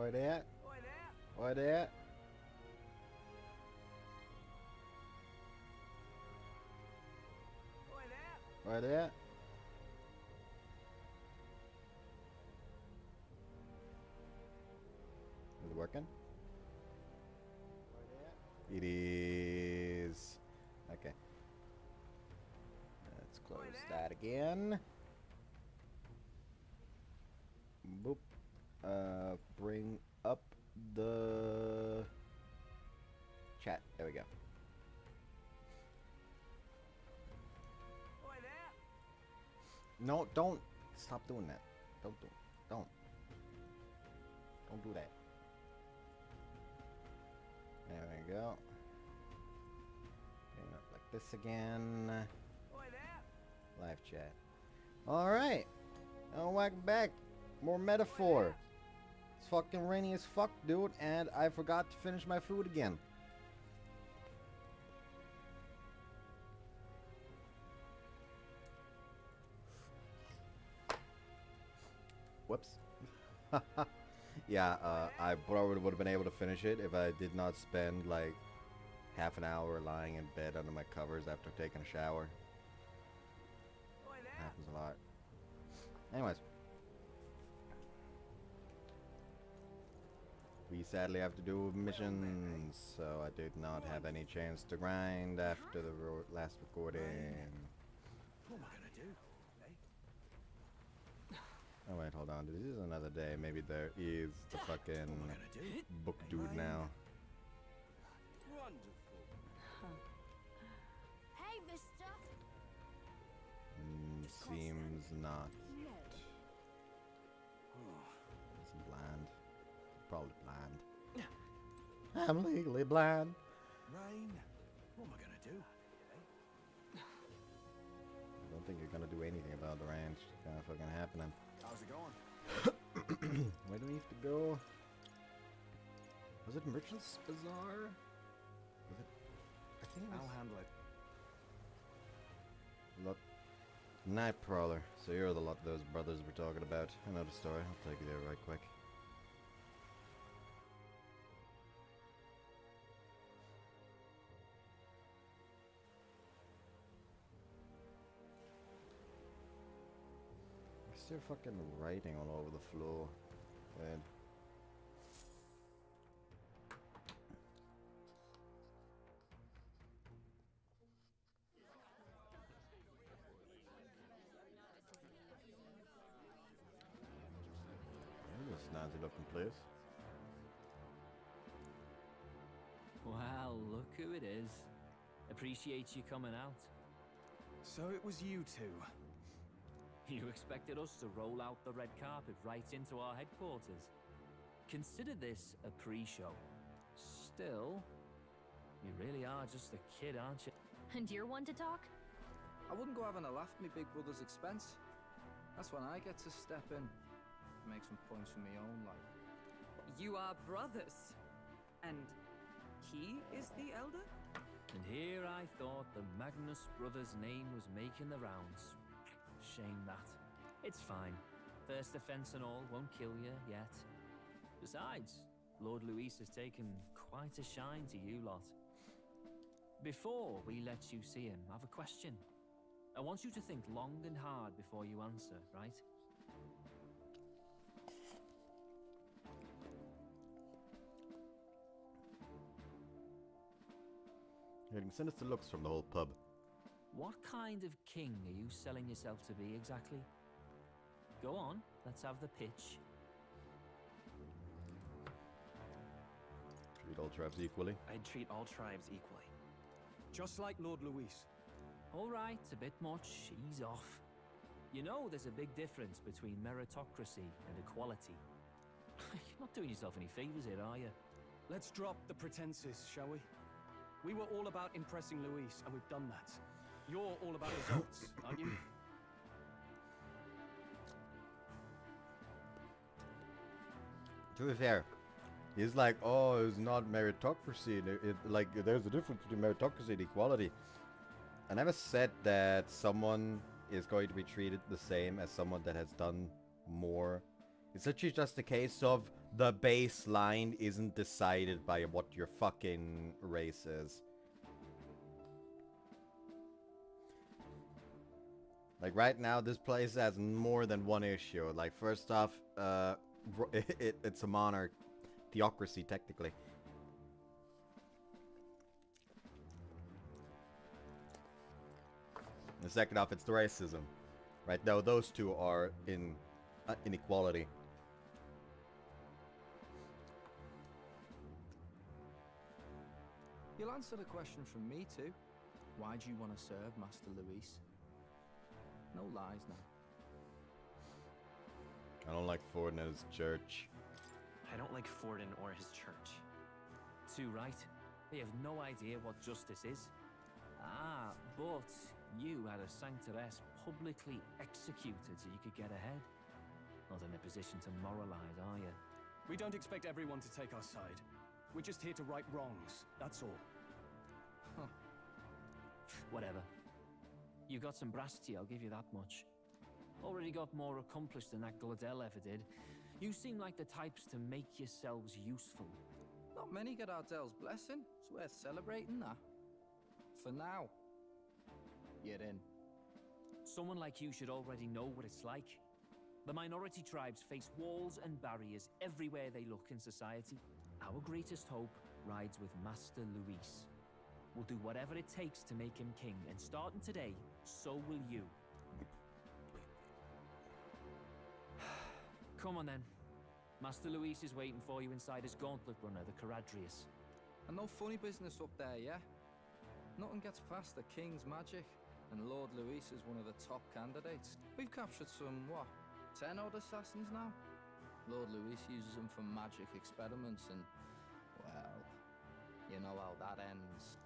Oi there. Oi there. Oi there. Oi there. Oi there. Is it working? It is. Okay. Let's close that again. Boop. Bring up the chat. There we go. Oi there. No, don't stop doing that. Don't do. Don't do that. There we go. Bring it up like this again. Oi there. Live chat. All right. Oh, welcome back. More metaphor. It's fucking rainy as fuck, dude, and I forgot to finish my food again. Whoops. Yeah, I probably would have been able to finish it if I did not spend like half an hour lying in bed under my covers after taking a shower. Oi there. Happens a lot. Anyways. We sadly have to do missions, so I did not have any chance to grind after the last recording. What am I gonna do? Oh wait, hold on. This is another day. Maybe there is the fucking book dude now. Wonderful. Hey, mister. Seems not. Is he blind? Probably blind. I'm legally blind. Rain. What am I gonna do? I don't think you're gonna do anything about the rain. It's just kinda fucking happening. How's it going? Where do we have to go? Was it Merchant's Bazaar? Was it? I think it was. I'll handle it. Lot. Night Prowler. So you're the lot those brothers we're talking about. I know the story. I'll take you there right quick. Is there fucking writing all over the floor? Weird. This is a snazzy looking place. Well, look who it is. Appreciate you coming out. So it was you two. You expected us to roll out the red carpet right into our headquarters. Consider this a pre-show. Still, you really are just a kid, aren't you? And you're one to talk? I wouldn't go having a laugh at me big brother's expense. That's when I get to step in, make some points for my own life. You are brothers. And he is the elder? And here I thought the Magnus brothers' name was making the rounds. Shame that. It's fine. First offense and all won't kill you yet. Besides, Lord Luis has taken quite a shine to you lot. Before we let you see him, I have a question. I want you to think long and hard before you answer, right? Getting sinister looks from the whole pub. What kind of king are you selling yourself to be exactly? Go on, let's have the pitch. Treat all tribes equally. I'd treat all tribes equally. Just like Lord Luis. All right, a bit much, ease off. You know there's a big difference between meritocracy and equality. You're not doing yourself any favors here, are you? Let's drop the pretenses, shall we? We were all about impressing Luis, and we've done that. You're all about results, aren't you? To be fair, he's like, oh, it's not meritocracy. Like, there's a difference between meritocracy and equality. I never said that someone is going to be treated the same as someone that has done more. It's actually just a case of the baseline isn't decided by what your fucking race is. Like right now, this place has more than one issue. Like first off, it's a monarch theocracy technically. And second off, it's the racism. Right now, those two are in inequality. You'll answer the question from me too. Why do you want to serve Master Luis? No lies now. I don't like Ford and his church. I don't like Forden or his church. Too right. They have no idea what justice is. Ah, but you had a sanctoress publicly executed so you could get ahead. Not in a position to moralize, are you? We don't expect everyone to take our side. We're just here to right wrongs, that's all. Whatever. You got some brasty, I'll give you that much. Already got more accomplished than that Gladell ever did. You seem like the types to make yourselves useful. Not many get Ardell's blessing. It's worth celebrating that. For now. You're in. Someone like you should already know what it's like. The minority tribes face walls and barriers everywhere they look in society. Our greatest hope rides with Master Luis. We'll do whatever it takes to make him king, and starting today, so will you. Come on then. Master Luis is waiting for you inside his gauntlet runner, the Caradrius. And no funny business up there, yeah? Nothing gets past the king's magic, and Lord Luis is one of the top candidates. We've captured some, what, 10 odd assassins now? Lord Luis uses them for magic experiments and, well, you know how that ends.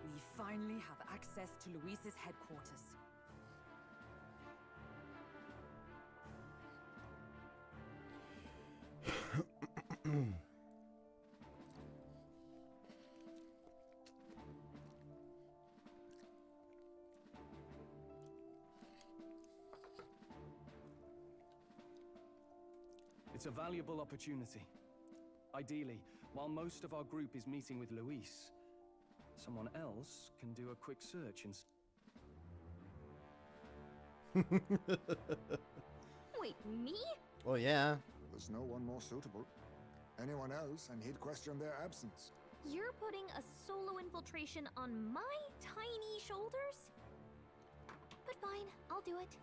We finally have access to Luis's headquarters. It's a valuable opportunity. Ideally, while most of our group is meeting with Luis, someone else can do a quick search and... Wait, me? Well, yeah. There's no one more suitable. Anyone else, and he'd question their absence. You're putting a solo infiltration on my tiny shoulders? But fine, I'll do it.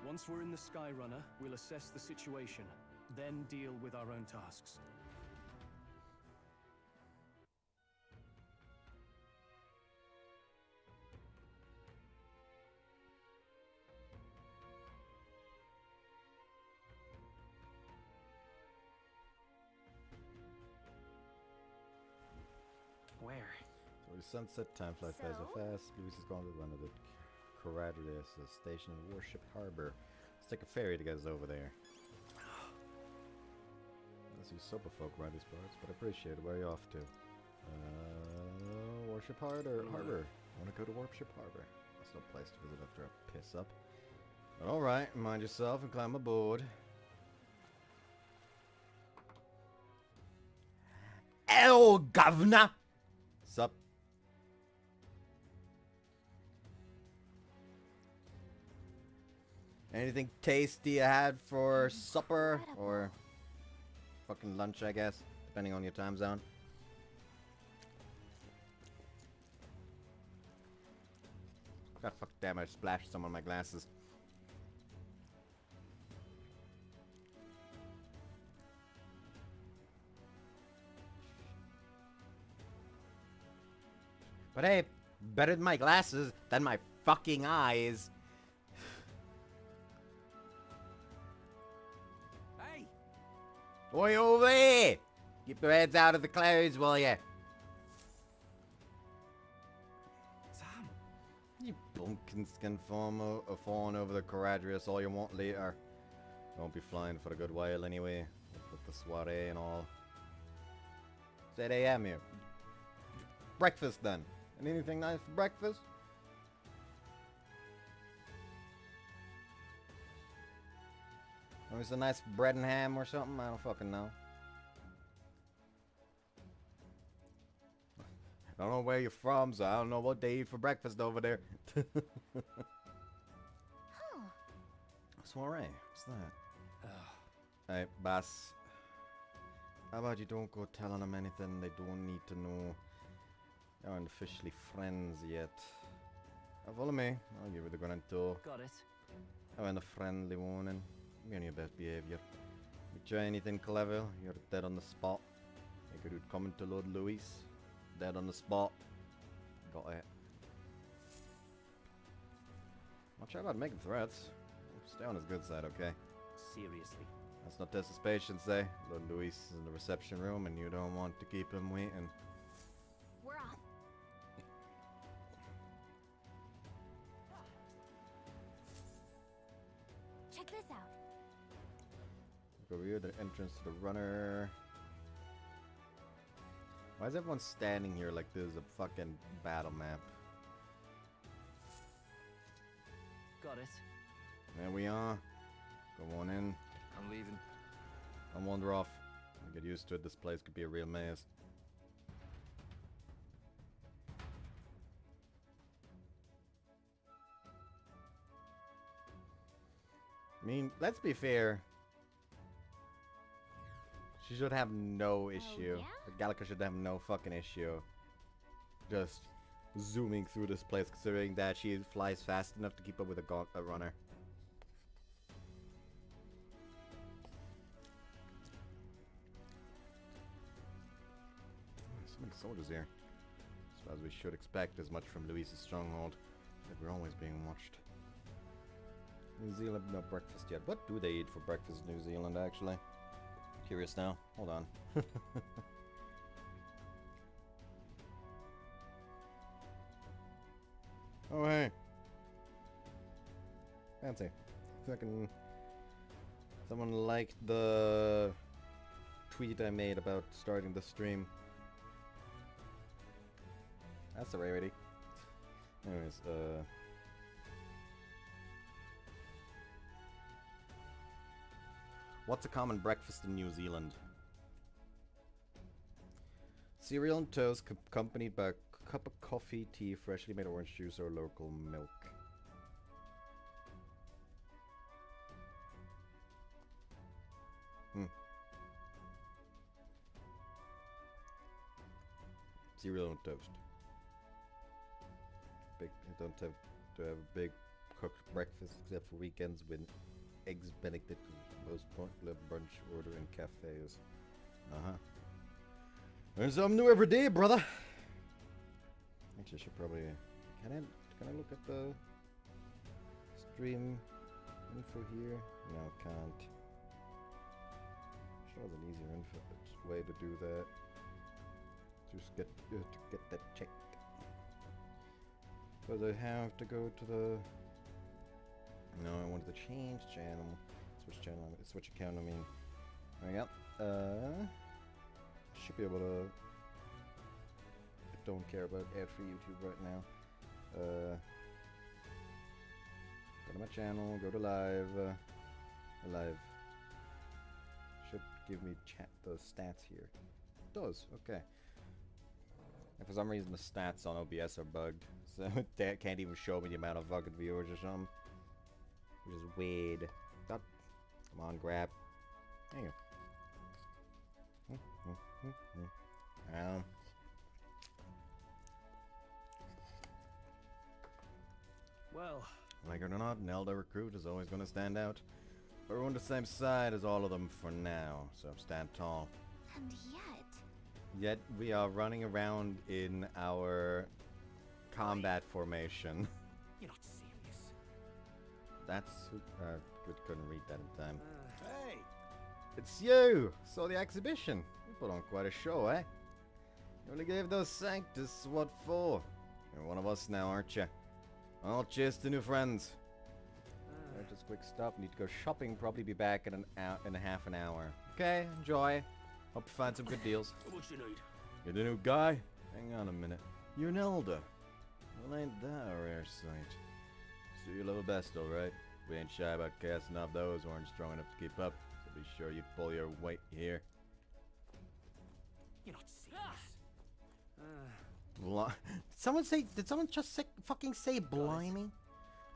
Once we're in the Skyrunner, we'll assess the situation, then deal with our own tasks. Where? So the sunset time flies by so So? fast. Luis is going to run of the Caradrius, a station in Warship Harbor. Let's take a ferry to get us over there. I see super folk around these parts, but I appreciate it. Where are you off to? Warship Harbor. I want to go to Warship Harbor. That's no place to visit after I piss up. But alright, mind yourself and climb aboard. Hello, governor! Sup? Anything tasty you had for supper? Or fucking lunch, I guess, depending on your time zone. God fuck damn, I splashed some on my glasses. But hey, better than my glasses than my fucking eyes. Hey! Oi, over there! Keep your heads out of the clouds, will ya? Sam! You bumpkins can fawn over the Caradrius all you want later. Won't be flying for a good while anyway, with the soiree and all. It's 8 a.m. here. Breakfast then. And anything nice for breakfast? Maybe some nice bread and ham or something? I don't fucking know. I don't know where you're from, so I don't know what they eat for breakfast over there. Huh. Soiree, what's that? Hey, boss. How about you don't go telling them anything they don't need to know? You aren't officially friends yet. Now follow me. I'll give you the grand tour. Got it. Have a friendly warning. Be on your best behavior. If you try anything clever, you're dead on the spot. Like a dude coming to Lord Louis. Dead on the spot. Got it. Not sure about making threats. Stay on his good side, okay? Seriously. That's not test his patience, eh? Lord Louis is in the reception room and you don't want to keep him waiting. We're off. Check this out. Look over here, the entrance to the runner. Why is everyone standing here like this is a fucking battle map? Got it. There we are. Go on in. I'm leaving. Don't wander off. I'll get used to it. This place could be a real maze. I mean, let's be fair. She should have no issue. yeah? Gallica should have no fucking issue. Just zooming through this place, considering that she flies fast enough to keep up with a runner. So many soldiers here. So as we should expect as much from Louis's stronghold. Like we're always being watched. New Zealand, no breakfast yet. What do they eat for breakfast in New Zealand, actually? Curious now. Hold on. Oh, hey. Fancy. Fucking... Someone liked the tweet I made about starting the stream. That's a rarity. Anyways, what's a common breakfast in New Zealand? Cereal and toast accompanied by a cup of coffee, tea, freshly made orange juice, or local milk. Cereal and toast. I don't have to have a big cooked breakfast except for weekends when eggs benedict is the most popular brunch order in cafes. Learn something new every day, brother. Actually, I should probably... Can I look at the stream info here? No, can't. Sure, there's an easier way to do that. Just get that checked. Because I have to go to the... No, I wanted to change channel. Switch channel. Switch account, I mean. There we go. Should be able to... I don't care about ad-free YouTube right now. Go to my channel, go to live. Live. Should give me the stats here. It does, okay. And for some reason the stats on OBS are bugged. So that can't even show me the amount of fucking viewers or something. Which is weird. Come on, grab. There you go. Well, Like it or not, an Elder recruit is always going to stand out. But we're on the same side as all of them for now, so stand tall. And Yet we are running around in our combat formation. You're not serious. That's... couldn't read that in time. Hey! It's you! Saw the exhibition. You put on quite a show, eh? You only gave those Sanctus what for? You're one of us now, aren't you? Well, cheers to new friends. Just quick stop. Need to go shopping. Probably be back in in a half an hour. Okay, enjoy. Hope you find some good deals. What you need? You're the new guy? Hang on a minute. You're an elder. Well, ain't that a rare sight? So your little best, alright? We ain't shy about casting off those who aren't strong enough to keep up. So be sure you pull your weight here. You're not serious. Did someone just fucking say blimey?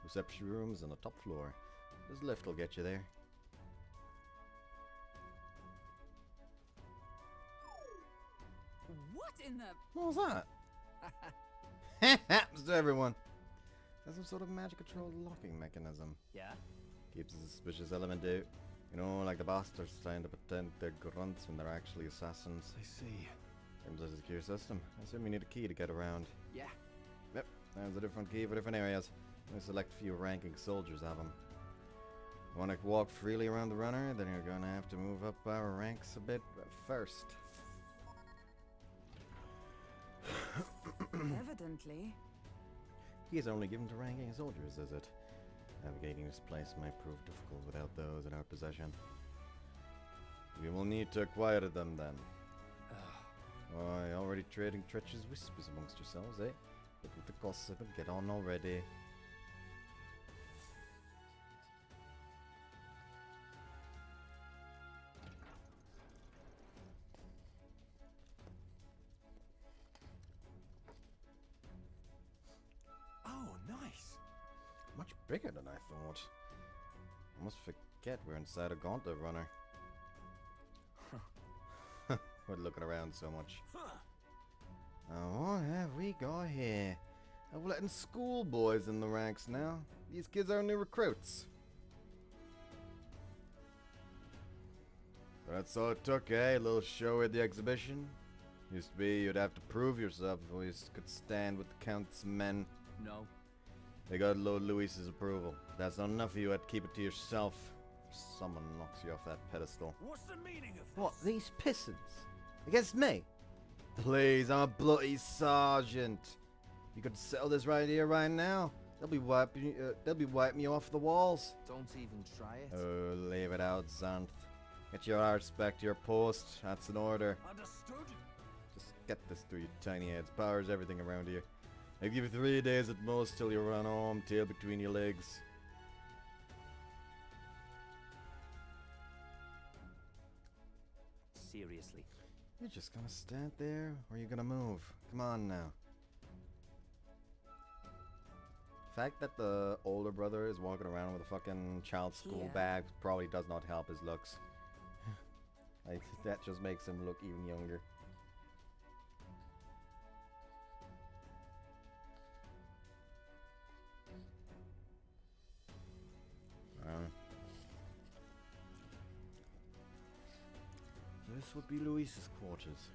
Reception room's on the top floor. This lift will get you there. What in the... What was that? Happens to everyone. There's some sort of magic controlled locking mechanism. Yeah? Keeps a suspicious element out. You know, like the bastards trying to pretend they're grunts when they're actually assassins. I see. Seems like a secure system. I assume you need a key to get around. Yeah. Yep, there's a different key for different areas. We select a few ranking soldiers have them. Want to walk freely around the runner? Then you're gonna have to move up our ranks a bit first. Evidently. He is only given to ranking soldiers, is it? Navigating this place might prove difficult without those in our possession. We will need to acquire them then. Why, already trading treacherous whispers amongst yourselves, eh? Look with the gossip and get on already. Oh, nice. Much bigger than I thought. I must forget we're inside a gauntlet runner. We're looking around so much. What have we got here? We're letting schoolboys in the ranks now. These kids are new recruits. That's all it took, eh? A little show at the exhibition. Used to be you'd have to prove yourself before you could stand with the Count's men. No. They got Lord Louis's approval. If that's not enough for you, I'd keep it to yourself. Someone knocks you off that pedestal. What's the meaning of this? What, these pissants? Against me? Please, I'm a bloody sergeant. You could settle this right here, right now. They'll be wiping you off the walls. Don't even try it. Oh, leave it out, Xanth. Get your arse back to your post. That's an order. Understood? Just get this through your tiny heads. Power's everything around here. I give you 3 days at most till you run home, tail between your legs. Seriously. You're just gonna stand there, or you're gonna move. Come on now. The fact that the older brother is walking around with a fucking child's school bag probably does not help his looks. Like, that just makes him look even younger. This would be Louis's quarters.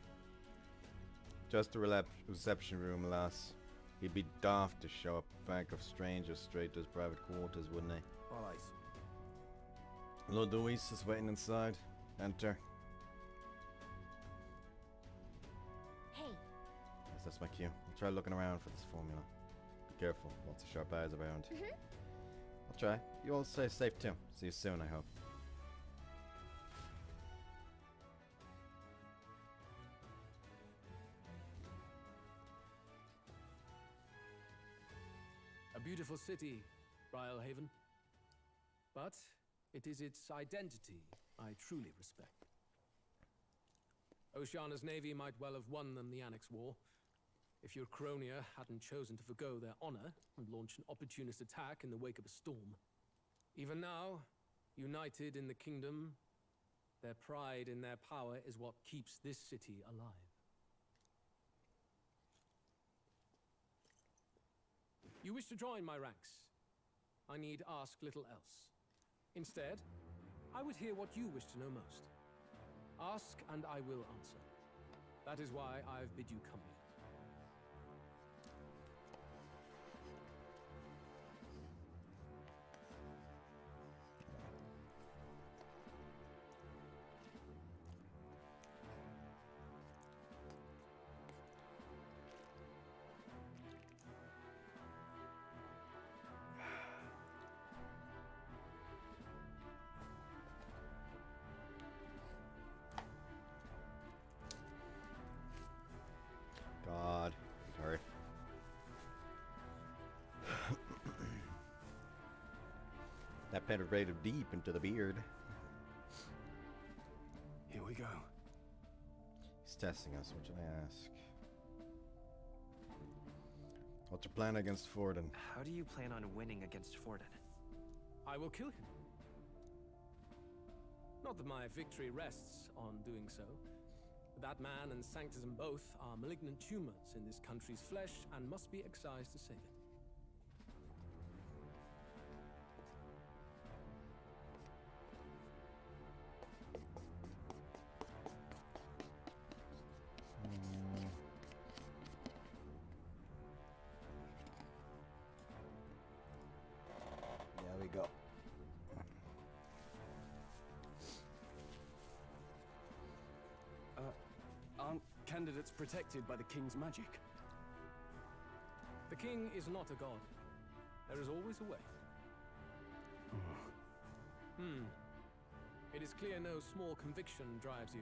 Just a reception room, lass. He'd be daft to show a pack of strangers straight to his private quarters, wouldn't he? Alright. Lord Louis is waiting inside. Enter. Hey, Yes, that's my cue. I'll try looking around for this formula. Be careful, lots of sharp eyes around. I'll try. You all stay safe too. See you soon, I hope. A beautiful city, Brialhaven. But it is its identity I truly respect. Oceana's navy might well have won them the Annex War, if your Cronia hadn't chosen to forgo their honor and launch an opportunist attack in the wake of a storm. Even now, united in the kingdom, their pride in their power is what keeps this city alive. You wish to join my ranks. I need ask little else. Instead, I would hear what you wish to know most. Ask and I will answer. That is why I've bid you come here. That penetrated deep into the beard. Here we go. He's testing us, which I ask. What's your plan against Forden? How do you plan on winning against Forden? I will kill him. Not that my victory rests on doing so. That man and Sanctism both are malignant tumors in this country's flesh and must be excised to save it. There we go. Aren't candidates protected by the king's magic? The king is not a god. There is always a way. It is clear no small conviction drives you.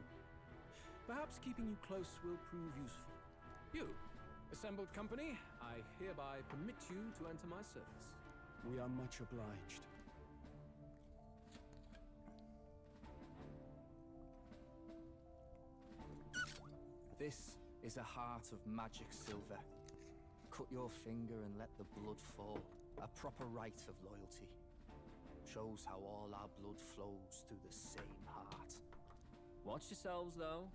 Perhaps keeping you close will prove useful. You, assembled company, I hereby permit you to enter my service. We are much obliged. This is a heart of magic silver. Cut your finger and let the blood fall. A proper rite of loyalty. Shows how all our blood flows through the same heart. Watch yourselves, though.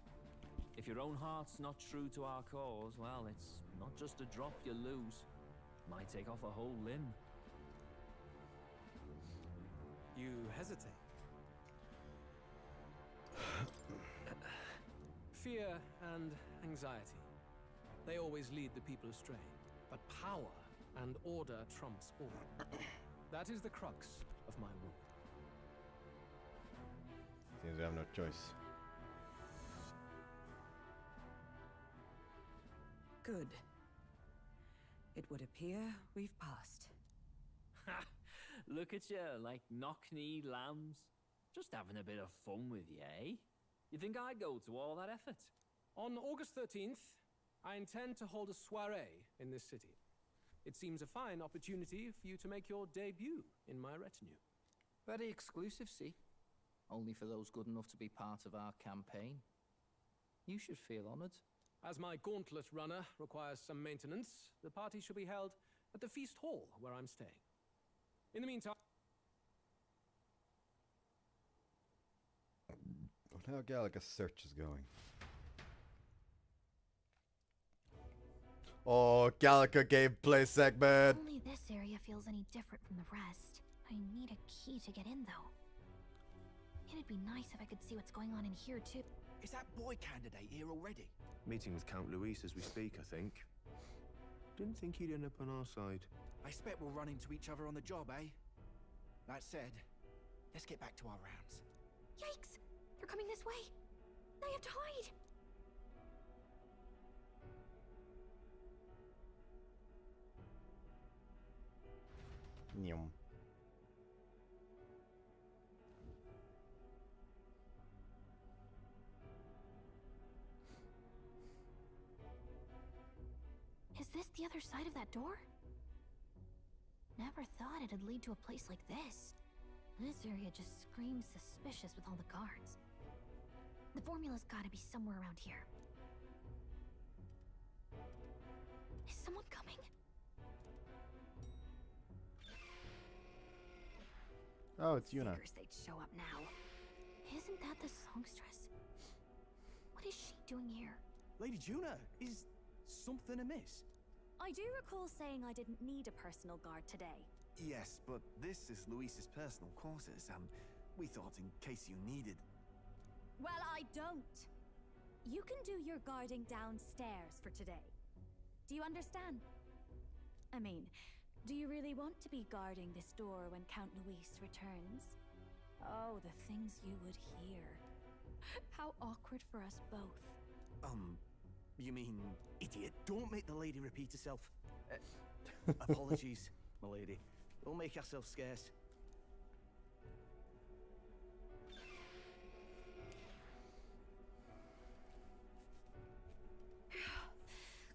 If your own heart's not true to our cause, well, it's not just a drop you lose. Might take off a whole limb. You hesitate. Fear and anxiety. They always lead the people astray. But power and order trumps all. That is the crux of my rule. Seems we have no choice. Good. It would appear we've passed. Ha! Look at you, like knock-kneed lambs. Just having a bit of fun with you, eh? You think I'd go to all that effort? On August 13th, I intend to hold a soiree in this city. It seems a fine opportunity for you to make your debut in my retinue. Very exclusive, see? Only for those good enough to be part of our campaign. You should feel honored. As my gauntlet runner requires some maintenance, the party shall be held at the feast hall where I'm staying. In the meantime... How Gallica's search is going. Oh, Gallica gameplay segment! Only this area feels any different from the rest. I need a key to get in, though. It'd be nice if I could see what's going on in here, too. Is that boy candidate here already? Meeting with Count Luis as we speak, I think. Didn't think he'd end up on our side. I expect we'll run into each other on the job, eh? That said, let's get back to our rounds. Yikes! They're coming this way! I have to hide! Nyum. Is this the other side of that door? Never thought it'd lead to a place like this. This area just screams suspicious with all the guards. The formula's gotta be somewhere around here. Is someone coming? Oh, it's Yuna. Figures they'd show up now. Isn't that the songstress? What is she doing here? Lady Juna, is something amiss? I do recall saying I didn't need a personal guard today. Yes, but this is Luis's personal quarters, and we thought in case you needed... Well, I don't. You can do your guarding downstairs for today. Do you understand? I mean, do you really want to be guarding this door when Count Luis returns? Oh, the things you would hear. How awkward for us both. You mean, idiot, don't make the lady repeat herself. Apologies, my lady. Don't make yourself scarce.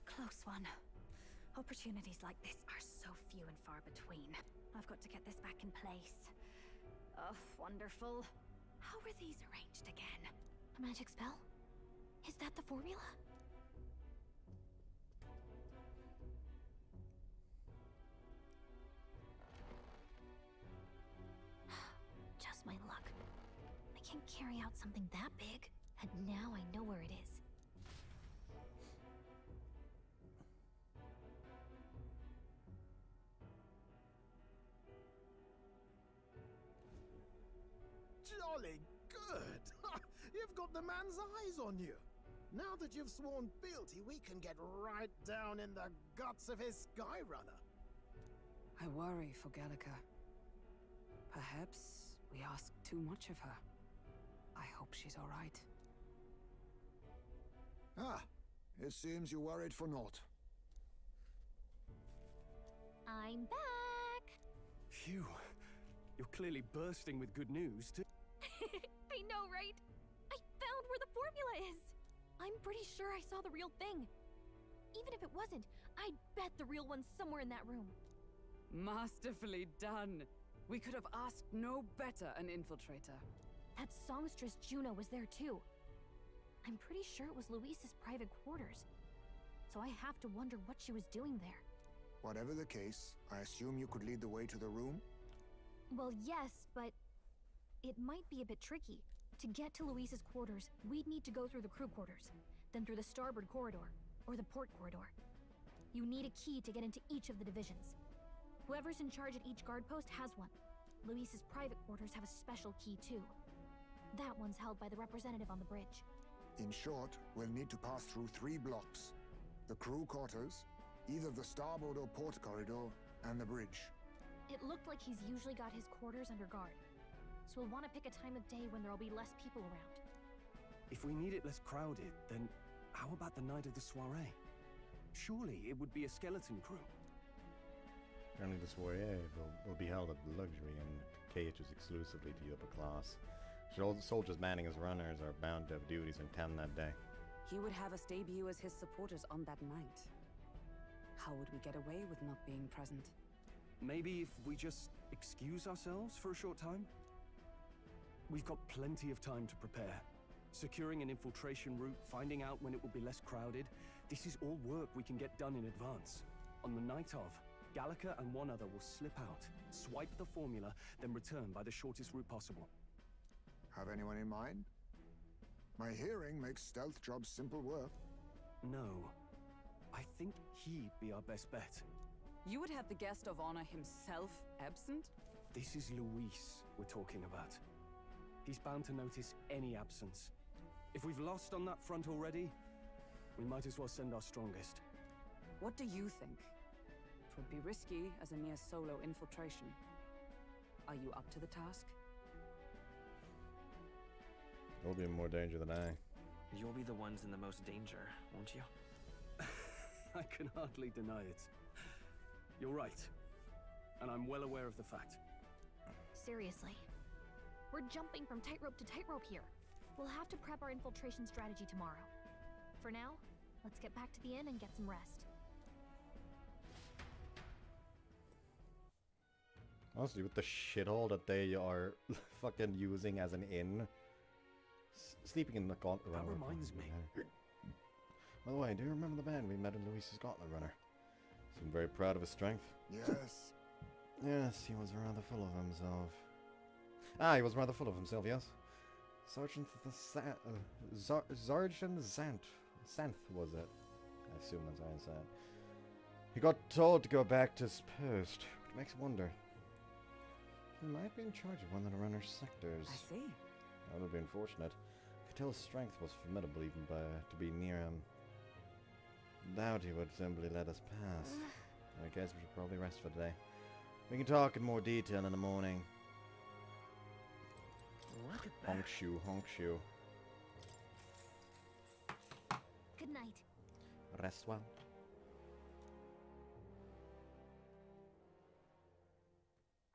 Close one. Opportunities like this are so few and far between. I've got to get this back in place. Oh, wonderful. How were these arranged again? A magic spell? Is that the formula? Just my luck. I can't carry out something that big, and now I know where it is. Jolly good! You've got the man's eyes on you. Now that you've sworn fealty, we can get right down in the guts of his Skyrunner. I worry for Gallica. Perhaps we ask too much of her. I hope she's all right. Ah, it seems you worried for naught. I'm back! Phew. You're clearly bursting with good news, too. I know, right? I found where the formula is! I'm pretty sure I saw the real thing. Even if it wasn't, I bet the real one's somewhere in that room. Masterfully done. We could have asked no better an infiltrator. That songstress Juno was there too. I'm pretty sure it was Luis's private quarters. So I have to wonder what she was doing there. Whatever the case, I assume you could lead the way to the room? Well, yes, but it might be a bit tricky. To get to Luis's quarters, we'd need to go through the crew quarters, then through the starboard corridor, or the port corridor. You need a key to get into each of the divisions. Whoever's in charge at each guard post has one. Luis's private quarters have a special key too. That one's held by the representative on the bridge. In short, we'll need to pass through 3 blocks. The crew quarters, either the starboard or port corridor, and the bridge. It looked like he's usually got his quarters under guard. So we'll want to pick a time of day when there'll be less people around. If we need it less crowded, then how about the night of the soiree? Surely it would be a skeleton crew. Apparently the soiree will be held at the luxury and caters exclusively to the upper class. Soldiers manning as runners are bound to have duties in town that day. He would have us debut as his supporters on that night. How would we get away with not being present? Maybe if we just excuse ourselves for a short time? We've got plenty of time to prepare. Securing an infiltration route, finding out when it will be less crowded. This is all work we can get done in advance. On the night of, Gallica and one other will slip out, swipe the formula, then return by the shortest route possible. Have anyone in mind? My hearing makes stealth jobs simple work. No. I think he'd be our best bet. You would have the guest of honor himself absent? This is Luis we're talking about. He's bound to notice any absence. If we've lost on that front already, we might as well send our strongest. What do you think? It would be risky as a mere solo infiltration. Are you up to the task? You'll be in more danger than I. You'll be the ones in the most danger, won't you? I can hardly deny it. You're right. And I'm well aware of the fact. Seriously. We're jumping from tightrope to tightrope here. We'll have to prep our infiltration strategy tomorrow. For now, let's get back to the inn and get some rest. Honestly, with the shithole that they are fucking using as an inn, sleeping in the gauntlet runner. That reminds me. By the way, do you remember the man we met in Luis's gauntlet runner? Seemed very proud of his strength. Yes. Yes, he was rather full of himself. He was rather full of himself, yes. Sergeant Sergeant Zanth was it? I assume that's how I said. He got told to go back to his post, which makes me wonder. He might be in charge of one of the runner's sectors. I see. That would be unfortunate. I could tell his strength was formidable even to be near him. Doubt he would simply let us pass. I guess we should probably rest for today. We can talk in more detail in the morning. Look at that. Honk shoe, honk shoe. Good night. Rest well.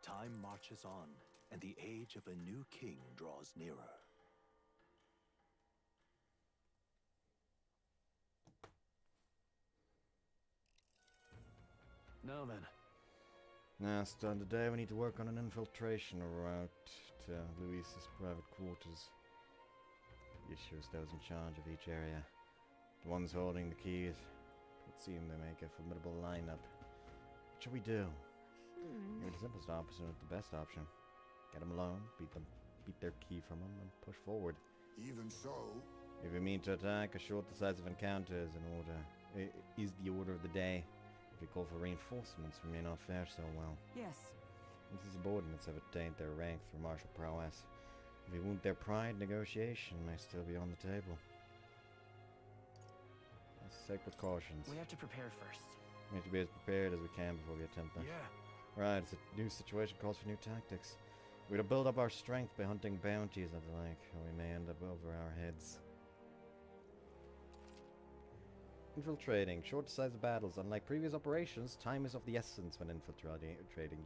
Time marches on, and the age of a new king draws nearer. Now then. Now, today we need to work on an infiltration route to Luis's private quarters. The issue is those in charge of each area. The ones holding the keys. It would seem they make a formidable lineup. What should we do? Maybe the simplest option is the best option. Get them alone, beat their key from them, and push forward. Even so... If we mean to attack, a short decisive encounter is the order of the day. If we call for reinforcements, we may not fare so well. Yes. These subordinates have attained their rank through martial prowess. If we wound their pride, negotiation may still be on the table. Let's take precautions. We have to prepare first. We need to be as prepared as we can before we attempt that. Yeah. Right, it's a new situation, calls for new tactics. We're to build up our strength by hunting bounties and the like, or we may end up over our heads. Infiltrating. Short decisive battles. Unlike previous operations, time is of the essence when infiltrating.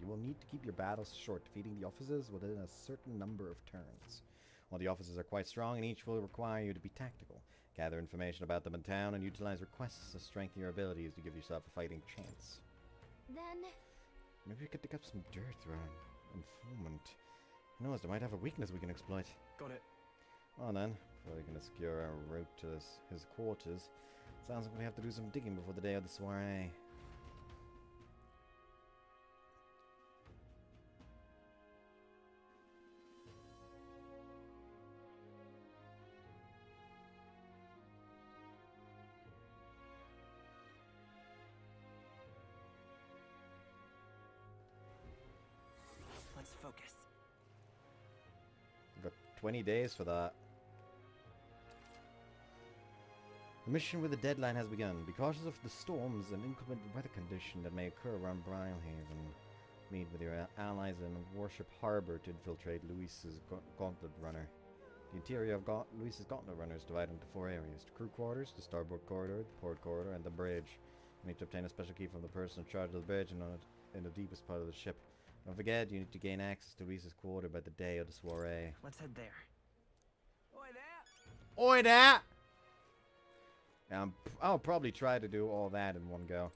You will need to keep your battles short, defeating the officers within a certain number of turns. While the officers are quite strong, and each will require you to be tactical. Gather information about them in town and utilize requests to strengthen your abilities to give yourself a fighting chance. Then... Maybe we could dig up some dirt through an informant. Who knows, they might have a weakness we can exploit. Got it. Well then, before we can secure our route to his quarters, sounds like we have to do some digging before the day of the soiree. Let's focus. We've got 20 days for that. The mission with the deadline has begun. Be cautious of the storms and inclement weather condition that may occur around Brilehaven. Meet with your allies in Warship Harbor to infiltrate Luis's Gauntlet Runner. The interior of Luis's Gauntlet Runner is divided into 4 areas. The crew quarters, the starboard corridor, the port corridor, and the bridge. You need to obtain a special key from the person in charge of the bridge and in the deepest part of the ship. Don't forget, you need to gain access to Luis's quarter by the day of the soiree. Let's head there. Oi there! Oi there! I'll probably try to do all that in one go.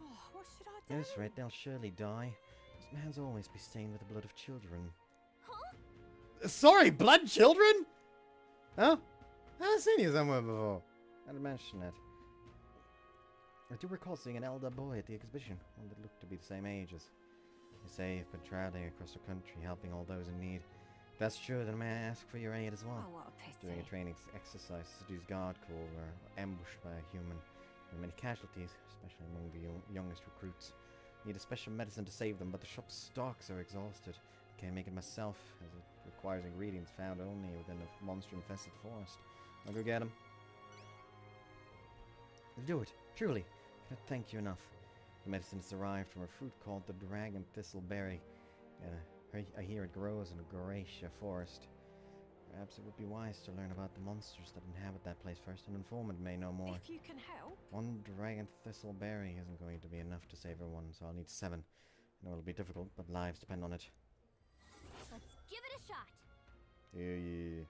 Oh, what should I do? Yes, right, they'll surely die. This man's always be stained with the blood of children. Huh? Sorry, blood children? Huh? I've seen you somewhere before. I didn't mention it. I do recall seeing an elder boy at the exhibition, one that looked to be the same age as. You say you've been traveling across the country, helping all those in need. If that's true, then may I ask for your aid as well? Oh, what a pity. During a training exercise, City's guard corps were ambushed by a human. There were many casualties, especially among the youngest recruits. Need a special medicine to save them, but the shop's stocks are exhausted. I can't make it myself, as it requires ingredients found only within a monster-infested forest. I'll go get them. You'll do it, truly. I cannot thank you enough. The medicine is derived from a fruit called the dragon thistleberry. I hear it grows in a Goratia forest. Perhaps it would be wise to learn about the monsters that inhabit that place first. An informant may know more. If you can help. One dragon thistleberry isn't going to be enough to save everyone, so I'll need 7. I know it'll be difficult, but lives depend on it. Let's give it a shot. Yeah.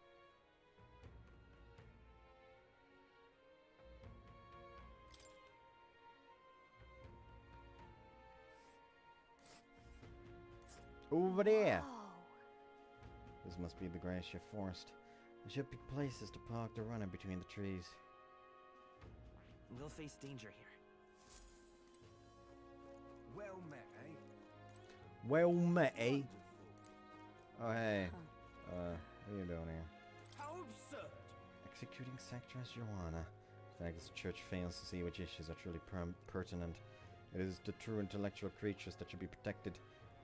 Over there! Whoa. This must be the Gracia Forest. There should be places to park the runner between the trees. We'll face danger here. Well met, eh? Well met, eh? Oh, hey. What are you doing here? How absurd! Executing Sectress Joanna. Thanks, the church fails to see which issues are truly pertinent. It is the true intellectual creatures that should be protected.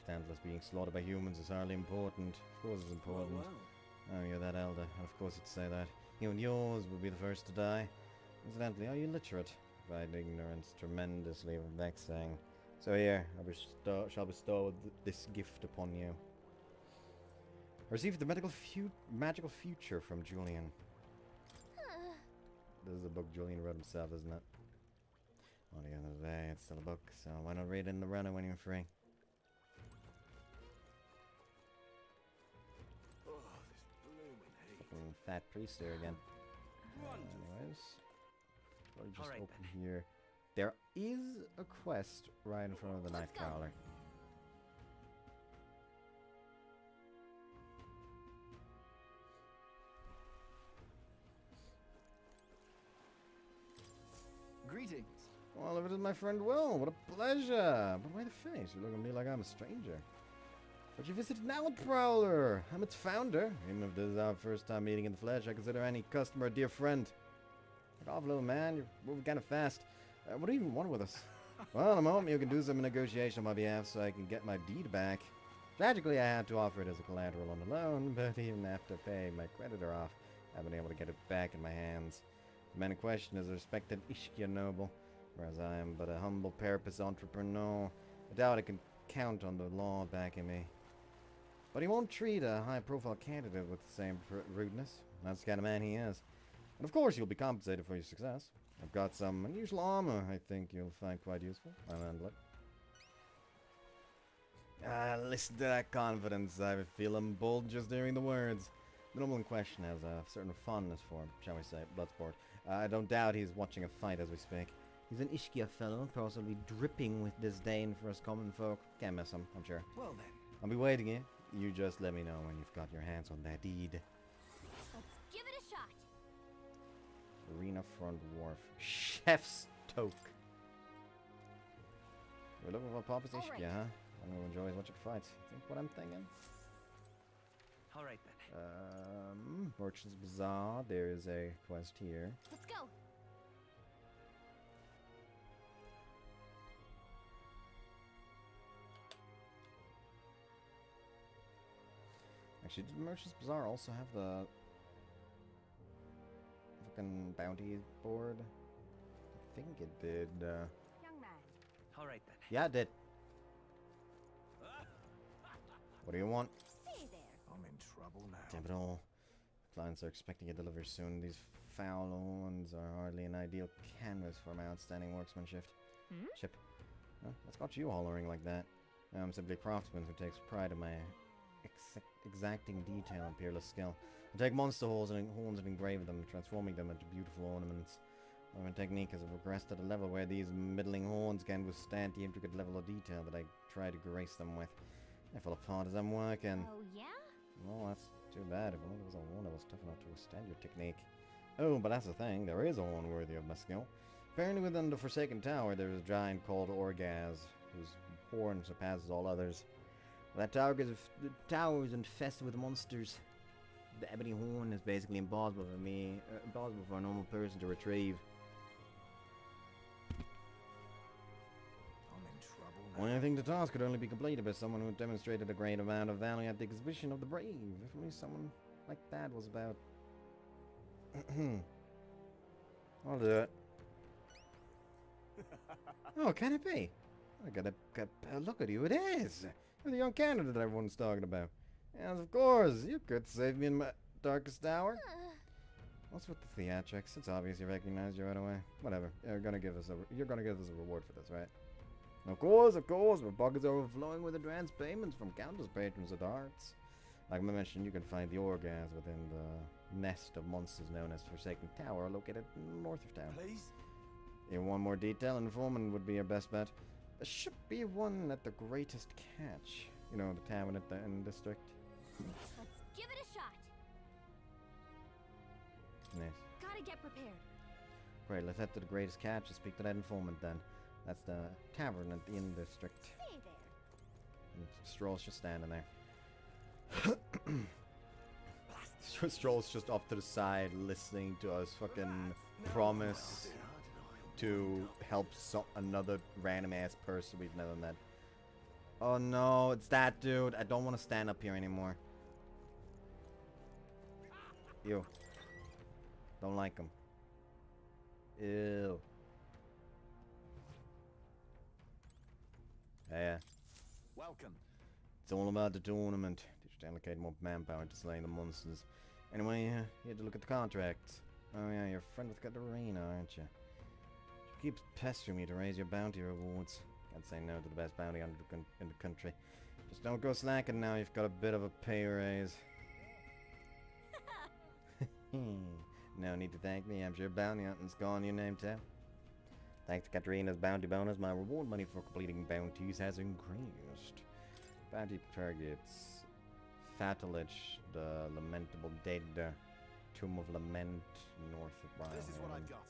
Standless being slaughtered by humans is hardly important. Of course it's important. Oh, you're that elder. And of course you'd say that. You and yours will be the first to die. Incidentally, are you literate? Provide ignorance tremendously vexing. So here, I shall bestow this gift upon you. Receive the magical future from Julian. This is a book Julian wrote himself, isn't it? Well, at the end of the day, it's still a book, so why not read it in the runner when you're free? Fucking fat priest there again. Anyways, we'll just open here. There is a quest right in front of the Night Prowler. Well, if it is my friend Will, what a pleasure. But why the face? You look at me like I'm a stranger. But you visited now, Prowler. I'm its founder. Even if this is our first time meeting in the flesh, I consider any customer a dear friend. Get off, little man. You're moving kind of fast. What do you even want with us? Well, in a moment you can do some negotiation on my behalf so I can get my deed back. Tragically, I had to offer it as a collateral on the loan, but even after paying my creditor off, I haven't been able to get it back in my hands. The man in question is a respected Ishkia noble, whereas I am but a humble parapet entrepreneur. I doubt I can count on the law backing me. But he won't treat a high-profile candidate with the same rudeness. That's the kind of man he is. And of course you'll be compensated for your success. I've got some unusual armor I think you'll find quite useful. I'll handle it. Listen to that confidence. I feel him bold just hearing the words. The noble in question has a certain fondness for, shall we say, blood sport. I don't doubt he's watching a fight as we speak. He's an Ishkia fellow, possibly dripping with disdain for us common folk. Can't miss him, I'm sure. Well then. I'll be waiting here. You just let me know when you've got your hands on that deed. Let's give it a shot. Arena Front Wharf. Chef's Toke. We're looking for Papa's Ishkia, huh? I'm gonna enjoy watching fights. You think what I'm thinking? Alright then. Merchant's Bazaar. There is a quest here. Let's go. Actually, did Merchant's Bazaar also have the fucking bounty board? I think it did. Young man. Alright then. Yeah, it did. What do you want? Stay there. I'm in trouble now. Damn it all. Clients are expecting a delivery soon. These foul ones are hardly an ideal canvas for my outstanding workmanship. Chip. Huh? What's got you hollering like that? I'm simply a craftsman who takes pride in my exacting detail and peerless skill. I take monster horns and engrave them, transforming them into beautiful ornaments. My technique has progressed to the level where these middling horns can withstand the intricate level of detail that I try to grace them with. I fall apart as I'm working. Oh, yeah? Well, that's too bad. If only there was a horn that was tough enough to withstand your technique. Oh, but that's the thing. There is a horn worthy of my skill. Apparently within the Forsaken Tower, there is a giant called Orgaz, whose horn surpasses all others. That tower is infested with monsters. The ebony horn is basically impossible for a normal person to retrieve. I'm in trouble now. Well, I think the task could only be completed by someone who demonstrated a great amount of value at the exhibition of the brave. If only someone like that was about. I'll do it. Oh, can it be? I gotta look at you. It is. You're the young candidate everyone's talking about. Yes, of course. You could save me in my darkest hour. What's with the theatrics? It's obvious you recognize you right away. Whatever. You're gonna give us a reward for this, right? Of course. My pockets are overflowing with advance payments from countless patrons of the arts. Like I mentioned, you can find the Orgaz within the nest of monsters known as Forsaken Tower, located north of town. Please? You want more detail? An informant would be your best bet. There should be one at the Greatest Catch. You know, the tavern at the end district. Let's give it a shot. Nice. Gotta get prepared. Great, let's head to the Greatest Catch and speak to that informant then. That's the tavern at the end district. Stay there. And Stroll's just standing there. Stroll's just off to the side listening to us fucking promise to help another random ass person we've never met. Oh no, it's that dude. I don't want to stand up here anymore. Ew. Don't like him. Ew. Yeah. Welcome. It's all about the tournament. They should allocate more manpower to slaying the monsters. Anyway, you had to look at the contracts. Oh yeah, you're a friend with Katarina, aren't you? She keeps pestering me to raise your bounty rewards. Can't say no to the best bounty hunter in the country. Just don't go slacking now, you've got a bit of a pay raise. No need to thank me, I'm sure bounty hunting's gone your name too. Thanks to Katarina's bounty bonus, my reward money for completing bounties has increased. Bounty targets. Fatalich, the lamentable dead, Tomb of Lament, north of Brian. This is what I've got.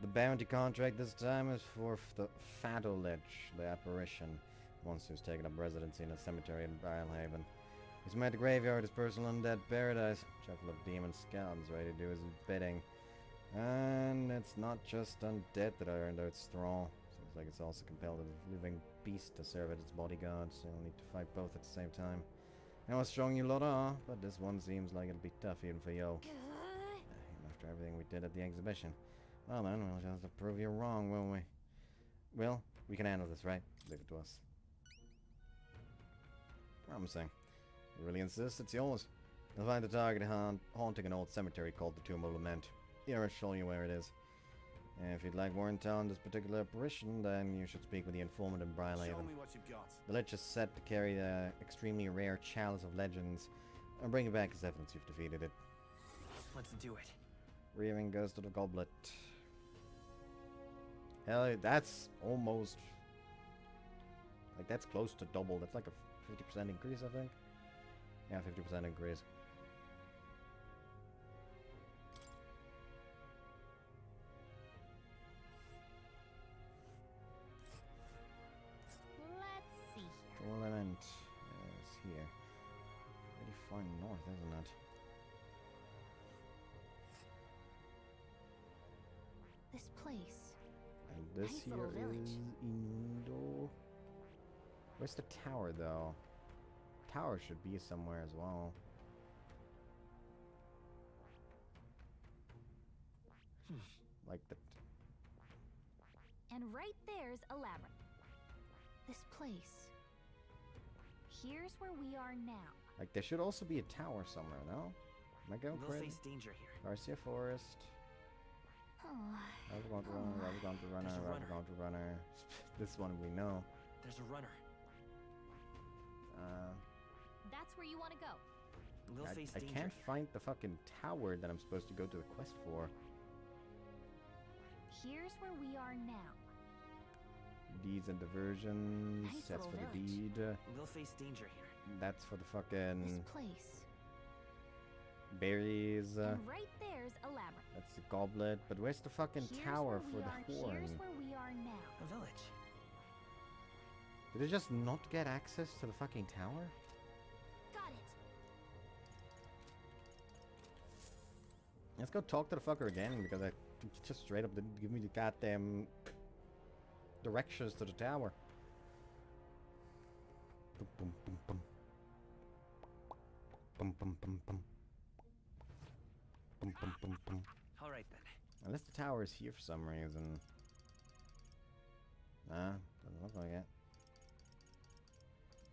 The bounty contract this time is for the Fadolich, the apparition, once who's taken up residency in a cemetery in Brilehaven. He's made the graveyard his personal undead paradise, chock full of demon skeletons ready to do his bidding. And it's not just undead that I earned out straw. Seems like it's also compelled a living beast to serve as its bodyguard, so you'll need to fight both at the same time. I know how strong you lot are, but this one seems like it'll be tough even for you. After everything we did at the exhibition. Well then, we'll just have to prove you wrong, won't we? Well, we can handle this, right? Leave it to us. Promising. You really insist? It's yours. You'll find the target haunting an old cemetery called the Tomb of Lament. Here, I'll show you where it is. And if you'd like more intel on this particular apparition, then you should speak with the informant in Brilehaven. Show me what you've got. The Lich is set to carry the extremely rare Chalice of Legends and bring it back as evidence you've defeated it. Let's do it. Rearing goes to the goblet. Hell, that's almost... like, that's close to double. That's like a 50% increase, I think. Yeah, 50% increase. Let's see here. Tournament is here. Pretty far north, isn't it? This place. And this Nice here little village. is Inundo. Where's the tower, though? Tower should be somewhere as well. Like the... And right there's a labyrinth. This place. Here's where we are now. like, there should also be a tower somewhere, no? Am I going We'll crazy? face danger here. Garcia Forest. I've gone to runner, I've gone to runner, I've gone to runner. This one we know. There's a runner. That's where you want to go. We'll face I danger can't here. find the fucking tower that I'm supposed to go to the quest for. Here's where we are now. Deeds and diversions. Nice That's for little the deed. We'll face danger here. That's for the This fucking place. berries. And right there's a labyrinth. That's the goblet. But where's the fucking Here's tower where for we the are. horn? Here's where we are now. A village. Did I just not get access to the fucking tower? Got it. Let's go talk to the fucker again, because I just straight up didn't give me the goddamn directions to the tower. Boom, boom, boom, boom. Boom, boom, boom, boom. Boom, boom, boom, boom. All right then. Unless the tower is here for some reason. Nah, doesn't look like it.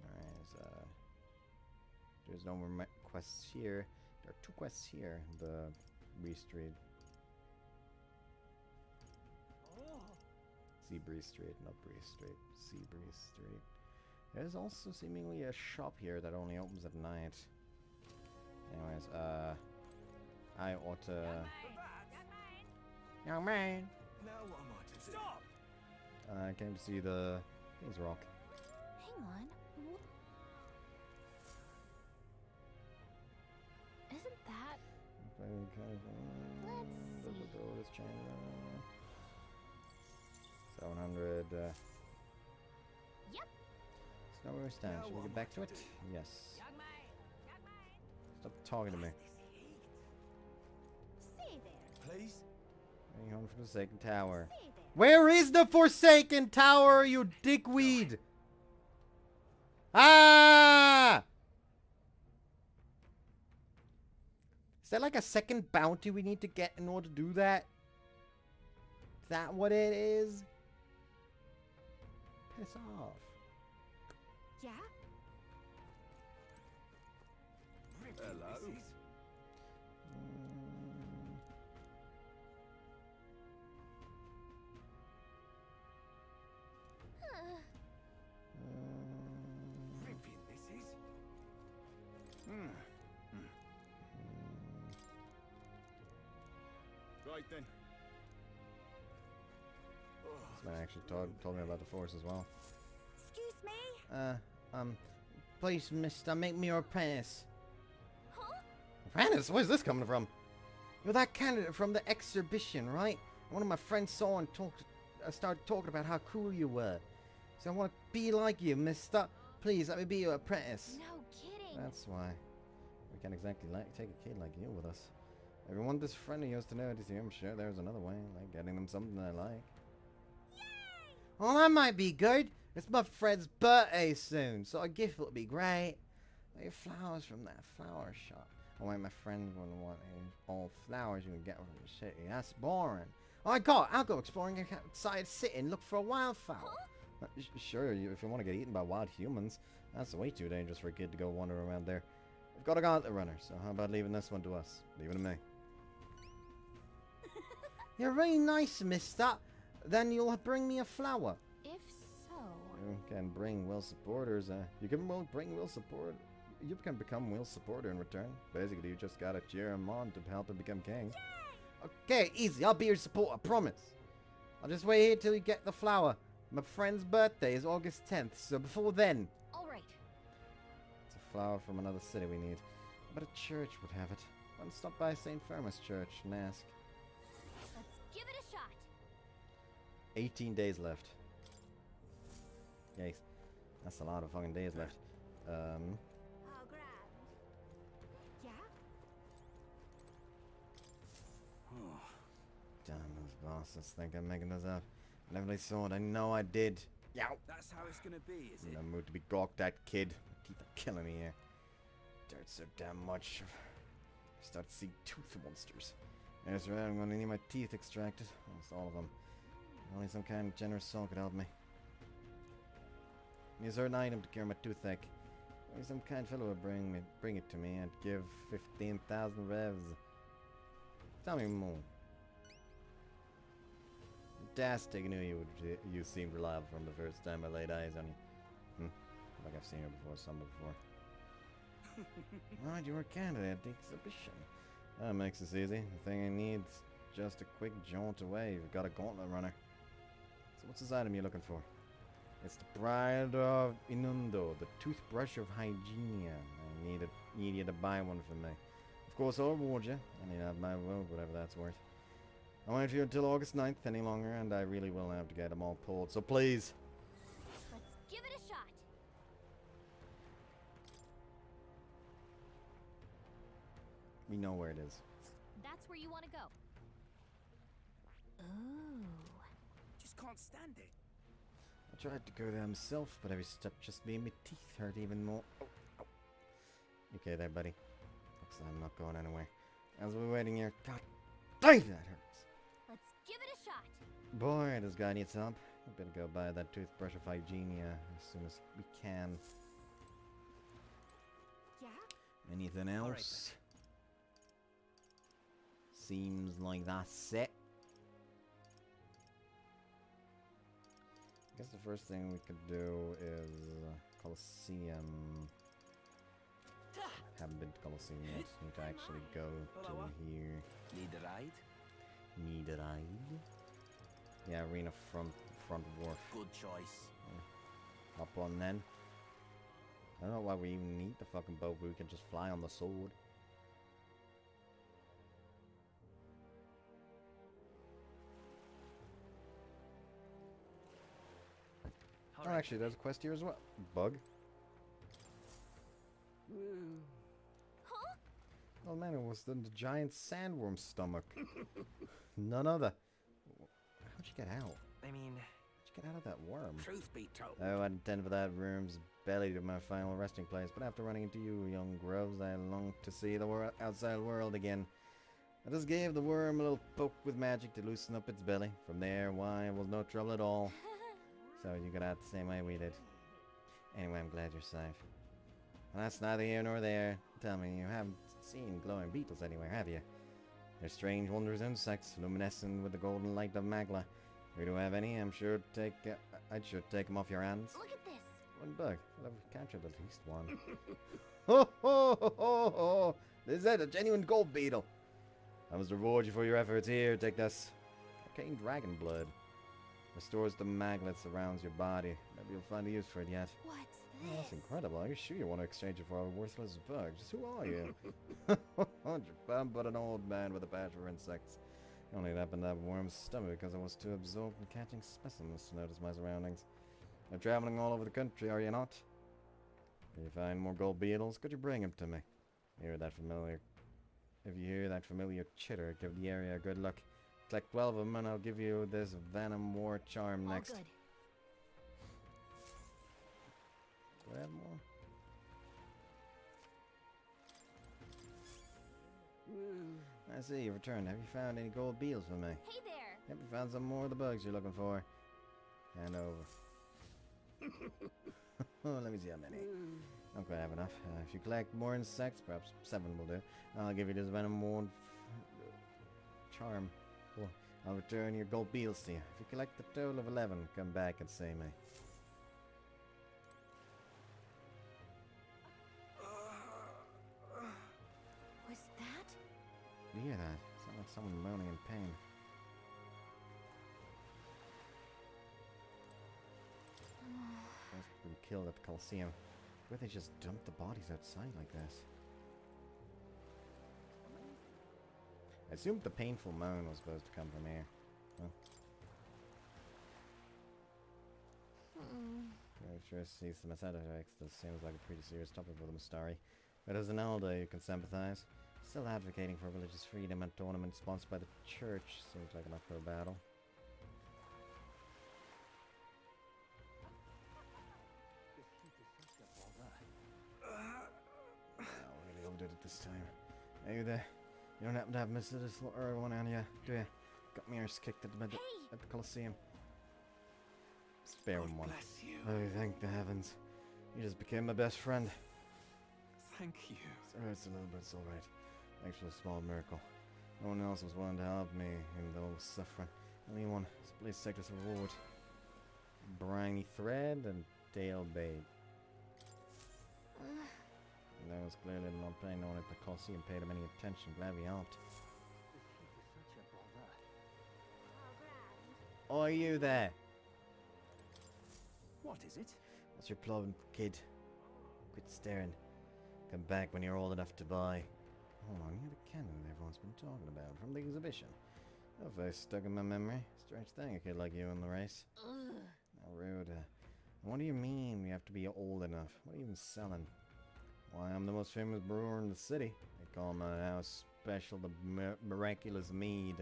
Alright, there's no more quests here. There are 2 quests here. The Bree Street. Seabree Street, not Bree Street. Seabree Street. There's also seemingly a shop here that only opens at night. Anyways, I ought to... Young man! Now what am I to do? Stop! I came to see the King's Rock. Hang on. Isn't that... Let's see. 700. Yep. It's not where we stand. Now Should we what get am back I to to it? do? Yes. Stop talking to me. Say there. Please? Going home for the Forsaken Tower. Say there. Where is the Forsaken Tower, you dickweed? Ah! Is there like a second bounty we need to get in order to do that? Is that what it is? Piss off. Yeah? Hello? Ripping this is. Right then. This man actually told me about the Force as well. Excuse me? Please, mister, make me your apprentice. Huh? Apprentice? Where's this coming from? You're that candidate from the exhibition, right? One of my friends saw and started talking about how cool you were. So I want to be like you, mister. Please, let me be your apprentice. No kidding. That's why. We can't exactly take a kid like you with us. Everyone this friend of yours to notice you. I'm sure there's another way, like getting them something they like. Yay! Well, that might be good. It's my friend's birthday soon, so a gift would be great. Like flowers from that flower shop. Oh wait, my friend wouldn't want all flowers you can get from the city. That's boring. Oh, I'll go exploring outside city and look for a wildflower. Huh? Sure, if you want to get eaten by wild humans, that's way too dangerous for a kid to go wander around there. We've got a gauntlet runner, so how about leaving this one to us? Leave it to me. You're really nice, mister. Then you'll bring me a flower. If so... You can bring Will's supporters. You can bring Will's support. You can become Will's supporter in return. Basically, you just gotta cheer him on to help him become king. Yay! Okay, easy. I'll be your support, I promise. I'll just wait here till you get the flower. My friend's birthday is August 10th, so before then. All right. It's a flower from another city we need. But a church would have it. Why don't stop by St. Firmus Church and ask. Let's give it a shot. 18 days left. Yikes. That's a lot of fucking days left. Oh, grand. Yeah? Damn, those bosses think I'm making this up. Whenever they saw it, I know I did. Yow! That's how it's gonna be, is I'm it? in the mood to be gawked at, kid. My teeth are killing me here. Dirt so damn much. I start to see tooth monsters. That's right, I'm gonna need my teeth extracted. Almost all of them. Only some kind of generous soul could help me. Need a certain item to cure my toothache. Only some kind fellow would bring it to me and give 15,000 revs. Tell me more. Fantastic, I knew you seemed reliable from the first time I laid eyes on you. Like I've seen her before, somewhere before. Alright, you were a candidate at the exhibition. That makes this easy. The thing I need is just a quick jaunt away. You've got a gauntlet runner. So what's this item you're looking for? It's the Bride of Inundo, the toothbrush of Hygienia. I need you to buy one for me. Of course, I'll reward you. I need to have my will, whatever that's worth. I won't here until August 9th any longer, and I really will have to get them all pulled, so please. Let's give it a shot. We know where it is. That's where you want to go. Ooh. Just can't stand it. I tried to go there myself, but every step just made my teeth hurt even more. Oh, oh. Okay there, buddy. Looks like I'm not going anywhere. As we're waiting here, God dang, that hurts. Let's give it a shot. Boy, this guy needs help. We better go buy that toothbrush of Hygienia as soon as we can. Yeah? Anything else? Seems like that's it. I guess the first thing we could do is Colosseum. Haven't been to Colosseum yet. Need to actually go to here. Need a ride? Need a ride? Yeah, Arena front wharf. Good choice. Hop on then. I don't know why we even need the fucking boat. We can just fly on the sword. Oh, actually, there's a quest here as well. Bug. Huh? Oh man, it was the giant sandworm's stomach. None other. How'd you get out? I mean... How'd you get out of that worm? Truth be told. Oh, I'd intended for that room's belly to my final resting place, but after running into you, young groves, I longed to see the outside world again. I just gave the worm a little poke with magic to loosen up its belly. From there, why, it was no trouble at all. So you got out the same way we did. Anyway, I'm glad you're safe. Well, that's neither here nor there. Tell me, you haven't seen glowing beetles anywhere, have you? They're strange, wondrous insects, luminescent with the golden light of Magla. If you do have any, I'm sure I'd sure take them off your hands. Look at this. One bug. I'll have captured at least one. Ho ho ho ho ho! This is a genuine gold beetle. I must reward you for your efforts here. Take this. Arcane dragon blood. Restores the maglet that surrounds your body. Maybe you'll find a use for it yet. What's Oh, this? that's incredible. Are you sure you want to exchange it for a worthless bug? Just who are you? I'm but an old man with a passion for insects. Only it happened to have a warm stomach because I was too absorbed in catching specimens to notice my surroundings. You're traveling all over the country, are you not? If you find more gold beetles, could you bring them to me? Hear that familiar? If you hear that familiar chitter, give the area a good look. Collect 12 of them and I'll give you this Venom War charm next. All good. Do I have more? I see, you've returned. Have you found any gold beetles for me? Hey there! Have you found some more of the bugs you're looking for? Hand over. Let me see how many. Not quite have enough. If you collect more insects, perhaps 7 will do. I'll give you this Venom War charm. Cool. I'll return your gold beetles to you. If you collect a total of 11, come back and see me. Was that? Do you hear that? Sounds like someone moaning in pain. Most been killed at the Coliseum. Where they just dumped the bodies outside like this. I assumed the painful moan was supposed to come from here. Huh? I sure see some side effects. This seems like a pretty serious topic for the Mistari. But as an elder, you can sympathize. Still advocating for religious freedom and tournament sponsored by the church seems like an uphill battle. Oh, really overdid it this time. Hey, you there? You don't happen to have Mr. this little early one on you, do you? Got my ears kicked at the Coliseum. Spare one. Oh, thank the heavens. You just became my best friend. Thank you. It's a little bit, it's alright. Thanks for the small miracle. No one else was willing to help me in the old suffering. Only one. So please take this reward. Briny thread and tail bait. That was clearly not paying no one at the Coliseum paid him any attention. Glad we helped. Oh, are you there? What is it? What's your problem, kid? Quit staring. Come back when you're old enough to buy. Hold on, you're the cannon everyone's been talking about from the exhibition. Your face stuck in my memory. Strange thing, a kid like you in the race. How rude. What do you mean we have to be old enough? What are you even selling? Why, I'm the most famous brewer in the city. They call my house special the miraculous mead.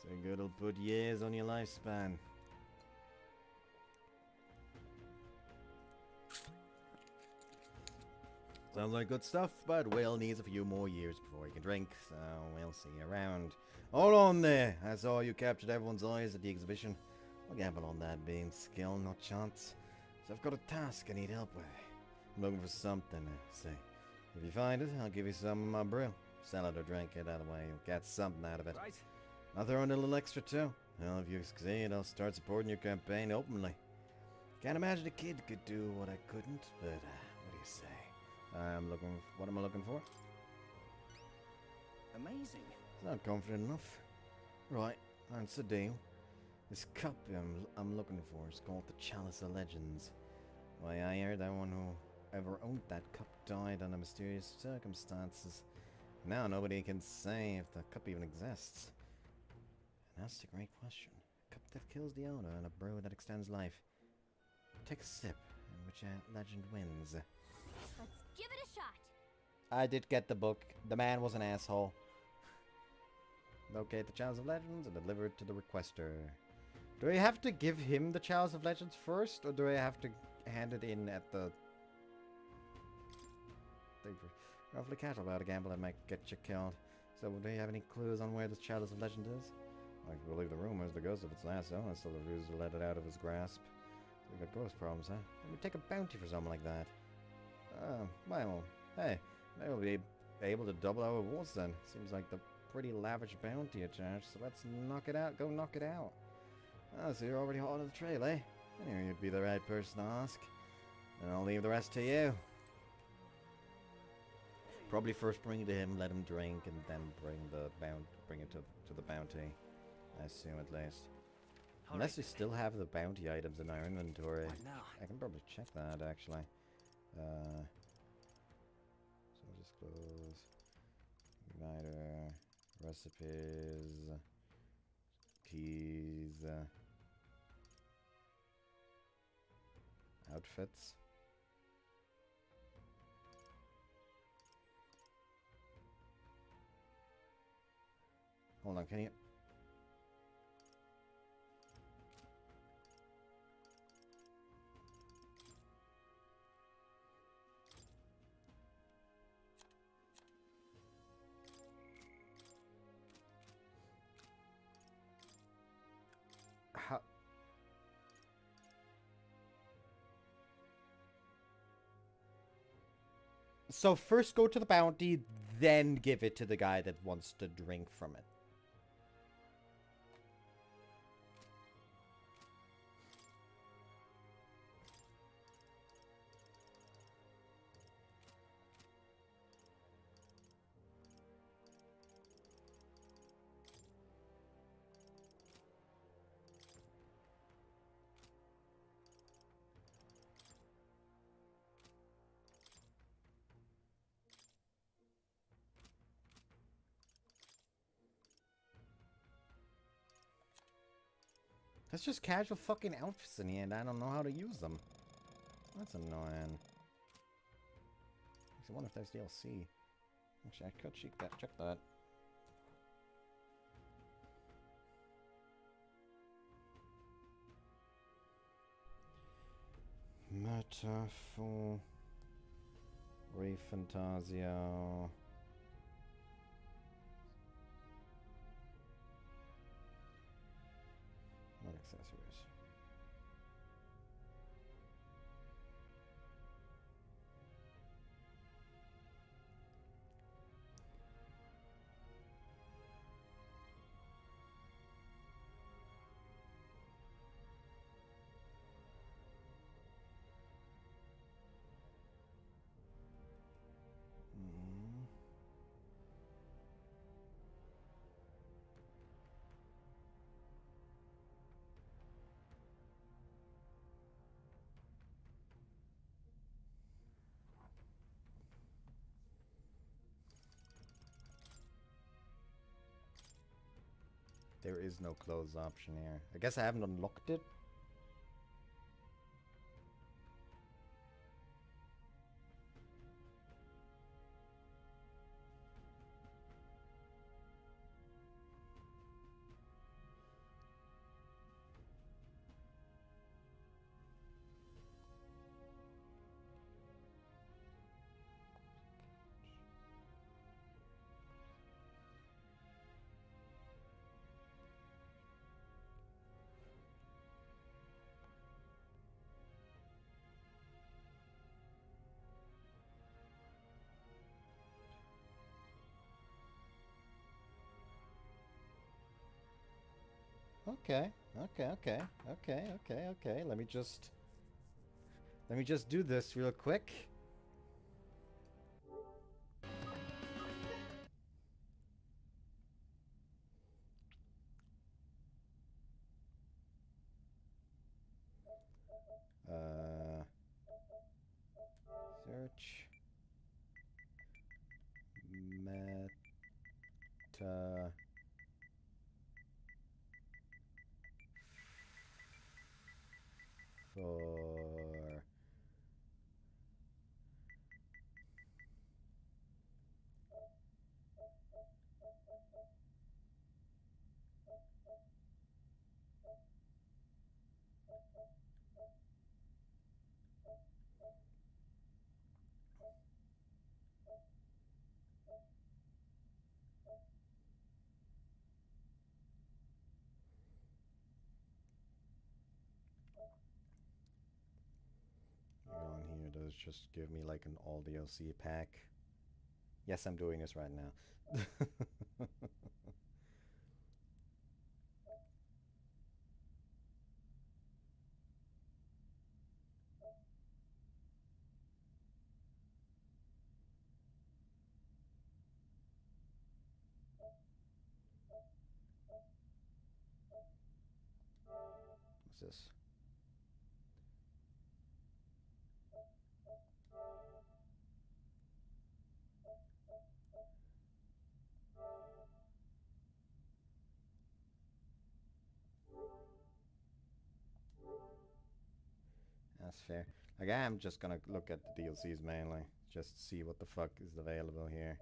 So good it'll put years on your lifespan. Sounds like good stuff, but Will needs a few more years before he can drink, so we'll see you around. Hold on there! I saw you captured everyone's eyes at the exhibition. I'll gamble on that being skill, not chance. So I've got a task I need help with. I'm looking for something to say. If you find it, I'll give you some of my brew. Sell it or drink it, either way you'll get something out of it. Right. I'll throw in a little extra too. Well, if you succeed, I'll start supporting your campaign openly. Can't imagine a kid could do what I couldn't, but what do you say? What am I looking for? Amazing. It's not confident enough. Right, that's the deal. This cup I'm looking for is called the Chalice of Legends. Why, I heard that one who ever owned that cup died under mysterious circumstances. Now nobody can say if the cup even exists. And that's the great question. A cup that kills the owner and a brew that extends life. Take a sip, and which legend wins. Let's give it a shot. I did get the book. The man was an asshole. Locate the Chalice of Legends and deliver it to the requester. Do I have to give him the Chalice of Legends first, or do I have to hand it in at the... Roughly casual about a gamble that might get you killed. So do you have any clues on where this Chalice of Legend is? I can believe the rumors, the ghost of its last owner still refuses to let it out of his grasp. We got ghost problems, huh? Let me take a bounty for something like that. Well, hey, maybe we'll be able to double our rewards then. Seems like the pretty lavish bounty attached, so let's knock it out. Go knock it out. Oh, so you're already hot on the trail, eh? I knew you'd be the right person to ask. And I'll leave the rest to you. Probably first bring it to him, let him drink, and then bring it to the bounty. I assume at least. Unless we still have the bounty items in our inventory. I can probably check that actually. So just close. Igniter. Recipes. keys. Outfits. Hold on, can you... How... So first go to the bounty, then give it to the guy that wants to drink from it. That's just casual fucking outfits in here, and I don't know how to use them. That's annoying. I wonder if there's DLC. Actually, I could check that. Metaphor. ReFantazio. What accessories? There is no clothes option here. I guess I haven't unlocked it. Okay. Let me just do this real quick. Search. Meta. For on here, does just give me like an all DLC pack. Yes, I'm doing this right now. What's this? That's fair. Like, I'm just gonna look at the DLCs mainly. Just see what the fuck is available here.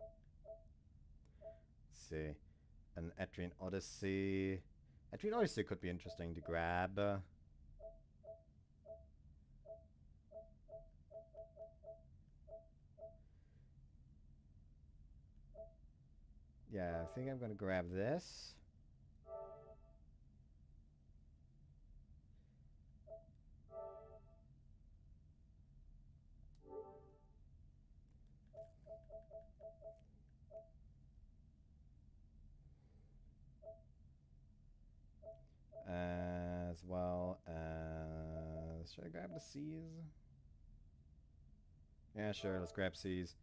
Let's see. An Etrian Odyssey. Etrian Odyssey could be interesting to grab. Yeah, I think I'm gonna grab this. As well as... Should I grab the C's? Yeah, sure, let's grab C's.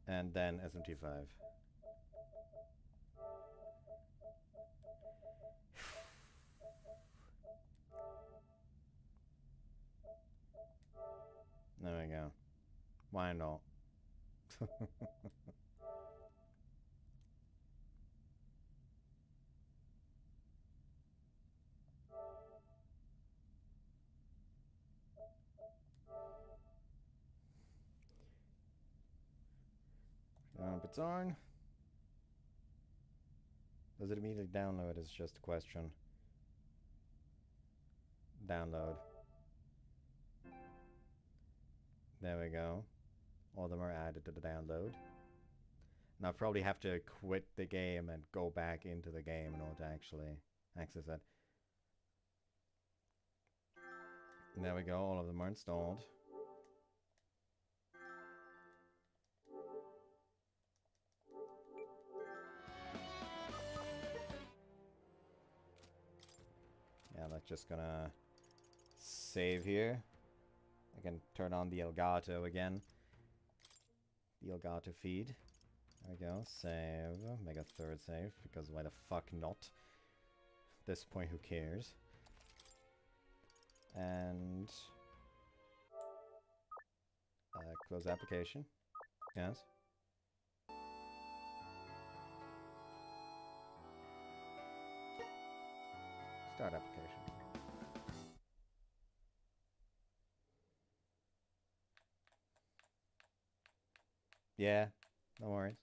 And then SMT5. There we go. Why not? It's on. Does it immediately download is just a question. Download. There we go. All of them are added to the download. Now I probably have to quit the game and go back into the game in order to actually access it. There we go, all of them are installed. Yeah, that's just gonna save here. I can turn on the Elgato again. The Elgato feed. There we go, save. Make a third save, because why the fuck not? At this point, who cares? And... close application. Yes. Start application. Yeah, no worries.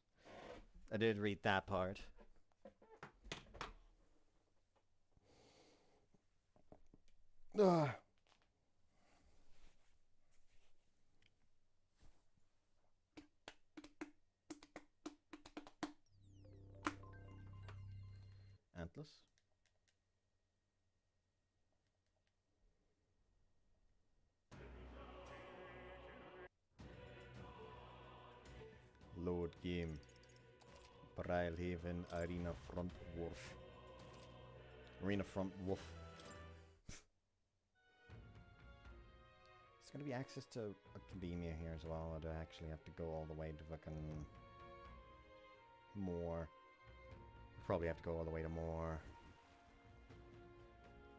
I did read that part. Ugh. Atlas. Load game. Brilhaven Arena Front Wolf. Arena Front Wolf. It's gonna be access to Academia here as well, or do I actually have to go all the way to fucking more? Probably have to go all the way to more.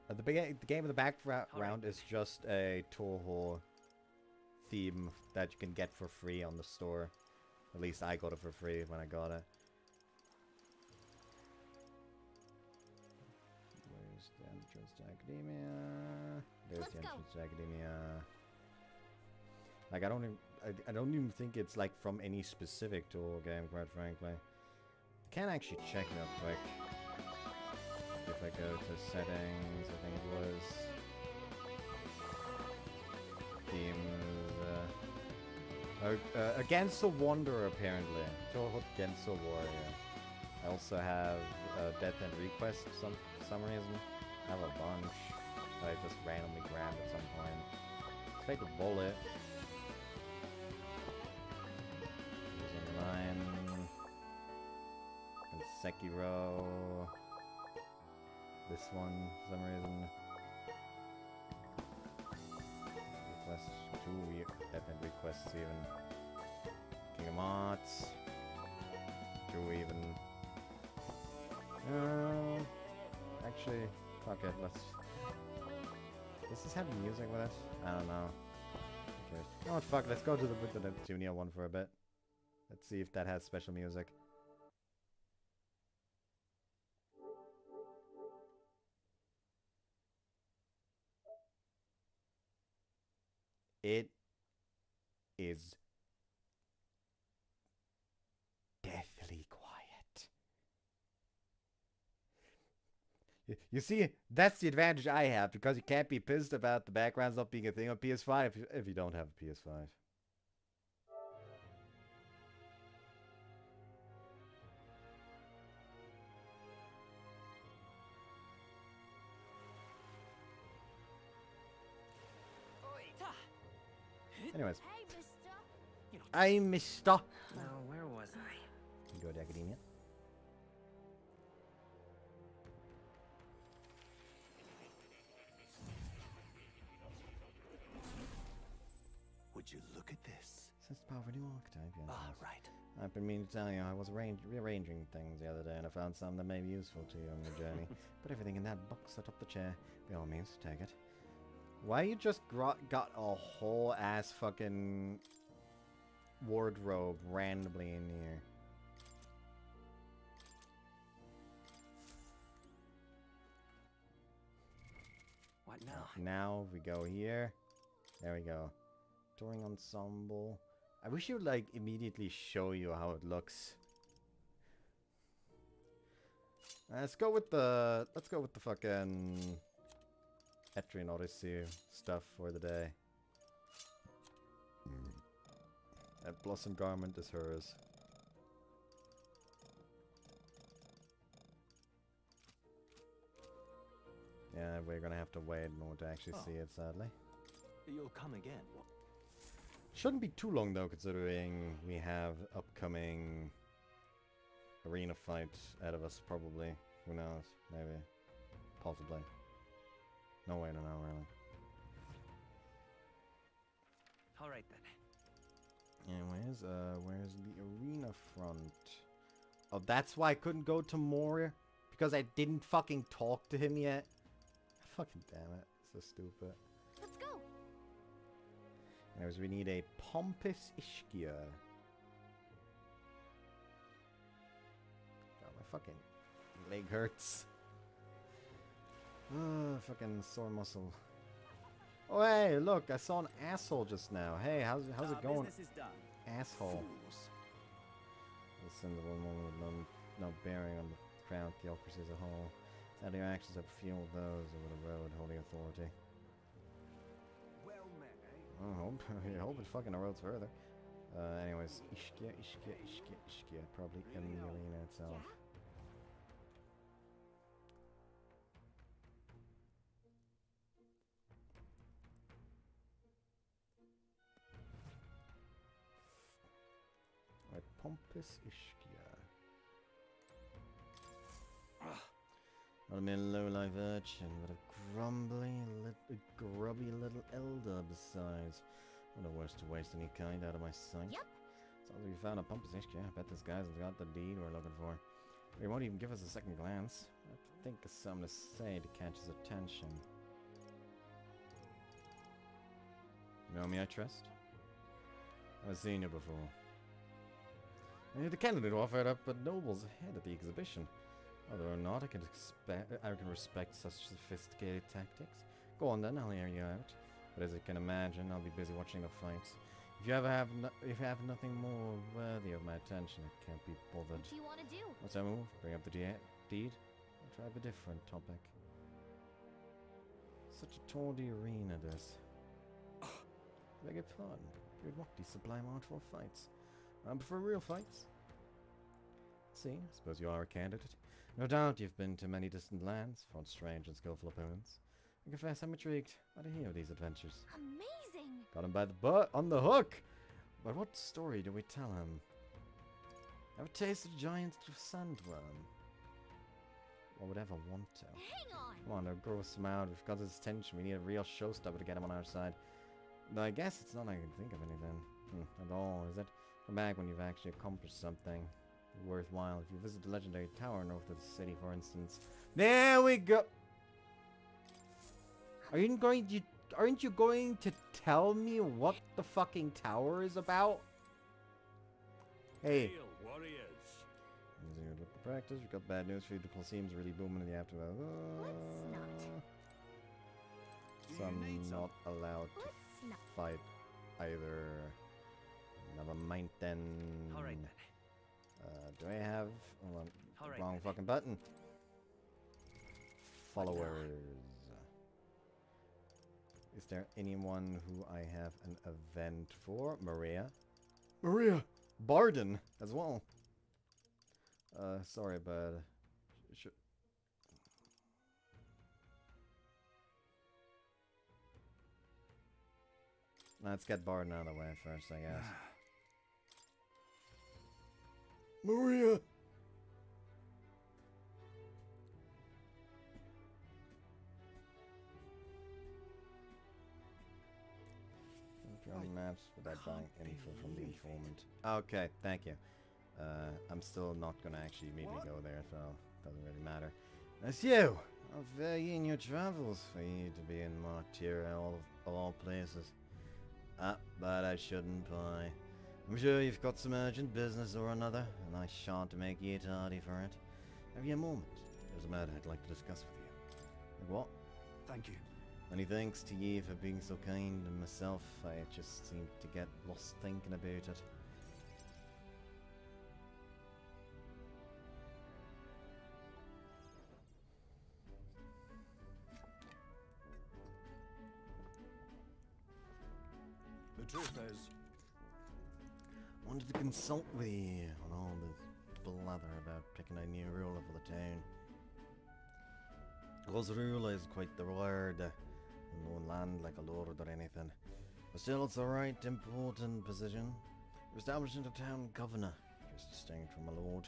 The game in the background is just a Toho theme that you can get for free on the store. At least I got it for free when I got it. Where's the entrance to Academia? There's the entrance to Academia. Like I don't even think it's like from any specific Toho game, quite frankly. I can actually check real quick. If I go to settings, I think it was themes. Against the Wanderer, apparently. Toho Against the Warrior. I also have Death and Request for some reason. I have a bunch that I just randomly grabbed at some point. Let's take the bullet. Sekiro. This one, for some reason. Request 2 definite requests even. King of Hearts. 2 even. Actually, fuck it, let's... Does this have music with it? I don't know. Who cares? You know what, fuck, let's go to the Neptunia one for a bit. Let's see if that has special music. It is deathly quiet. You see, that's the advantage I have, because you can't be pissed about the backgrounds not being a thing on PS5 if you don't have a PS5. Anyways. Hey, mister. I'm Mr. Now, where was I? You go to academia. Would you look at this? Since the power of a new archetype, yes. Ah, right. I've been meaning to tell you, I was rearranging things the other day, and I found some that may be useful to you on your journey. Put everything in that box atop the chair. By all means, take it. Why you just got a whole ass fucking wardrobe randomly in here? What now? Now we go here. There we go. Touring ensemble. I wish you would like immediately show you how it looks. Let's go with the fucking Etrian Odyssey stuff for the day. That blossom garment is hers. Yeah, we're gonna have to wait in order to actually see it, sadly. You'll come again. Shouldn't be too long though, considering we have upcoming arena fights ahead of us, probably. Who knows? Maybe. Possibly. No way to know, really. Alright then. Anyways, where's the arena front? Oh, that's why I couldn't go to more? Because I didn't fucking talk to him yet? Fucking damn it. So stupid. Let's go. Anyways, we need a Pompous Ischia. God, my fucking leg hurts. Fucking sore muscle. Oh, hey, look, I saw an asshole just now. Hey, how's it going? Business is done. Asshole. Listen to one moment with no bearing on the crown, theocracy as a whole. How your actions have fueled those over the road holding authority. Well met, eh? I hope it fucking erodes further. Anyways, Ischia. Probably in the arena itself. Right, Pompous Ischia. Not a mere low-life urchin, but a grubby little elder besides. What a worse to waste any kind out of my sight. Yep. Sounds like we found a Pompous Ischia. I bet this guy's got the deed we're looking for. He won't even give us a second glance. I have to think of something to say to catch his attention. You know me, I trust? I've seen you before. The candidate offered up a noble's head at the exhibition. Whether or not I can respect such sophisticated tactics. Go on then, I'll hear you out. But as you can imagine, I'll be busy watching the fights. If you have nothing more worthy of my attention, I can't be bothered. What do you want to do? What's our move? Bring up the deed? Or try a different topic? Such a tawdry arena, this. Beg your pardon. You'd mock these sublime artful fights. I prefer real fights. See, I suppose you are a candidate. No doubt you've been to many distant lands, fought strange and skillful opponents. I confess I'm intrigued by to hear of these adventures. Amazing! Got him by the butt, on the hook! But what story do we tell him? Have a taste of giant sandworm? Or would ever want to? Hang on! Come on, don't gross him out. We've got his attention. We need a real showstopper to get him on our side. Though I guess it's not like I can think of anything. At all, is it? Come back when you've actually accomplished something worthwhile. If you visit the legendary tower north of the city, for instance. There we go! Aren't you going to tell me what the fucking tower is about? Hey. Hail, warriors. With the practice, we've got bad news for you. The Colosseum's really booming in the aftermath. Let's not. So I'm not allowed to fight either. Never mind then. Alright then. Do I have... Hold on. Alright Wrong then. fucking button. Followers. Is there anyone who I have an event for? Maria? Maria! Barden as well. Sorry, but... Let's get Barden out of the way first, I guess. Maria! Drawing maps without buying info from the informant. Okay, thank you. I'm still not gonna actually maybe go there, so doesn't really matter. That's you! How fare ye in your travels for you to be in Martyra of all places? Ah, but I shouldn't buy. I'm sure you've got some urgent business or another, and I shan't make ye tardy for it. Have you a moment? There's a matter I'd like to discuss with you. Like what? Thank you. Many thanks to ye for being so kind, and myself, I just seem to get lost thinking about it. The truth is, Wanted to consult with you on all this blather about picking a new ruler for the town. Because ruler is quite the word. No land like a lord or anything. But still, it's a right important position. We're establishing a town governor, just distinct from a lord.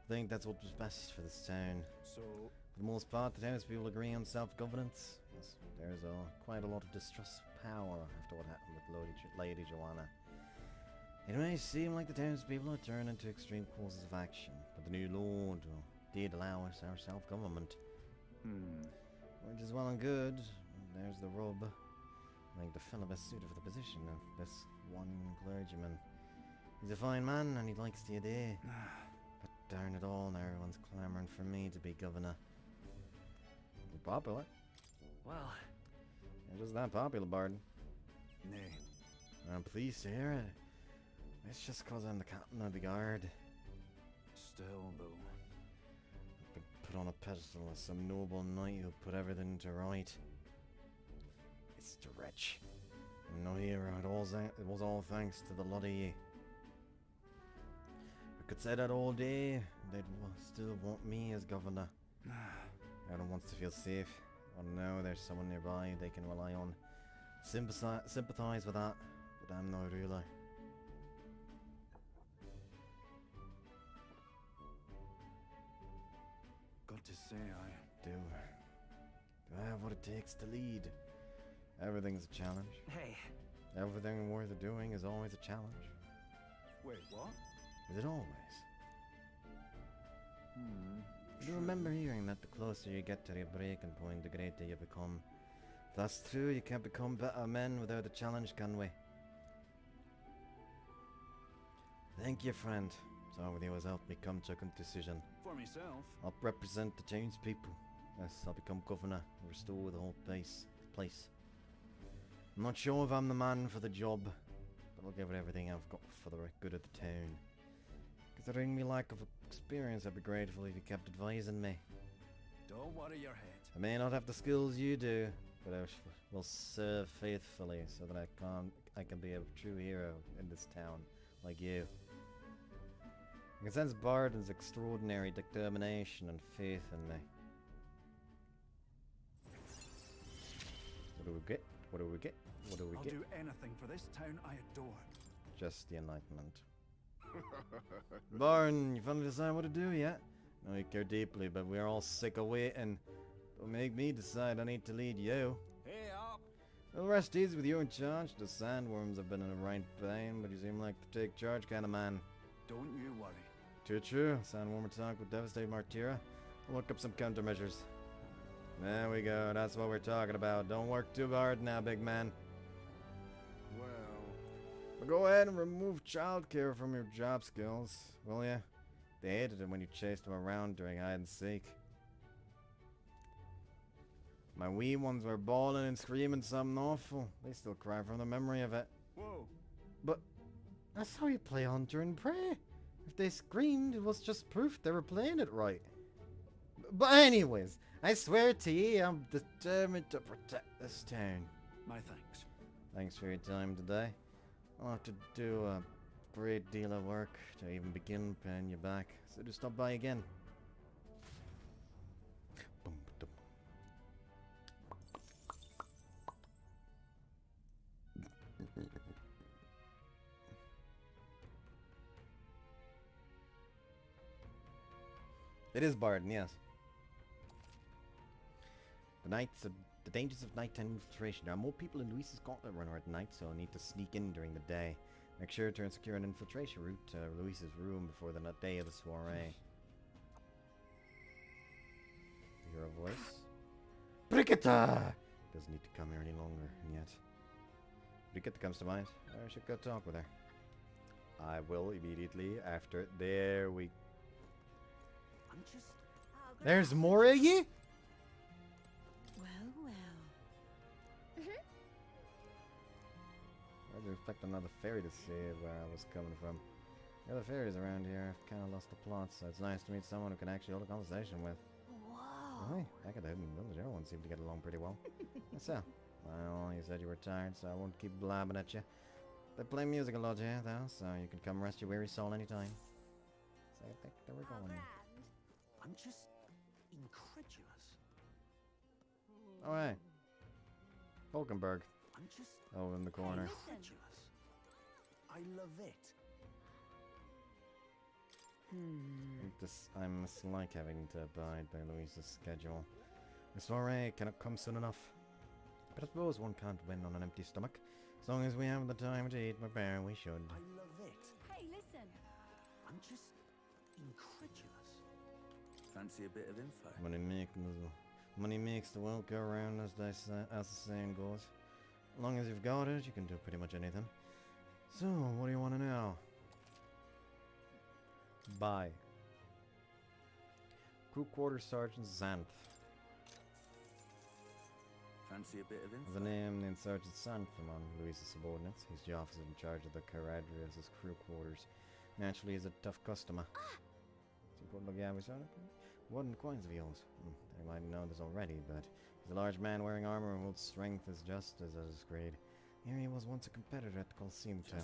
I think that's what was best for this town. so For the most part, the townspeople agree on self-governance. Yes, there's quite a lot of distrust of power after what happened with Lady Joanna. It may seem like the townspeople are turning to extreme courses of action, but the new lord did allow us our self-government. Which is well and good. There's the rub. I think the fellow best suited for the position of this one clergyman. He's a fine man and he likes the idea. But darn it all, now everyone's clamouring for me to be governor. You're popular. Well, You're just that popular, Barden. nay. I'm pleased to hear it. It's just cause I'm the captain of the guard. Still, though. I've been put on a pedestal as some noble knight who put everything to right. It's the wretch. I'm no hero, it was all thanks to the lot of ye. I could say that all day, they'd still want me as governor. Everyone wants to feel safe, or know there's someone nearby they can rely on. Sympathize with that, but I'm no ruler. Got to say, Do I have what it takes to lead? Everything's a challenge. hey, Everything worth doing is always a challenge. Wait, what? Is it always? I remember hearing that the closer you get to your breaking point, the greater you become. If that's true, you can't become better men without a challenge, can we? Thank you, friend. Talking with you has helped me come to a good decision. For myself. I'll represent the townspeople. Yes, I'll become governor and restore the whole place. I'm not sure if I'm the man for the job, but I'll give it everything I've got for the good of the town. Considering me lack of experience, I'd be grateful if you kept advising me. Don't worry your head. I may not have the skills you do, but I will serve faithfully so that I can be a true hero in this town, like you. I can sense Barden's extraordinary determination and faith in me. What do we get? What do we get? What do we I'll get? do anything for this town I adore. Just the enlightenment. Barn, you finally decide what to do yet? I know you care deeply, but we're all sick of waiting. Don't make me decide I need to lead you. Hey up! Well, rest easy with you in charge. The sandworms have been in a right pain, but you seem like the take charge kind of man. Don't you worry. Too true. Sandworm attack would devastate Martyra. I'll look up some countermeasures. There we go. That's what we're talking about. Don't work too hard now, big man. Well, go ahead and remove childcare from your job skills, will ya? They hated it when you chased them around during hide and seek. My wee ones were bawling and screaming something awful. They still cry from the memory of it. Whoa. But that's how you play Hunter and Prey. If they screamed, it was just proof they were playing it right. But anyways, I swear to you, I'm determined to protect this town. My thanks. Thanks for your time today. I'll have to do a great deal of work to even begin paying you back, so just stop by again. It is Barbarian, yes. The dangers of nighttime infiltration. There are more people in Luis's gauntlet runner at night, so I need to sneak in during the day. Make sure to secure an infiltration route to Luis's room before the day of the soiree. You hear a voice? Brigitte! Doesn't need to come here any longer, and yet. Brigitte comes to mind. I should go talk with her. I will immediately after. There we. I'm just. There's more of you? Well, well. I didn't expect another fairy to see where I was coming from. The other fairies around here have kind of lost the plot, so it's nice to meet someone who can actually hold a conversation with. Whoa. Really? Back at the Hidden Village, everyone seemed to get along pretty well. So, well, you said you were tired, so I won't keep blabbing at you. They play music a lot here, though, so you can come rest your weary soul anytime. So I think that we're going. I'm just incredulous. Alright. Falkenberg. I'm just over in the corner. incredulous. I love it. I mislike having to abide by Louise's schedule. The soiree cannot come soon enough. But I suppose one can't win on an empty stomach. As long as we have the time to eat Barbarian, we should. I love it. Hey, listen. I'm just incredulous. Fancy a bit of info? Money makes the world go round, as the saying goes. As long as you've got it, you can do pretty much anything. So, what do you want to know? Bye. Crew Quarter Sergeant Xanth. Fancy a bit of info? The name named Sergeant Xanth among Louise's subordinates. He's the officer in charge of the Caradrius' crew quarters. Naturally, he's a tough customer. It's important to look at his wooden coins of yours. They might know this already, but he's a large man wearing armor and whose strength is just as his grade. Here he was once a competitor at the Colosseum too.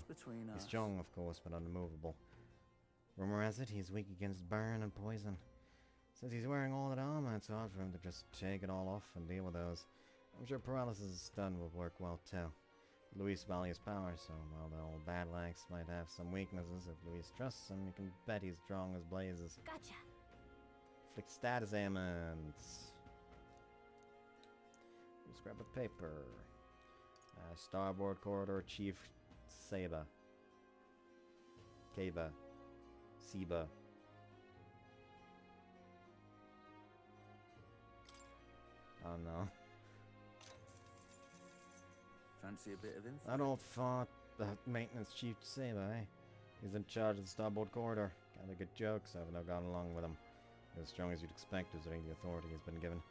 He's strong, of course, but unmovable. Rumor has it he's weak against burn and poison. Since he's wearing all that armor, it's hard for him to just take it all off and deal with those. I'm sure paralysis and stun will work well too. Luis values power, so while the old badlax might have some weaknesses, if Luis trusts him, you can bet he's strong as blazes. Gotcha. Flick status ailments. Let's grab a paper. Starboard Corridor Chief Seba. Kaba. Seba. Oh no. Fancy a bit of info? I don't thought the maintenance chief Seba, eh? He's in charge of the starboard corridor. Kinda good jokes, I've not gone along with him. As strong as you'd expect, considering the authority he's been given.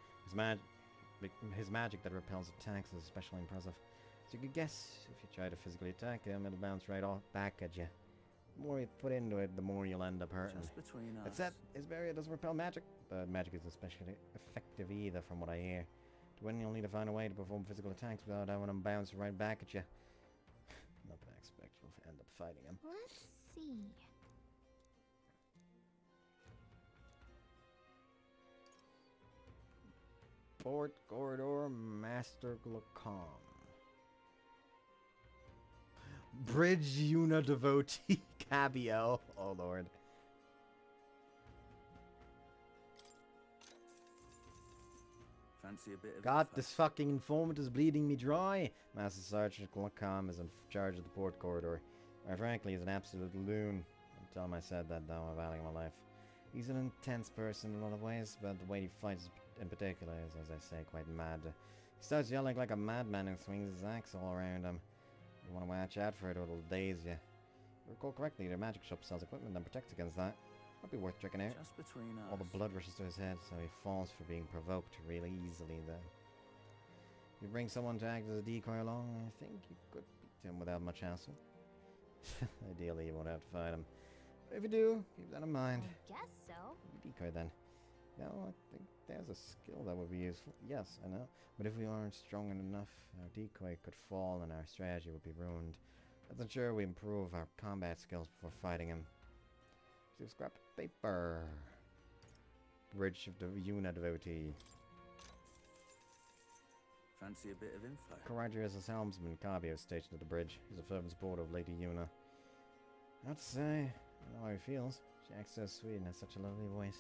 His magic that repels attacks is especially impressive. So you could guess, if you try to physically attack him, it'll bounce right off back at you. The more you put into it, the more you'll end up hurting. Just between us. Except, his barrier doesn't repel magic. But magic isn't especially effective either, from what I hear. To win, you'll need to find a way to perform physical attacks without having them bounce right back at you. Not that I expect you'll end up fighting him. Let's see. Port Corridor Master Glocom. Bridge Una Devotee Cabio. Oh lord. Fancy a bit of God, info? this fucking informant is bleeding me dry. Master Sergeant Glocom is in charge of the port corridor. Frankly, he's an absolute loon. I'll tell him I said that, though, I value my life. He's an intense person in a lot of ways, but the way he fights in particular is, as I say, quite mad. He starts yelling like a madman and swings his axe all around him. You want to watch out for it or it'll daze you. If I recall correctly, their magic shop sells equipment that protects against that. Might be worth checking out. Just between us. All the blood rushes to his head, so he falls for being provoked really easily, though. If you bring someone to act as a decoy along, I think you could be to him without much hassle. Ideally, you won't have to fight him. But if you do, keep that in mind. I guess so. Decoy then. Well, I think there's a skill that would be useful. Yes, I know. But if we aren't strong enough, our decoy could fall and our strategy would be ruined. Let's ensure we improve our combat skills before fighting him. So scrap paper. Bridge of the Yuna devotee. Fancy a bit of info? Karadri is a helmsman. Kabi is stationed at the bridge. He's a fervent supporter of Lady Yuna. I have to say, I know how he feels. She acts so sweet and has such a lovely voice.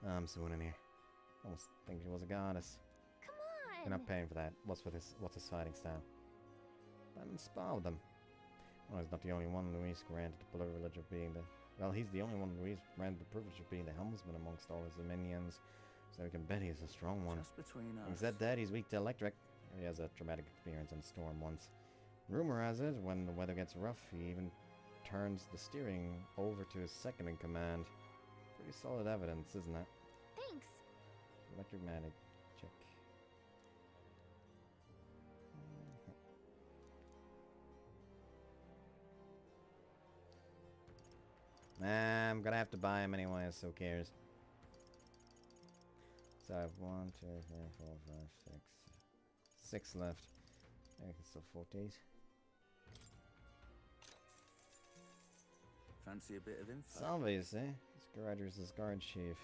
I'm soon in here. Almost think she was a goddess. Come on! You're not paying for that. What's his fighting style? Then spar with them. Well, he's not the only one Luis granted the privilege of being the... Well, he's the only one Luis granted the privilege of being the helmsman amongst all his minions. So we can bet he's a strong one. Just between us. Having said that, he's weak to electric. He has a traumatic experience in storm once. Rumor has it, when the weather gets rough, he even turns the steering over to his second in command. Pretty solid evidence, isn't it? Thanks. Electric magic. Check. I'm gonna have to buy him anyways, so who cares? So I have 1, 2, 3, 4, 5, 6. 6 left. I can still 40. Fancy a bit of info? Salves, eh? Scaradger's his guard chief.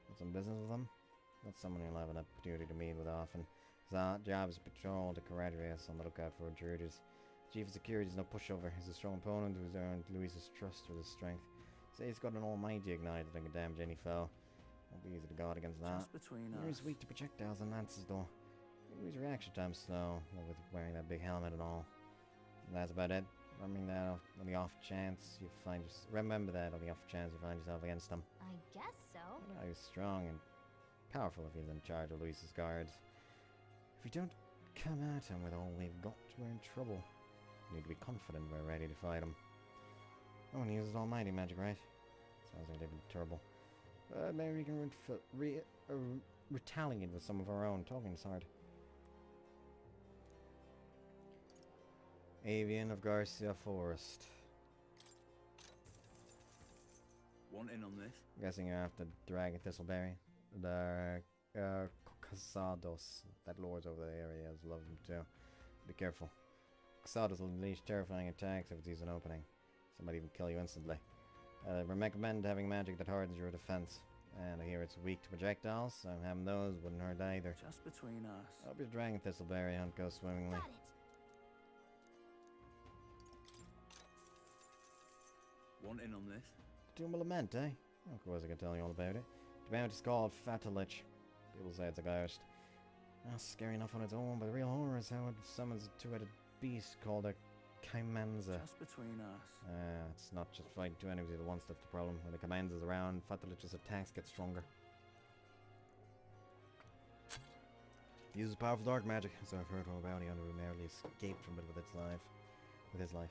Want some business with him? Not someone you'll have an opportunity to meet with often. His job is to patrol the Caradrius on the lookout for intruders. Chief of security is no pushover. He's a strong opponent who's earned Luis's trust with his strength. Say he's got an almighty igniter that can damage any foe. Won't be easy to guard against that. Just between us. He's weak to projectiles and lances though. His reaction time's slow, with wearing that big helmet and all. And that's about it. Remember that on the off chance you find yourself against him. I guess so. I know he's strong and powerful if he's in charge of Luis's guards. If we don't come at him with all we've got, we're in trouble. We need to be confident we're ready to fight him. Oh, and he uses almighty magic, right? Sounds like they'd be terrible. But maybe we can retaliate with some of our own. Talking's hard. Avian of Garcia Forest. Want in on this? I'm guessing you're after Dragon Thistleberry. The Casados that lords over the area love them too. Be careful. Casados will unleash terrifying attacks if it sees an opening. Some might even kill you instantly. I recommend having magic that hardens your defense. And I hear it's weak to projectiles, so having those wouldn't hurt either. Just between us. Hope your Dragon Thistleberry hunt goes swimmingly. Got it. Want in on this? Tomb of Lament, eh? Of course I can tell you all about it. The mount is called Fatalich. People say it's a ghost. Not scary enough on its own, but the real horror is how it summons a two-headed beast called a Kaimenza. Just between us. It's not just fighting two enemies at once that's the problem. When the Kaimenza's around, Fatalich's attacks get stronger. He uses powerful dark magic, so I've heard all about. He narrowly escaped from it with his life.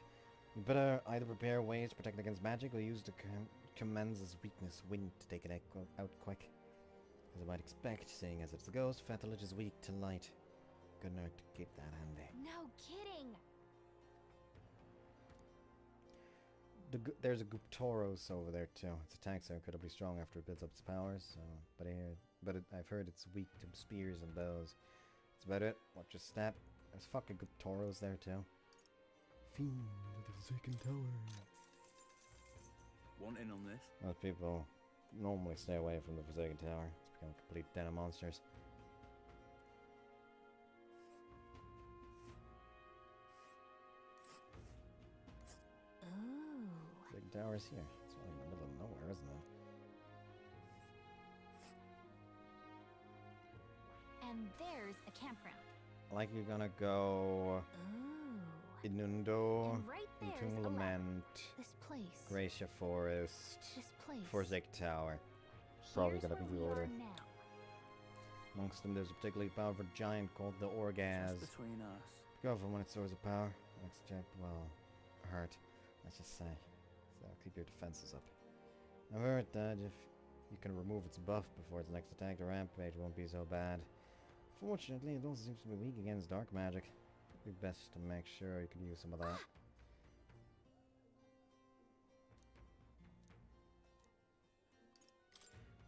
You better either prepare ways to protect against magic or use the Kaimenza's weakness, wind, to take it out quick. As I might expect, seeing as it's the ghost, Fatalich is weak to light. Good note to keep that handy. No kidding. There's a Guptoros over there too. Its attacks are incredibly strong after it builds up its powers. So, I've heard it's weak to spears and bows. That's about it. Watch your step. There's fucking Guptoros there too. Fiend of the Forsaken Tower. Want in on this? Most people normally stay away from the Forsaken Tower. It's become a complete den of monsters. Forsaken Tower is here. It's right in the middle of nowhere, isn't it? And there's a campground. Like you're gonna go Inundo, And right there's Tomb a of lab. Lament, This place. Gracia Forest, This place. Forsaken Tower. Probably Here's gonna be where the we order. are now. Amongst them, there's a particularly powerful giant called the Orgaz. Just between us. Go for when it soars of power. Next check, well, hurt. Let's just say. So keep your defenses up. I've heard that if you can remove its buff before its next attack, the rampage won't be so bad. Fortunately, it also seems to be weak against dark magic. Be best to make sure you can use some of that.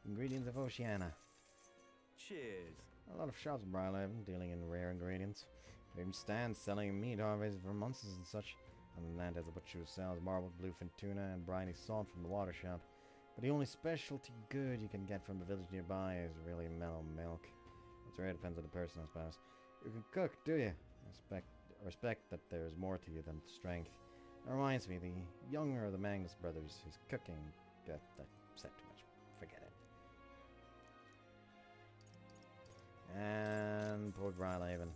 Ingredients of Oceania. Cheers. A lot of shops in Briarhaven dealing in rare ingredients. There even stands selling meat harvested from monsters and such. On the land, there's a butcher who sells marbled bluefin tuna and briny salt from the water shop. But the only specialty good you can get from the village nearby is really mellow milk. It's rare, depends on the person, I suppose. You can cook, do you? Respect that there's more to you than strength. That reminds me, the younger of the Magnus brothers is cooking. That said too much. Forget it. And Port Briarhaven.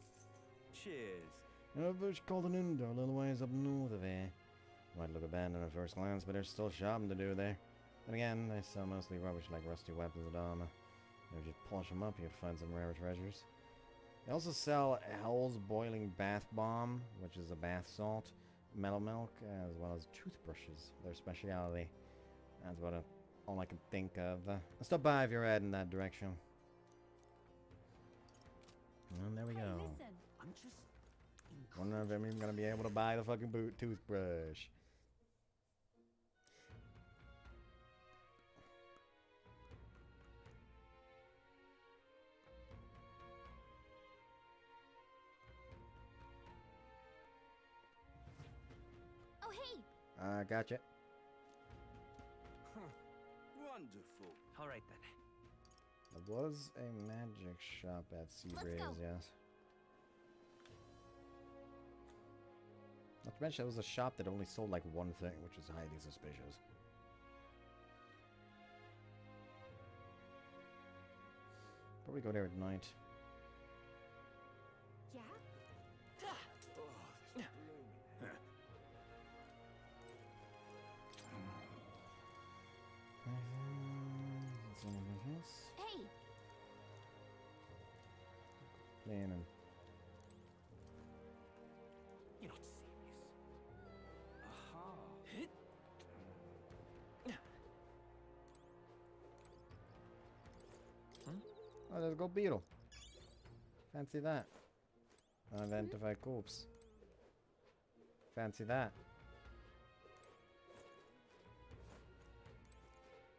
Cheers. A village called an Undor, a little ways up north of here. Might look abandoned at first glance, but there's still shopping to do there. And again, they sell mostly rubbish like rusty weapons and armor. If you polish them up, you'd find some rare treasures. They also sell Hell's Boiling Bath Bomb, which is a bath salt, mellow milk, as well as toothbrushes, their speciality. That's about all I can think of. Stop by if you're heading that direction. And there we go. Listen. I'm just... Wonder if I'm even gonna be able to buy the fucking toothbrush. Oh, hey! Gotcha. Wonderful. All right then. There was a magic shop at Seabreeze, yes. Not to mention, it was a shop that only sold like one thing, which is highly suspicious. Probably go there at night. Yeah? Hey! Cleaning. You're not serious. Aha. Oh, there's a gold beetle. Fancy that. Unidentified corpse. Fancy that.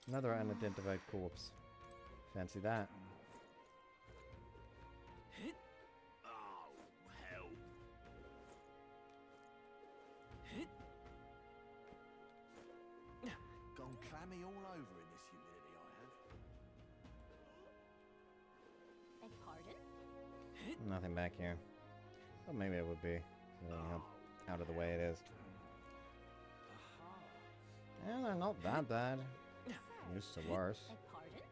Another unidentified corpse. Fancy that. Oh, hell. Gone clammy all over in this humidity, I have. Beg pardon? Nothing back here. Well, maybe it would be. How out of the way it is. Yeah, they're not that bad. Used to worse. Beg pardon?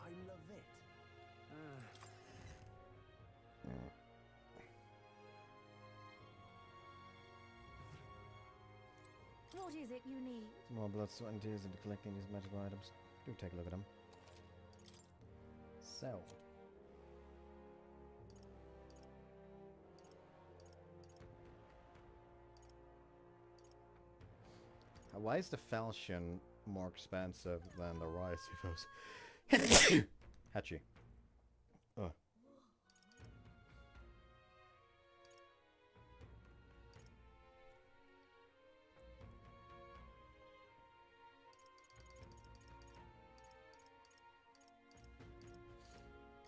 I love it. What is it you need? More blood, sweat, and tears into collecting these magical items. Do take a look at them. So. Why is the falchion more expensive than the rice, Hachi. Ugh.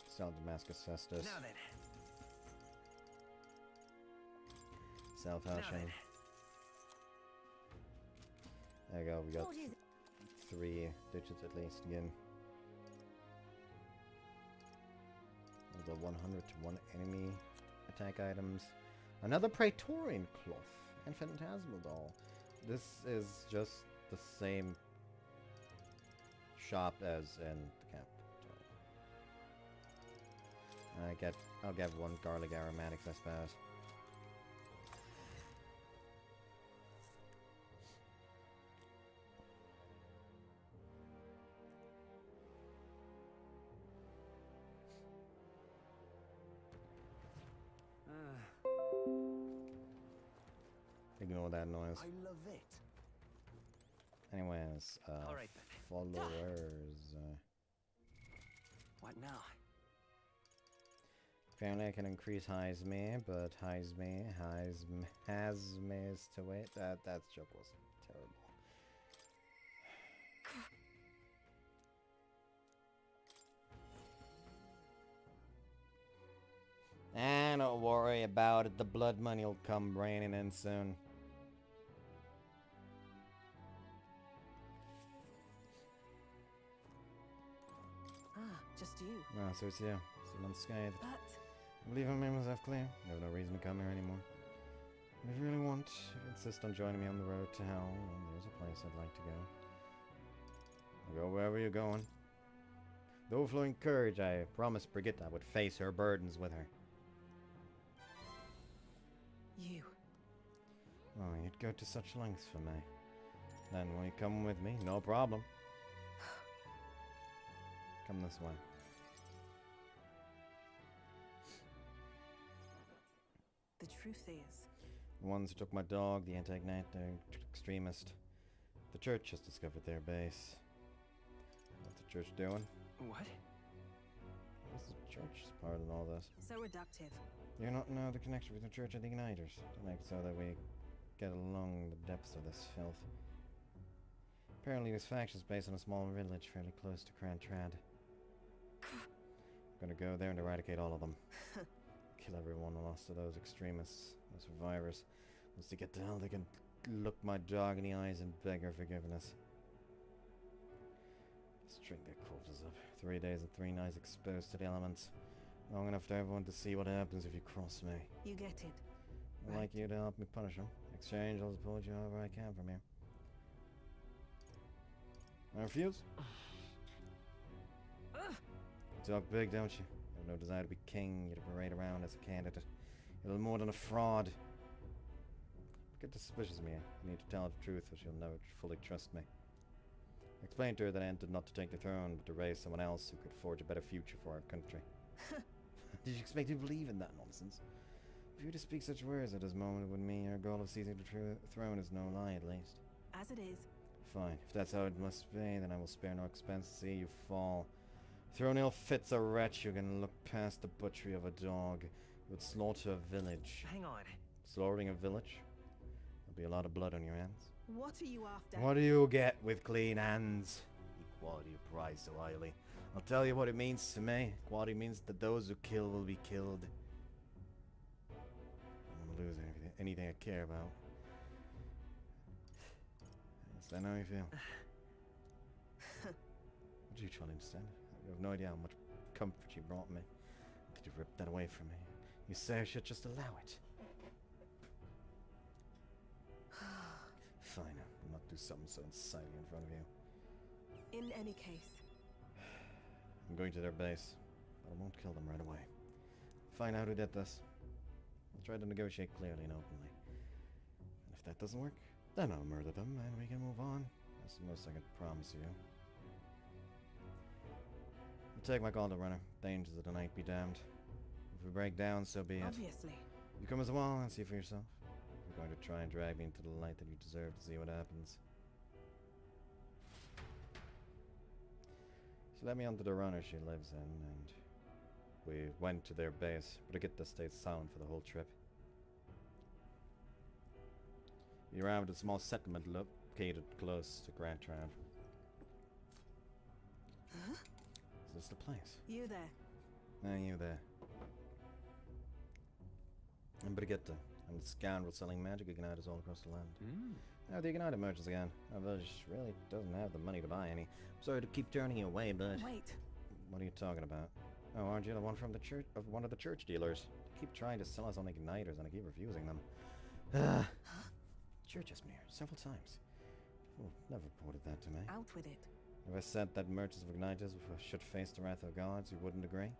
Sell Damascus Cestus. Now then. Sell falchion. There you go, we got 3 digits at least again. The 100 to 1 enemy attack items. Another Praetorian cloth and Phantasmal doll. This is just the same shop as in the camp. I'll get 1 garlic aromatics, I suppose. Ignore that noise. I love it. Anyways, All right, then. followers. What now? Apparently I can increase Heisme, but Heisme is to wait. That joke was terrible. Don't worry about it. The blood money will come raining in soon. Ah, just you. No, so it's you. Still unscathed. But I believe I made myself clear. I have no reason to come here anymore. And if you really want, you can insist on joining me on the road to hell, and there's a place I'd like to go. I'll go wherever you're going. With overflowing courage, I promised Brigitte I would face her burdens with her. you. Oh, you'd go to such lengths for me. Then will you come with me? No problem. Come this way. The truth is, The ones who took my dog, the anti-ignite, they're extremist. The church has discovered their base. What's the church doing? What? What's the church's part in all this? so reductive. Do you not know the connection between the church and the igniters? To make so that we get along the depths of this filth. Apparently this faction is based on a small village fairly close to Crantrad. I'm gonna go there and eradicate all of them. Kill everyone lost to those extremists, those survivors. Once they get to hell, they can look my dog in the eyes and beg her forgiveness. String their corpses up. 3 days and 3 nights exposed to the elements. Long enough for everyone to see what happens if you cross me. You get it. I'd like you to help me punish them. In exchange, I'll support you however I can from here. I refuse. You talk big, don't you? You have no desire to be king. You to parade around as a candidate. You're little more than a fraud. Get suspicious of me. You need to tell her the truth, or she'll never fully trust me. I explained to her that I intended not to take the throne, but to raise someone else who could forge a better future for our country. Did you expect me to believe in that nonsense? If you were to speak such words at this moment, it would mean your goal of seizing the throne is no lie, at least. As it is. Fine. If that's how it must be, then I will spare no expense to see you fall. Throne ill fits a wretch who can look past the butchery of a dog. You would slaughter a village. Hang on. Slaughtering a village? There'll be a lot of blood on your hands. What are you after? What do you get with clean hands? Equality of prize so highly. I'll tell you what it means to me. Equality means that those who kill will be killed. I'm gonna lose anything I care about. Yes, I know how you feel. What are you trying to understand? You have no idea how much comfort you brought me. Did you rip that away from me? You say I should just allow it. Fine, I'll not do something so unsightly in front of you. In any case. I'm going to their base, but I won't kill them right away. Find out who did this. I'll try to negotiate clearly and openly. And if that doesn't work, then I'll murder them and we can move on. That's the most I can promise you. I'll take my call to runner. Dangers of the night be damned. If we break down, so be it. Obviously. You come as well and see for yourself. You're going to try and drag me into the light that you deserve to see what happens. She let me onto the runner she lives in, and we went to their base. Brigitte stayed silent for the whole trip. We arrived at a small settlement located close to Grantran. Huh? Is this the place? You there. You there. And Brigitte, and the scoundrel selling magic igniters all across the land. Now the igniter merchants again. Our village really doesn't have the money to buy any. I'm sorry to keep turning you away, but... Wait. What are you talking about? Oh, aren't you the one from the church, of one of the church dealers? They keep trying to sell us on igniters and I keep refusing them. Church has been here several times. Oh, never reported that to me. Out with it. If I said that merchants of igniters should face the wrath of gods, you wouldn't agree?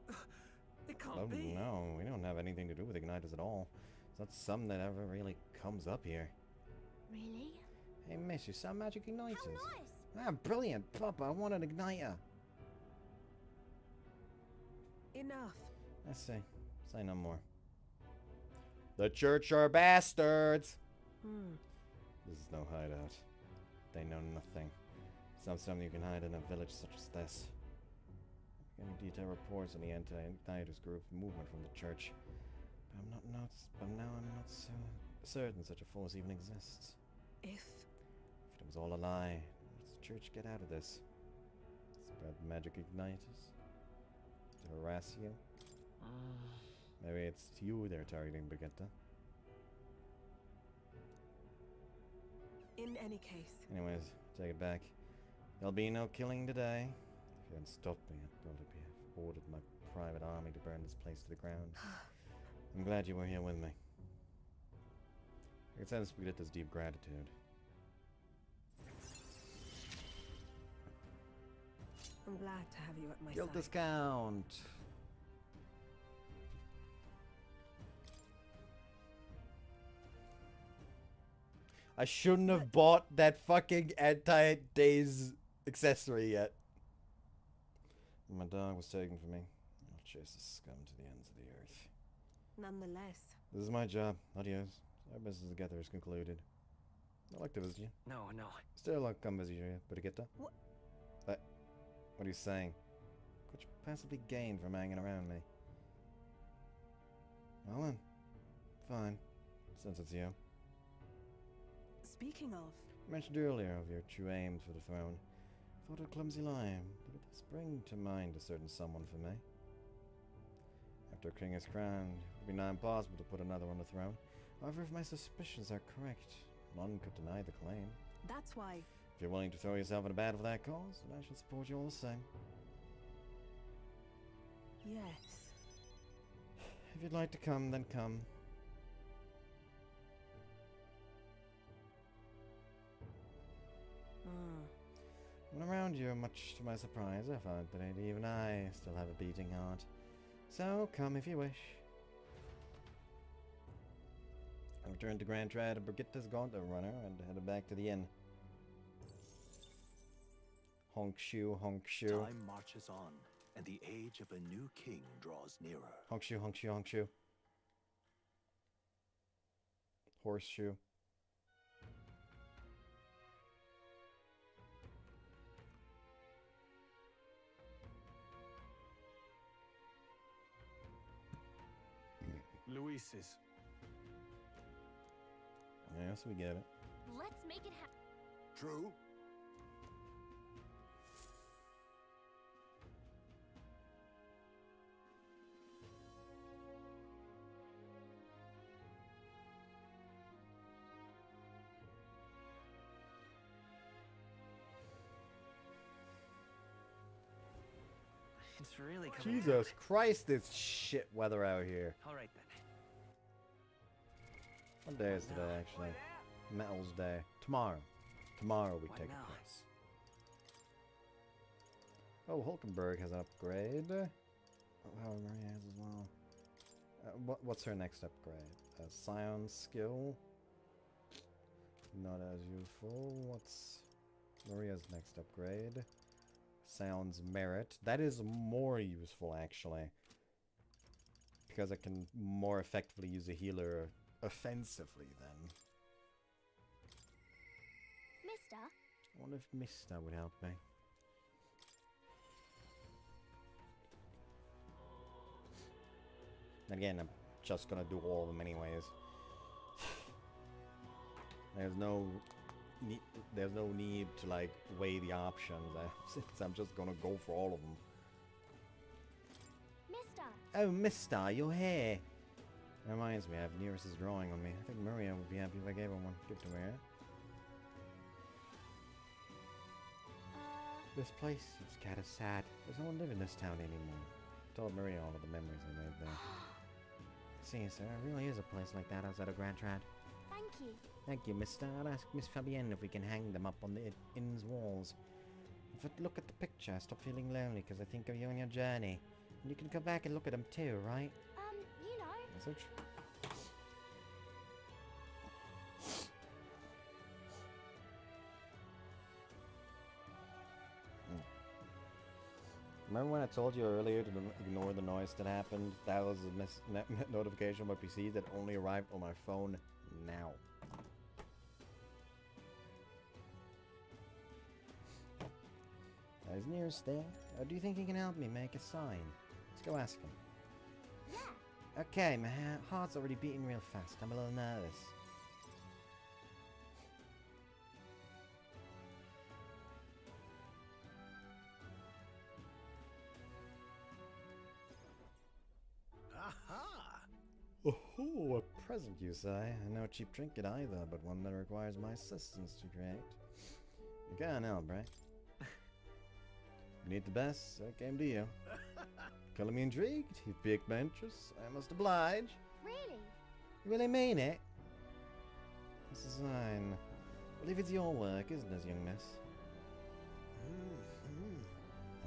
It can't be. No, we don't have anything to do with igniters at all. It's not something that ever really comes up here. Really? Hey, miss, you sell magic igniters? How nice! Ah, brilliant, Papa, I want an igniter. Enough. I see. Say no more. The church are bastards! This is no hideout. They know nothing. It's not something you can hide in a village such as this. Getting detailed reports on the anti-Igniters group movement from the church. But now I'm not so certain such a force even exists. If it was all a lie, does the church get out of this? Spread magic igniters? To harass you? Maybe it's you they're targeting, Brigitte. in any case. Anyways, take it back. There'll be no killing today. If you hadn't stopped me, I'd probably have ordered my private army to burn this place to the ground. I'm glad you were here with me. I can sense Brigitte's deep gratitude. I'm glad to have you at my Guild side. discount! I shouldn't have bought that fucking anti-daze accessory yet. My dog was taken from me. I'll chase the scum to the ends of the earth. Nonetheless. This is my job, not yours. Our business together is concluded. I'd like to visit you. No, no. Still like to come visit you, Brigitte. What? What are you saying? What you possibly gain from hanging around me? Well then, fine. Since it's you. Speaking of... You mentioned earlier of your true aims for the throne. Thought a clumsy lie, but it does bring to mind a certain someone for me. After a king is crowned, it would be nigh impossible to put another on the throne. However, if my suspicions are correct, none could deny the claim. That's why... If you're willing to throw yourself in a battle for that cause, then I shall support you all the same. Yes. If you'd like to come, then come. When around you, much to my surprise, I find that even I still have a beating heart. So, come if you wish. I returned to Grand Trad and Brigitte's Gauntlet Runner and headed back to the inn. Honk shoe, honk shoe. Time marches on, and the age of a new king draws nearer. Honk shoe, honk shoe, honk shoe. Horseshoe. Luis's. Yes, we get it. Let's make it happen. True. It's really coming. Jesus Christ, this shit weather out here. Alright then. What day is today, actually? Metals Day. Tomorrow. Tomorrow we take now? a place. Oh, Hulkenberg has an upgrade. Oh, Maria has as well. What's her next upgrade? Scion skill. Not as useful. What's Maria's next upgrade? Sounds merit. That is more useful, actually. Because I can more effectively use a healer offensively, then. Mister? I wonder if Mister would help me. Again, I'm just gonna do all of them anyways. There's no need to like weigh the options. Since I'm just gonna go for all of them. Mister! Oh, Mister, you're here. That reminds me, I have Neris's drawing on me. I think Maria would be happy if I gave her one. Give it to her. This place is kind of sad. There's no one living in this town anymore. I told Maria all of the memories I made there. See, sir, it really is a place like that outside of Grand Trad. Thank you. Thank you, mister. I'll ask Miss Fabienne if we can hang them up on the inn's walls. If I look at the picture, I stop feeling lonely because I think of you and your journey. And you can come back and look at them too, right? You know. Message? Remember when I told you earlier to ignore the noise that happened? That was a notification on my PC that only arrived on my phone now. Is Nearest there? Do you think he can help me make a sign? Let's go ask him. Yeah. Okay, my heart's already beating real fast. I'm a little nervous. Aha! Oh, a present, you say? No cheap trinket either, but one that requires my assistance to create. You can't help, right? You need the best, so I came to you. Color me intrigued. You piqued my interest. I must oblige. Really? You really mean it? This is fine. I believe it's your work, isn't it, young miss?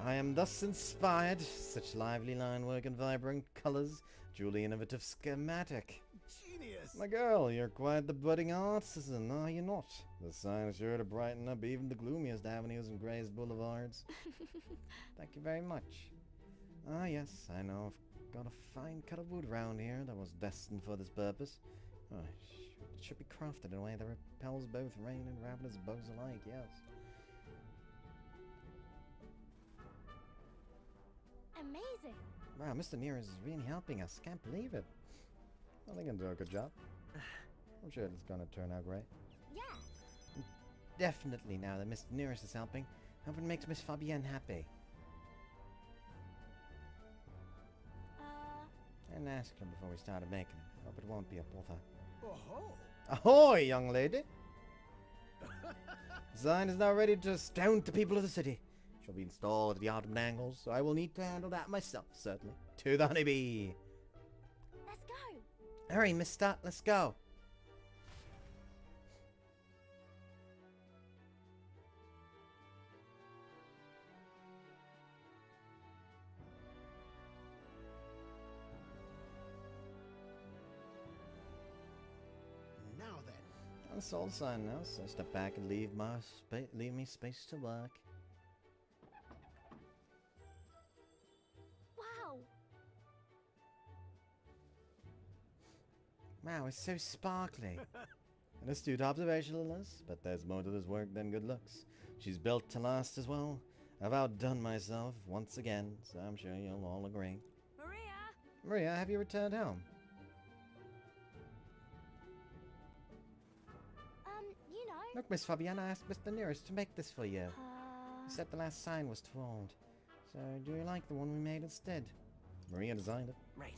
I am thus inspired. Such lively line work and vibrant colors. Truly innovative schematic. Genius! My girl, you're quite the budding artisan, are you not? The sign is sure to brighten up even the gloomiest avenues and grayest boulevards. Thank you very much. Ah, yes, I know. I've got a fine cut of wood round here that was destined for this purpose. Oh, it should be crafted in a way that repels both rain and ravenous bugs alike, yes. Amazing. Wow, Mr. Nearest is really helping us. Can't believe it. I think I'm doing a good job. I'm sure it's gonna turn out great. Yeah. Definitely now that Mr. Nearest is helping. Hope it makes Miss Fabienne happy. I didn't ask her before we started making it. Hope it won't be a bother. Oh-ho! Ahoy, young lady! The sign is now ready to astound the people of the city. It shall be installed at the Autumn Angles, so I will need to handle that myself, certainly. To the honeybee! Let's go! Hurry, mister, let's go! Now then. I'm a soul sign now, so step back and leave me space to work. Wow! Wow, it's so sparkly. An astute observation, Liz, but there's more to this work than good looks. She's built to last as well. I've outdone myself once again, so I'm sure you'll all agree. Maria! Maria, have you returned home? You know. Look, Miss Fabienne, I asked Mr. Nearest to make this for you. He said the last sign was too old. So, do you like the one we made instead? Maria designed it. Right.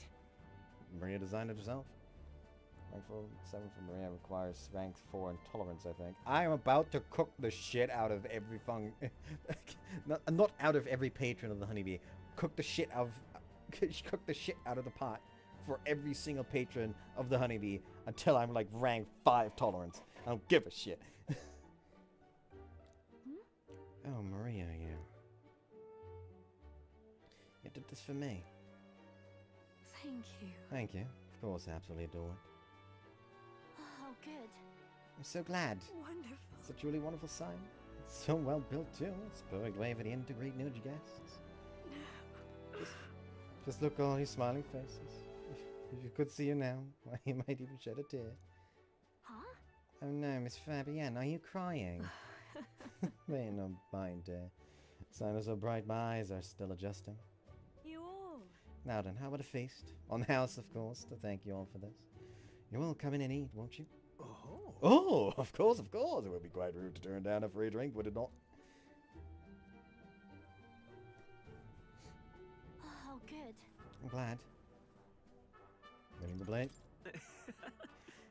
Maria designed it herself. Rank 7 for Maria requires rank 4 in tolerance, I think. I am about to cook the shit out of every not out of every patron of the honeybee. Cook the shit out of the pot for every single patron of the honeybee until I'm like rank 5 tolerance. I don't give a shit. Oh, Maria, you did this for me. Thank you. Thank you. Of course, I absolutely adore it. Oh, good. I'm so glad. Wonderful. It's a truly wonderful sign. It's so well built too. It's a perfect way for the inn to greet new guests. Just look at all these smiling faces. If you could see you now, well, you might even shed a tear. Huh? Oh no, Miss Fabienne, are you crying? May no mind, dear. Sign is so bright, my eyes are still adjusting. You all. Now then, how about a feast? On the house, of course, to thank you all for this. You will come in and eat, won't you? Oh. Oh, of course, of course. It would be quite rude to turn down a free drink, would it not? Oh, good. I'm glad. Ready to plate?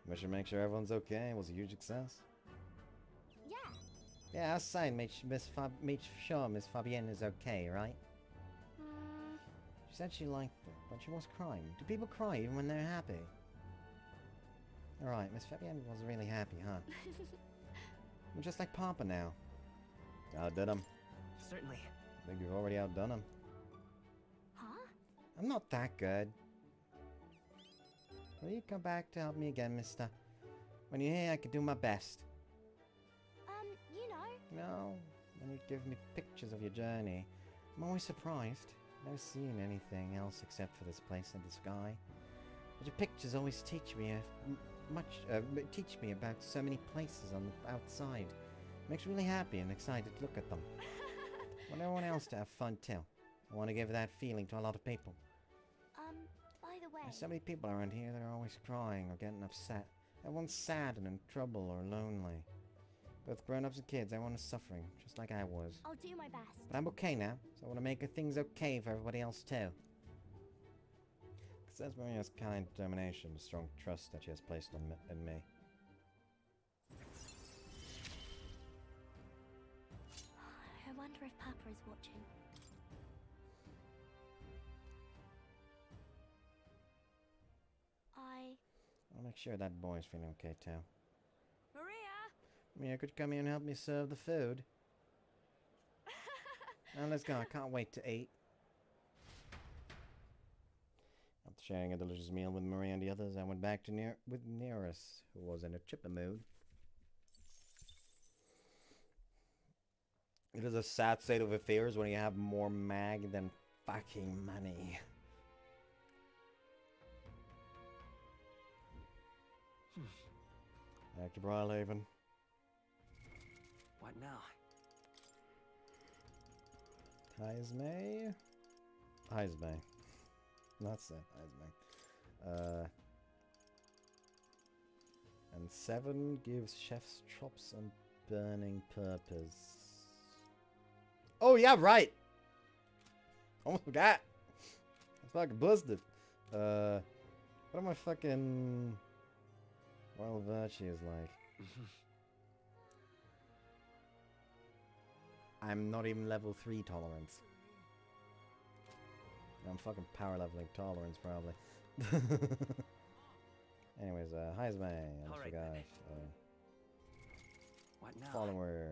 We should make sure everyone's okay. It was a huge success. Yeah. Yeah, outside, make sure Miss Fabienne is okay, right? She said she liked it, but she was crying. Do people cry even when they're happy? Alright, Miss Fabienne was really happy, huh? I'm just like Papa now. Outdid him. Certainly. I think you've already outdone him. Huh? I'm not that good. Will you come back to help me again, mister? When you're here, I can do my best. You know. No, when you give me pictures of your journey, I'm always surprised. Never seen anything else except for this place and the sky. But your pictures always teach me teach me about so many places on the outside. Makes me really happy and excited to look at them. want everyone else to have fun too. I want to give that feeling to a lot of people. By the way... There's so many people around here that are always crying or getting upset. Everyone's sad and in trouble or lonely. Both grown-ups and kids, everyone is suffering, just like I was. I'll do my best. But I'm okay now, so I want to make things okay for everybody else too. Because that's Maria's kind determination, the strong trust that she has placed in me. I wonder if Papa is watching. I'll make sure that boy's feeling okay too. Maria! Mia, could you come here and help me serve the food? Now let's go, I can't wait to eat. After sharing a delicious meal with Maria and the others, I went back to Nearest, who was in a chipper mood. It is a sad state of affairs when you have more mag than fucking money. Back to Brylehaven. What now? Heismay? Heismay. That's it, Heismay. And 7 gives chef's chops and burning purpose. Oh yeah, right! Almost forgot! That's fucking busted. What are my fucking... Wild virtues like? I'm not even level 3 tolerance. I'm fucking power leveling tolerance, probably. Anyways, Heismay, I forgot. What now? Follower.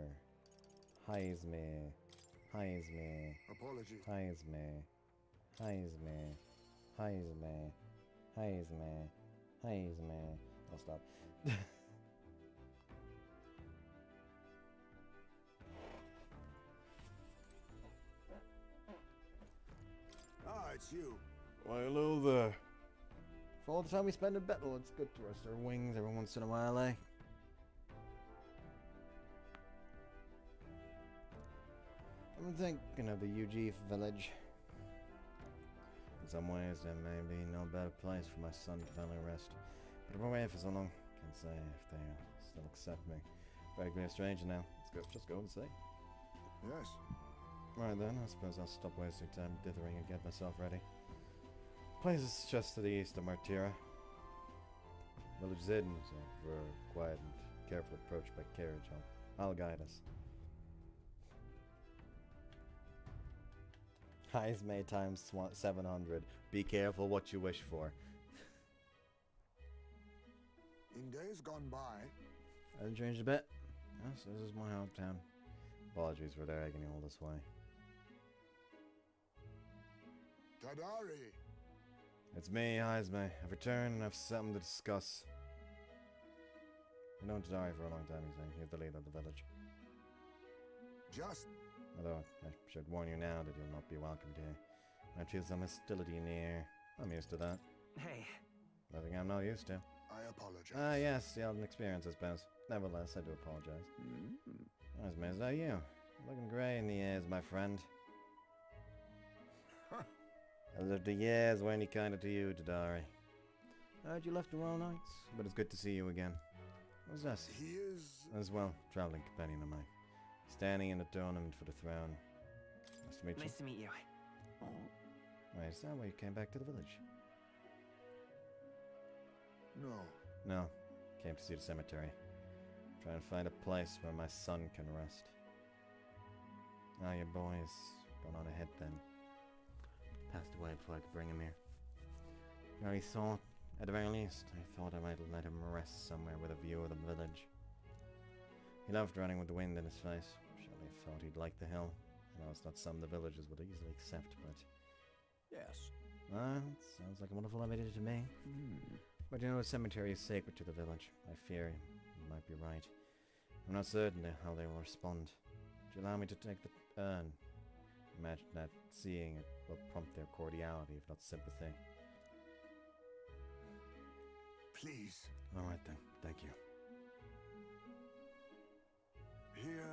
Heismay. Heismay. Apologies. Heismay. Heismay. Heismay. Heismay. Heismay. I'll stop. Ah, it's you. Why, hello there. For all the time we spend in battle, it's good to rest our wings every once in a while, eh? I'm thinking of the UG village. In some ways, there may be no better place for my son to finally rest. But I've been away for so long, can't say if they still accept me. Practically a stranger now. Let's go, just go and see. Yes. Right then, I suppose I'll stop wasting time dithering and get myself ready. Place is just to the east of Martira. Village is hidden, so for a quiet and careful approach by carriage, I'll guide us. Heismay times 700. Be careful what you wish for. In days gone by... Hasn't changed a bit. Yes, this is my hometown. Apologies for dragging you all this way. Tadari! It's me, Heismay. I've returned and I've something to discuss. I've known Tadari for a long time, he's the leader of the village. Just... Although, I should warn you now that you'll not be welcomed here. I feel some hostility in the air. I'm used to that. Hey. Nothing I'm not used to. I apologize. Ah, yes, the Elden experience, I suppose. Nevertheless, I do apologize. Heismay, is that you? Looking grey in the ears, my friend. I lived the years were any kinder to you, Tadari. I heard you left the Royal Knights, but it's good to see you again. What's this? He is... As well, traveling companion of mine. Standing in the tournament for the throne. Nice to meet you. Nice to meet you. Wait, is that why you came back to the village? No. No. Came to see the cemetery. Try and find a place where my son can rest. Ah, your boy's gone on ahead then. Passed away before I could bring him here. Very thought, at the very least, I thought I might let him rest somewhere with a view of the village. He loved running with the wind in his face. Surely thought he'd like the hill. I know it's not something the villagers would easily accept, but... Yes. It sounds like a wonderful idea to me. But you know, the cemetery is sacred to the village. I fear you might be right. I'm not certain how they will respond. Would you allow me to take the urn? Imagine that seeing it will prompt their cordiality, if not sympathy. Please. Alright then, thank you. Here...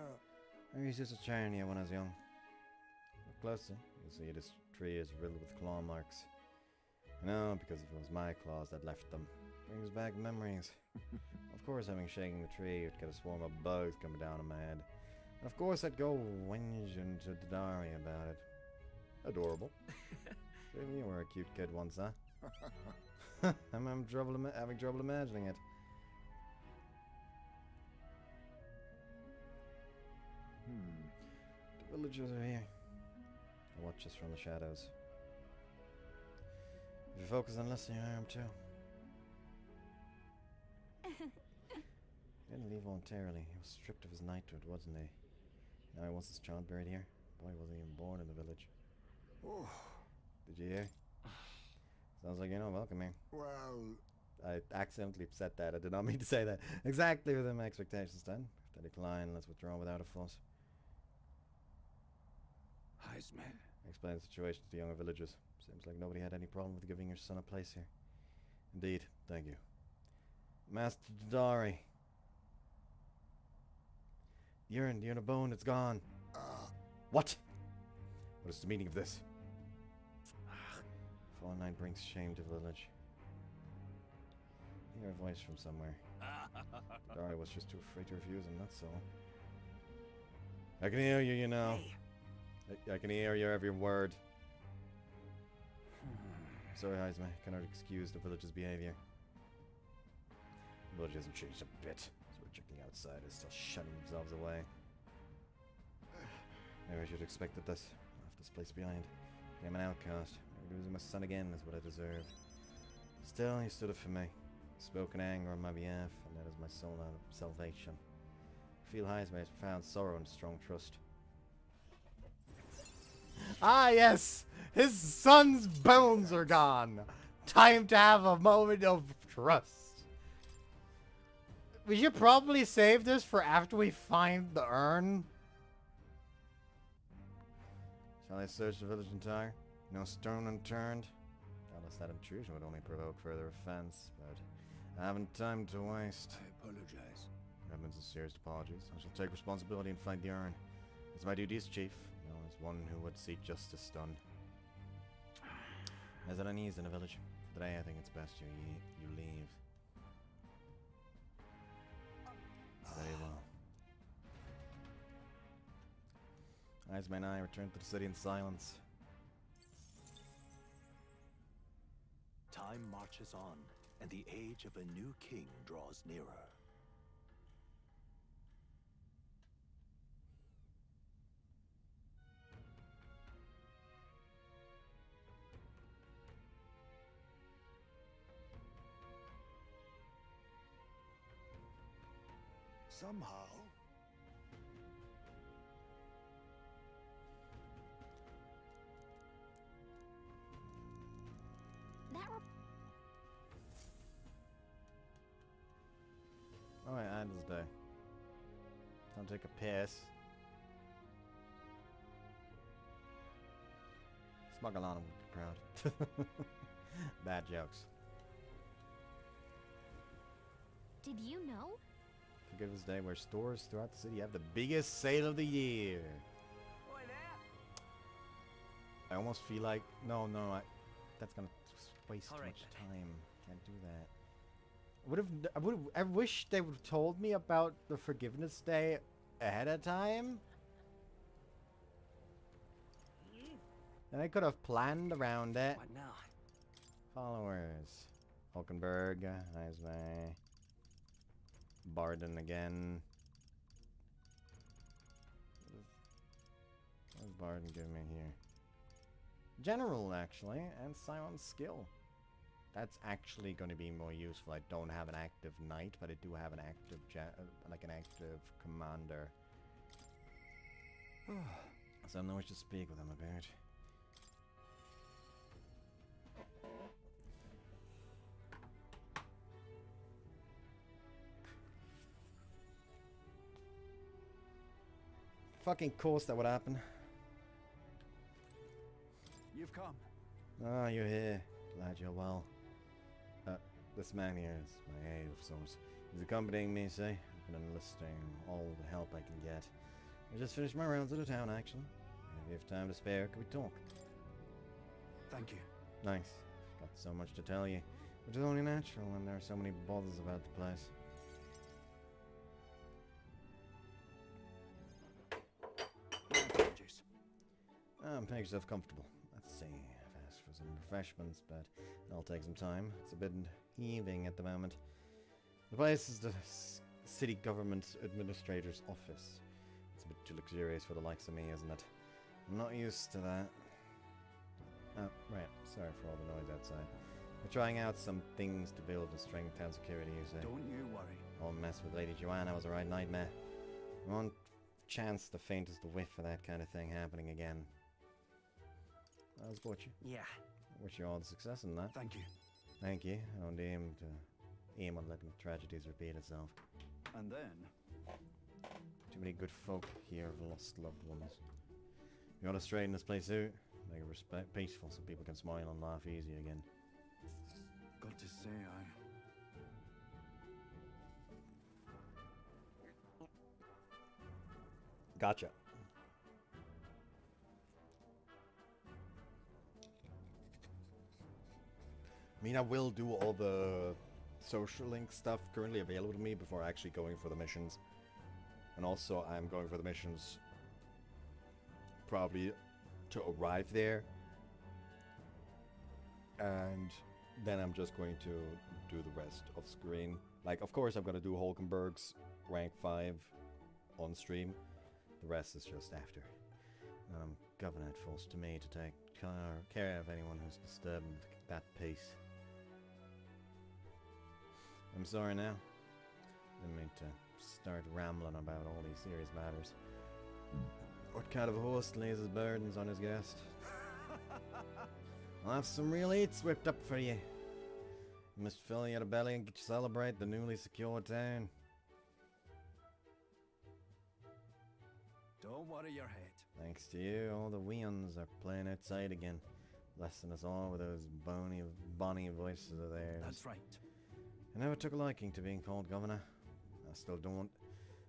I used to train here when I was young. closely, you'll see this tree is riddled with claw marks. I know, because if it was my claws that left them. Brings back memories. Of course, having shaken the tree, you'd get a swarm of bugs coming down on my head. And of course, I'd go whinging to Dari about it. Adorable. Even you were a cute kid once, huh? I'm having trouble imagining it. The villagers are here. They watch us from the shadows. If you focus on listening, I am too. He didn't leave voluntarily. He was stripped of his knighthood, wasn't he? Now he wants his child buried here. Boy, he wasn't even born in the village. Oh. Did you hear? Sounds like you're not welcome here. Well... I accidentally said that. I did not mean to say that. Exactly within my expectations, then. If they decline, let's withdraw without a fuss. Heisme. Explain the situation to the younger villagers. Seems like nobody had any problem with giving your son a place here. Indeed, thank you. Master Dari. The urn of bone, it's gone. What? What is the meaning of this? Fallen Knight brings shame to the village. I hear a voice from somewhere. Dari was just too afraid to refuse him, that's all. I can hear you, you know. I can hear your every word. Sorry, Heisme. Cannot excuse the village's behavior. The village hasn't changed a bit. So we're checking outside. They're still shutting themselves away. Maybe I should have expected this. I left this place behind. I'm an outcast. Maybe losing my son again is what I deserve. Still, he stood up for me. Spoke in anger on my behalf, and that is my sole salvation. I feel Heisme's profound sorrow and strong trust. Ah, yes! His son's bones are gone! Time to have a moment of trust. We should probably save this for after we find the urn. Shall I search the village entire? No stone unturned? Doubtless that intrusion would only provoke further offense, but I haven't time to waste. I apologize. My sincerest apologies. I shall take responsibility and find the urn. It's my duties, Chief. As one who would see justice done. As it unease in the village. Today I think it's best you leave. Very well. Heisme and I return to the city in silence. Time marches on, and the age of a new king draws nearer. Somehow... Alright, Anders Day. Don't take a piss. Smuggle on him would be proud. Bad jokes. Did you know? Forgiveness Day, where stores throughout the city have the biggest sale of the year. I almost feel like no, that's gonna waste too much time. Can't do that. I wish they would have told me about the Forgiveness Day ahead of time. And I could have planned around it. What now? Followers. Hulkenberg, Heisme. Barden again. What does Barden give me here? General, actually, and silent skill. That's actually going to be more useful. I don't have an active knight, but I do have an active, an active commander. So I know what to speak with him about. Fucking course that would happen. You've come. Ah, you're here. Glad you're well. This man here is my aide of sorts. He's accompanying me, see? I've been enlisting all the help I can get. I just finished my rounds of the town, actually. If you have time to spare, can we talk? Thank you. Nice. Got so much to tell you, which is only natural when there are so many bothers about the place. Make yourself comfortable. Let's see. I've asked for some refreshments, but it'll take some time. It's a bit heaving at the moment. The place is the city government administrator's office. It's a bit too luxurious for the likes of me, isn't it? I'm not used to that. Oh, right. Sorry for all the noise outside. We're trying out some things to build and strengthen town security, you say. Don't you worry. All mess with Lady Joanna was a right nightmare. One chance the faintest whiff of that kind of thing happening again. I'll support you. Yeah. I wish you all the success in that. Thank you. Thank you. I don't aim on letting tragedies repeat itself. And then... Too many good folk here have lost loved ones. You want to straighten this place out? Make it peaceful so people can smile and laugh easy again. Got to say, Gotcha. I mean, I will do all the social link stuff currently available to me before actually going for the missions. And also, I'm going for the missions probably to arrive there. And then I'm just going to do the rest off screen. Like, of course, I'm going to do Hulkenberg's rank 5 on stream. The rest is just after. Governor falls to me to take care of anyone who's disturbing that peace. I'm sorry now. Didn't mean to start rambling about all these serious matters. What kind of a host lays his burdens on his guest? I'll have some real eats whipped up for you. You must fill your belly and get you celebrate the newly secure town. don't worry your head. Thanks to you, all the weans are playing outside again, blessing us all with those bonny voices of theirs. That's right. I never took a liking to being called governor. I still don't.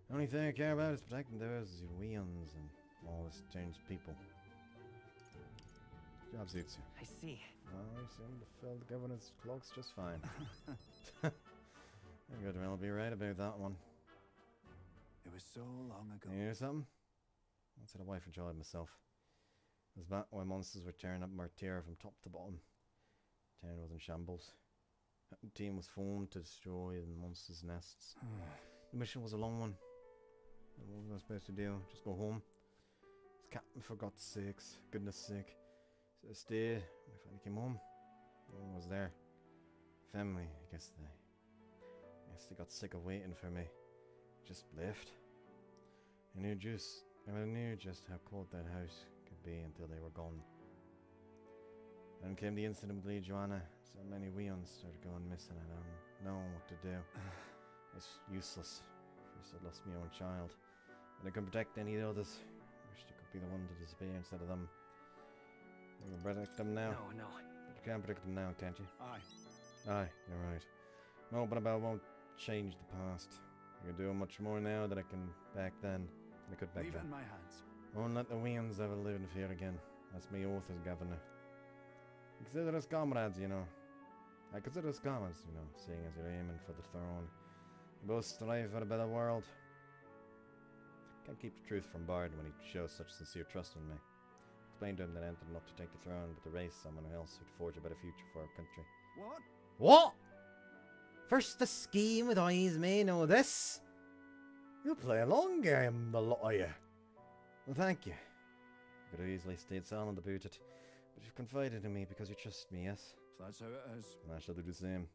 The only thing I care about is protecting those weans and all this town's people. Job suits you. I see. Oh, you seem to fill the governor's cloaks just fine. I could well be right about that one. It was so long ago. You hear something? I once had a wife and child myself. It was back when monsters were tearing up Martyr from top to bottom. The town was in shambles. The team was formed to destroy the monsters' nests. The mission was a long one. What was I supposed to do? Just go home? This captain, for God's sakes, goodness sake. So I stayed. I finally came home. No one was there. Family, I guess they got sick of waiting for me. Just left. I knew just how cold that house could be until they were gone. Then came the incident with Lee Joanna. So many weons started going missing. I don't know what to do. It's useless. First I lost my own child. And I couldn't protect any others. I wished I could be the one to disappear instead of them. You can protect them now. No. But you can't protect them now, can't you? Aye. Aye, you're right. No, but I won't change the past. I can do much more now than I can back then. I could back Leave it then. in my hands. I won't let the weans ever live in fear again. That's my oath as governor. Consider us comrades, you know. I consider us comrades, you know, seeing as you're aiming for the throne. We both strive for a better world. Can't keep the truth from Bard when he shows such sincere trust in me. Explain to him that I entered not to take the throne, but to raise someone else who'd forge a better future for our country. What? What? First the scheme with eyes may know this. You play a long game, the lot of you. Well, thank you. You could have easily stayed silent about it, but you've confided in me because you trust me, yes? So that's how it is. And I shall do the same.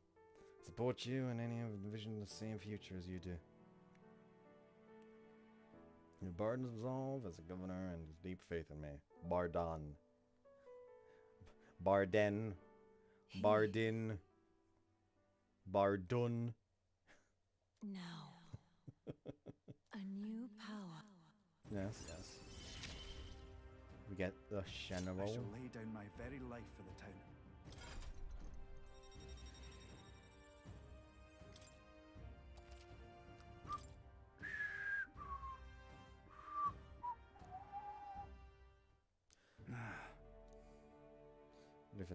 Support you and any who envision the same future as you do. Your Barden's resolve as a governor and his deep faith in me. Bardan. Barden. Bardin. Bardun. Now, a new power. Yes. We get the general. I shall lay down my very life for the town.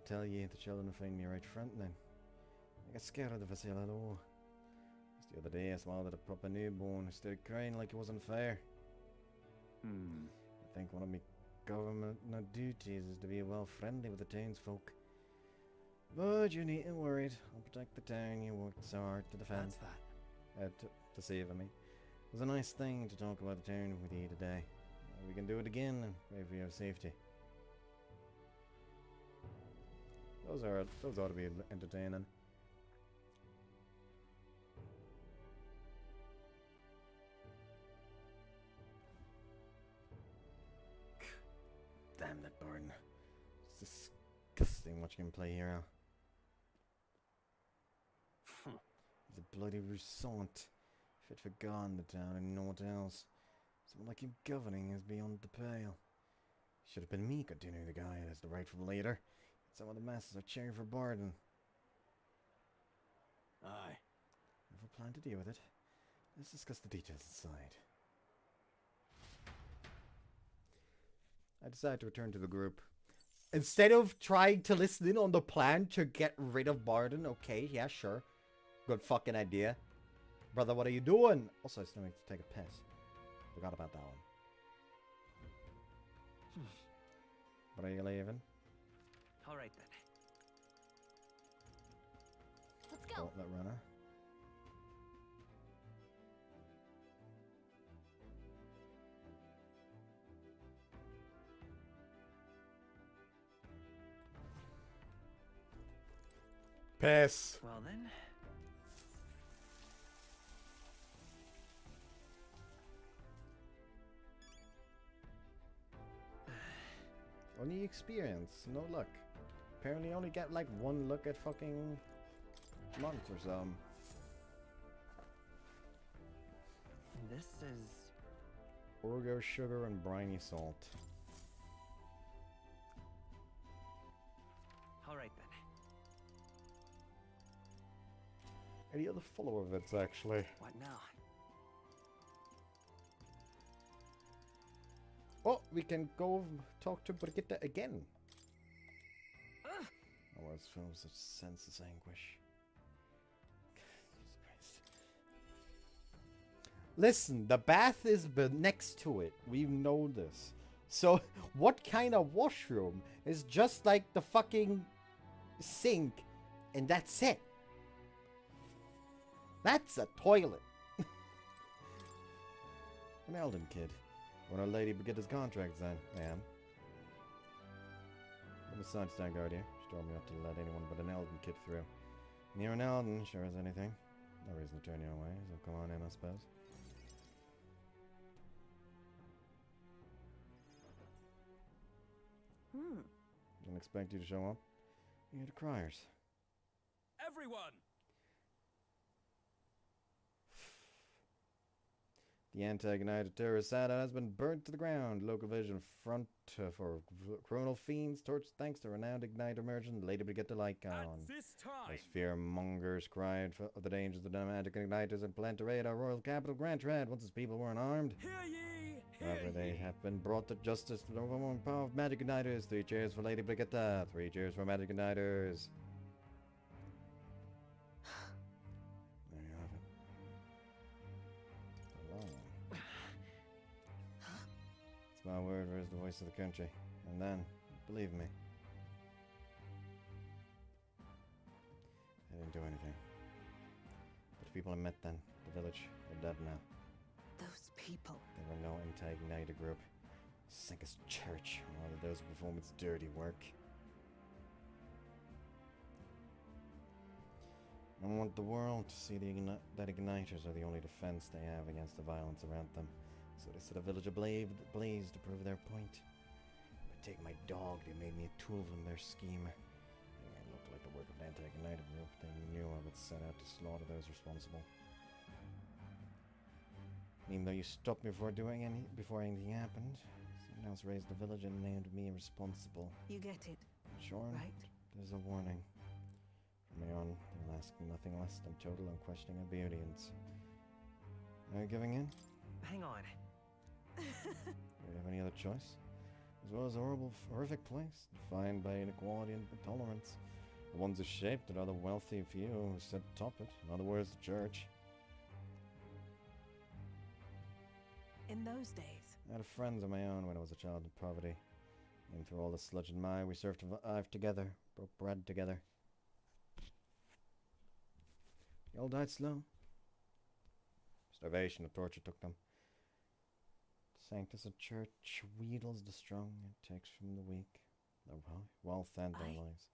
tell ye, the children find me right front then. I got scared of the facility at all. Just the other day I swallowed a proper newborn who started crying like it wasn't fair. I think one of my government duties is to be well friendly with the townsfolk. But you needn't worried. I'll protect the town you worked so hard to defend. That's that. To save, I mean. It was a nice thing to talk about the town with you today. We can do it again and pray for your safety. Those ought to be entertaining. Damn that Bardin. It's disgusting watching him play hero. He's a bloody Roussant. Fit for God in the town and naught else. Someone like him governing is beyond the pale. Should have been me continuing the guy as the rightful leader. Some of the masses are cheering for Bardin. Aye. Never plan to deal with it. Let's discuss the details inside. I decided to return to the group. Instead of trying to listen in on the plan to get rid of Bardin, okay, yeah, sure. Good fucking idea. Brother, what are you doing? Also, I still need to take a piss. Forgot about that one. But are you leaving? Alright then. Let's go. That runner. Piss. Well then. Only experience, no luck. Apparently only get like one look at fucking months or something. This is... Orgo, sugar, and briny salt. Alright then. Any other follower of it's actually? What now? Oh, we can go talk to Brigitte again. Our words filled with such senseless anguish. Jesus Christ. Listen, the bath is next to it. We know this. So, what kind of washroom is just like the fucking sink and that's it? That's a toilet. An Elden kid. When our lady Brigitte's contracts then, ma'am. I'm a Sunstone Guardian. She told me not to let anyone but an Elden kid through. And you're an Elden, sure as anything. No reason to turn you away, so come on in, I suppose. Didn't expect you to show up. You had criers. Everyone! The anti-United terrorist Sada has been burnt to the ground. Local Vision front for criminal fiends torched thanks to renowned igniter merchant Lady Brigitte Lycon. This time! As fearmongers cried of the dangers of the magic igniters and planned to raid our royal capital Grantred once its people weren't armed. Hear ye! However, they have been brought to justice for the overwhelming power of magic igniters. 3 cheers for Lady Brigitte. 3 cheers for magic igniters. There you have it. It's my word versus the voice of the country. And then, believe me, I didn't do anything. But the people I met then, the village, they're dead now. Those people. They were no anti-Igniter group. Sink us church, and all of those who perform its dirty work. I want the world to see that Igniters are the only defense they have against the violence around them. So they set a village ablaze to prove their point. But take my dog, they made me a tool in their scheme. It looked like the work of an anti-Igniter group. They knew I would set out to slaughter those responsible. Even though you stopped me before anything happened, someone else raised the village and named me responsible. You get it, Sure, right? there's a warning. From now on, they'll ask nothing less than total unquestioning obedience. Are you giving in? Hang on. Do you have any other choice? As well as a horrific place, defined by inequality and intolerance. The ones who shaped it are the wealthy few who sit atop it. In other words, the church. In those days, I had friends of my own when I was a child in poverty. And through all the sludge and mire, we survived together, broke bread together. They all died slow. Starvation and torture took them. Sanctus of church wheedles the strong and takes from the weak. Their wealth and their lives.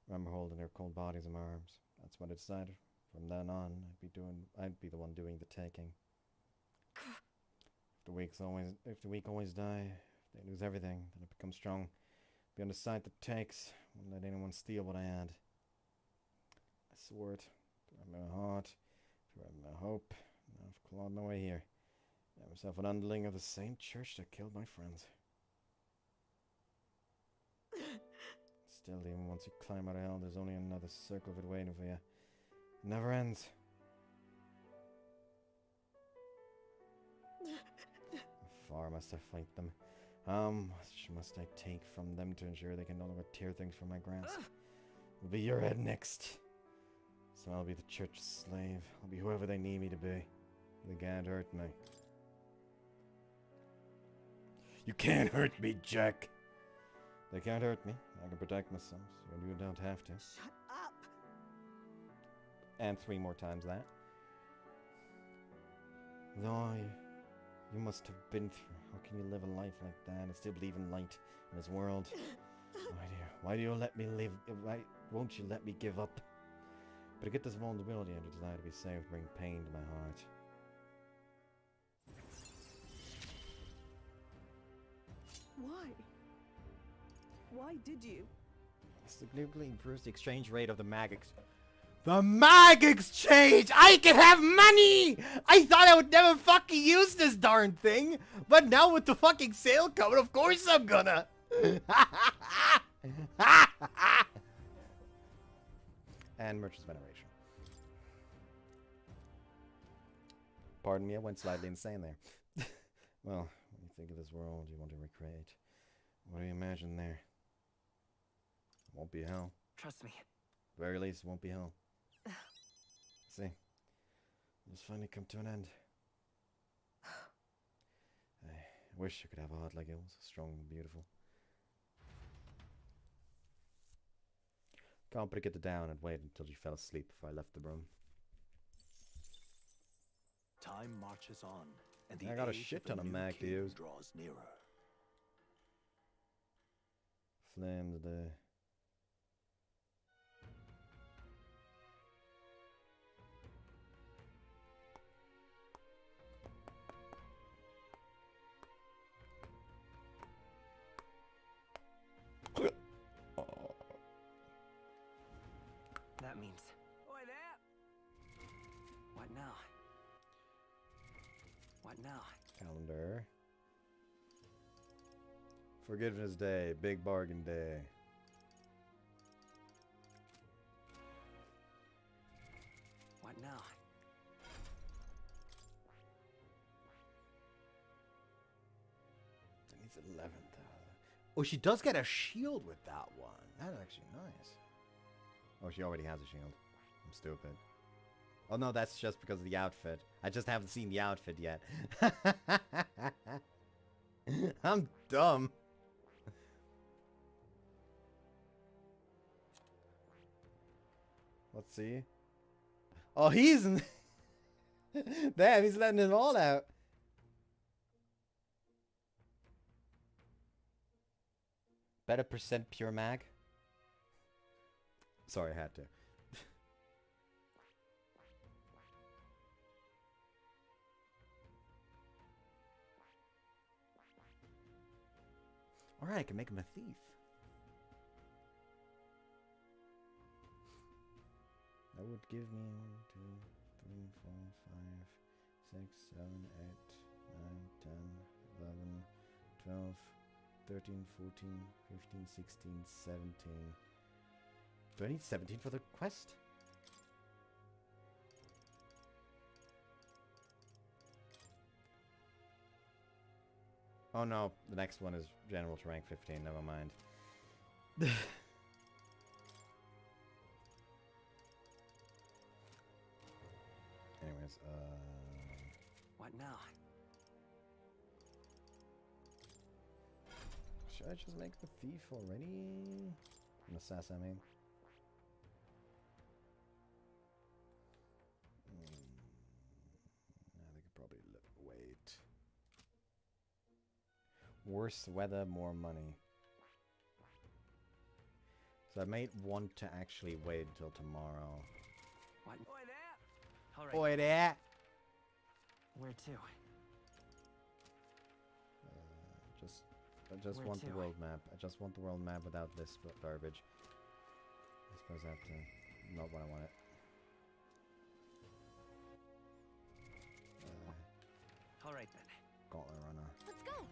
I remember holding their cold bodies in my arms. That's what I decided. From then on, I'd be the one doing the taking. If the weak always die, if they lose everything, then I become strong. Be on the side that takes. Won't let anyone steal what I had. I swore it. Throughout my heart, throughout my hope. Now I've clawed my way here. I am myself an underling of the same church that killed my friends. Still, even once you climb out of hell, there's only another circle of it waiting for you. It never ends. How far must I fight them? How much must I take from them to ensure they can no longer tear things from my grasp? It'll be your head next. So I'll be the church's slave. I'll be whoever they need me to be. They can't hurt me. You can't hurt me, Jack! They can't hurt me. I can protect myself, so you don't have to. Shut up! And 3 more times that. Though you must have been through. How can you live a life like that and still believe in light in this world? Why do you let me live? Why won't you let me give up? But to get this vulnerability and a desire to be saved bring pain to my heart. Why? Why did you? Significantly improves the exchange rate of the mag The mag exchange! I can have money! I thought I would never fucking use this darn thing, but now with the fucking sale coming, of course I'm gonna! And Merchant's Veneration. Pardon me, I went slightly insane there. Well, when you think of this world you want to recreate, what do you imagine there? It won't be hell. Trust me. At the very least, it won't be hell. See, it's finally come to an end. I wish I could have a heart like yours, strong and beautiful. Can't put it down and wait until you fell asleep before I left the room. Time marches on, and the I got a age shit of ton of new mag to king use. draws nearer. Flames the... That means. Oi there! What now? What now? Calendar. Forgiveness Day, big bargain day. What now? It needs 11,000. Oh, she does get a shield with that one. That's actually nice. Oh, she already has a shield. I'm stupid. Oh no, that's just because of the outfit. I just haven't seen the outfit yet. I'm dumb. Let's see. Oh, he's... Damn, he's letting it all out. Better percent pure mag. Sorry, I had to. Alright, I can make him a thief. That would give me 1, 2, 3, 4, 5, 6, 7, 8, 9, 10, 11, 12, 13, 14, 15, 16, 17. Do I need 17 for the quest? Oh no, the next one is general to rank 15, never mind. Anyways, What now? should I just make the thief already? An assassin, I mean. Yeah, they could probably wait. Worse weather, more money. So I might want to actually wait until tomorrow. What? Oi there! Alright. Oi there! Where to? I just Where want the to? world map. I just want the world map without this garbage. I suppose that's not what I wanted. Alright then. Gauntlet runner. Let's go.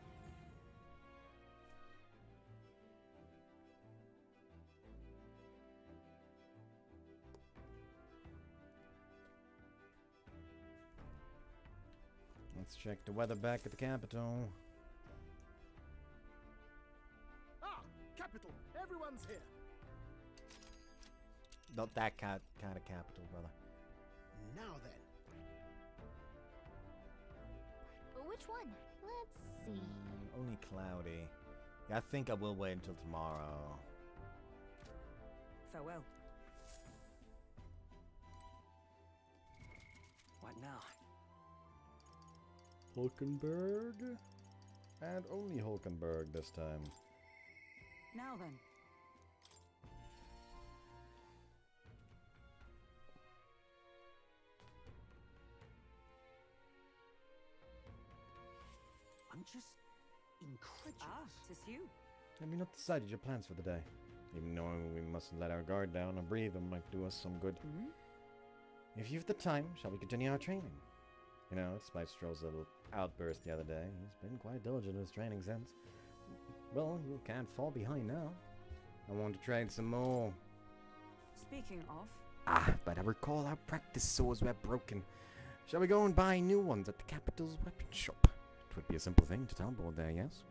Let's check the weather back at the capital. Ah, capital. Everyone's here. Not that kind of capital, brother. Now then. Which one? Let's see. Only cloudy. Yeah, I think I will wait until tomorrow. Farewell. What now? Hulkenberg? And only Hulkenberg this time. Now then. I'm just incredulous. Ah, 'tis you. Have you not decided your plans for the day? Even knowing we mustn't let our guard down and breathe them might do us some good. If you've the time, shall we continue our training? You know, despite Stroll's little outburst the other day, he's been quite diligent in his training since. Well, you can't fall behind now. I want to train some more. Speaking of, Ah, but I recall our practice swords were broken. Shall we go and buy new ones at the capital's weapon shop? It would be a simple thing to teleport there, yes?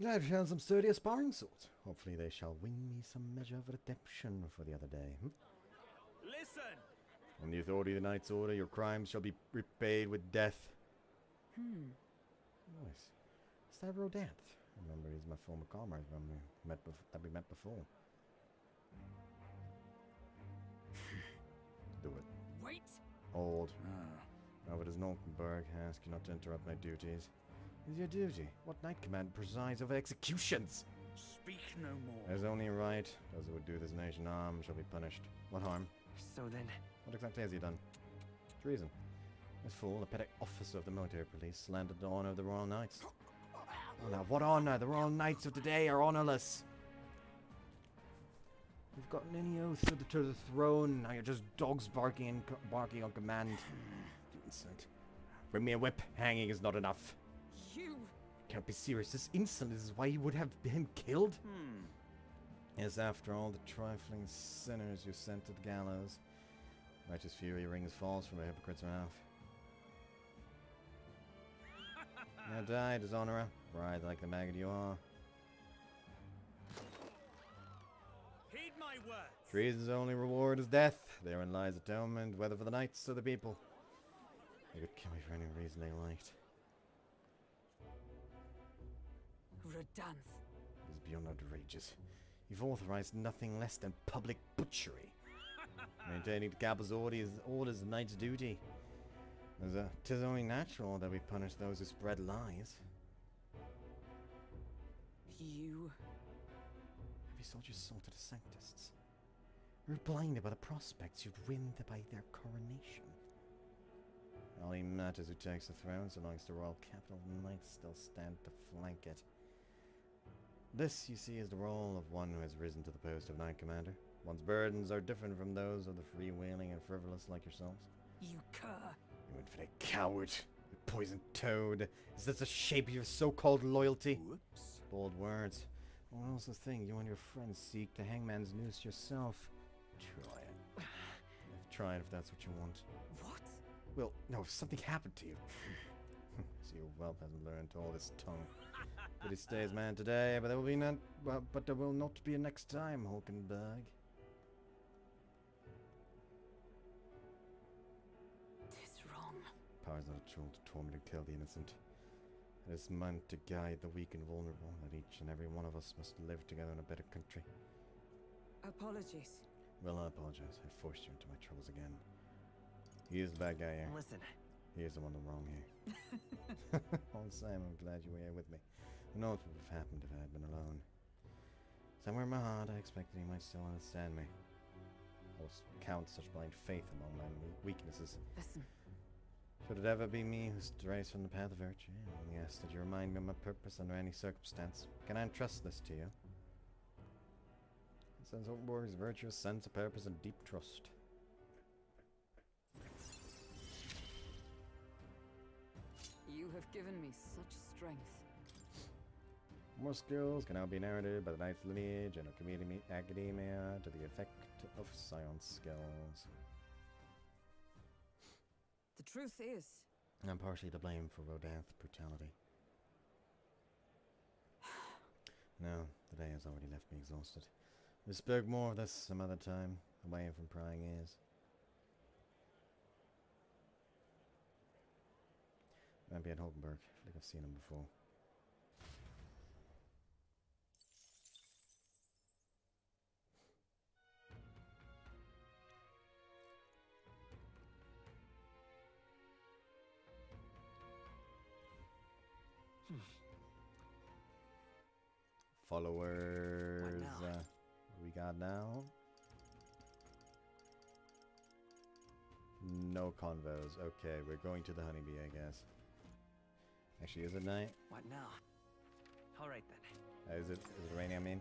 I've found some sturdier sparring swords. Hopefully they shall win me some measure of redemption for the other day. Listen! On the authority of the Knight's Order, your crimes shall be repaid with death. Nice. Is that Rodanth? Remember, he's my former comrade when we met before. Do it. wait. Old. Now it is Nolkenberg. I ask you not to interrupt my duties. It is your duty. What knight command presides over executions? Speak no more. As only right, those who would do this nation harm shall be punished. What harm? So then, What exactly has he done? Treason. This fool, a petty officer of the military police, slandered the honor of the Royal Knights. Oh, now, what honor? The Royal Knights of today are honorless. You've gotten any oath to the throne. Now you're just dogs barking on command. Insolent. Bring me a whip. Hanging is not enough. You. Can't be serious. This insolence is why you would have him killed? Yes, after all the trifling sinners you sent to the gallows, righteous fury rings false from a hypocrite's mouth. Now die, dishonorer, bride like the maggot you are. Heed my words. Treason's only reward is death. Therein lies atonement, whether for the knights or the people. They could kill me for any reason they liked. Rodanth. It is beyond outrageous. You've authorized nothing less than public butchery. Maintaining the capital's orders is a knight's duty. Tis only natural that we punish those who spread lies. You. Have you sold your soul to the Sanctists? You're blinded by the prospects you'd win by their coronation. It only matters who takes the throne, so long as the royal capital knights still stand to flank it. This, you see, is the role of one who has risen to the post of Knight Commander. One's burdens are different from those of the freewheeling and frivolous like yourselves. You cur. You infinite coward! You poisoned toad. Is this the shape of your so-called loyalty? Whoops. Bold words. What else the thing? You and your friends seek the hangman's noose yourself. Try it. Try it if that's what you want. What? Well, no, if something happened to you. See, your whelp hasn't learned to hold his tongue. But he stays man today, but there will be not. Well, but there will not be a next time, Hulkenberg. Tis wrong. Power is not a tool to torment and kill the innocent. It is meant to guide the weak and vulnerable, that each and every one of us must live together in a better country. Apologies. Well, I apologize. I forced you into my troubles again. He is the bad guy here. Listen. He is the one wrong here. All the same, I'm glad you were here with me. Who knows what would have happened if I had been alone. Somewhere in my heart, I expected he might still understand me. I will count such blind faith among my weaknesses. Listen. Should it ever be me who strays from the path of virtue? I only ask that you remind me of my purpose under any circumstance. Can I entrust this to you? It says Hulkenberg's virtuous sense of purpose and deep trust. You have given me such strength. More skills can now be inherited by the knight's lineage and academia to the effect of science skills. The truth is, I'm partially to blame for Rodin's brutality. No, the day has already left me exhausted. We'll speak more of this some other time, away from prying ears. Maybe at Hulkenberg. I think I've seen him before. Followers. What we got now? No convos. Okay, we're going to the honeybee, I guess. Actually, is it night? What now? All right then. Is it raining? I mean.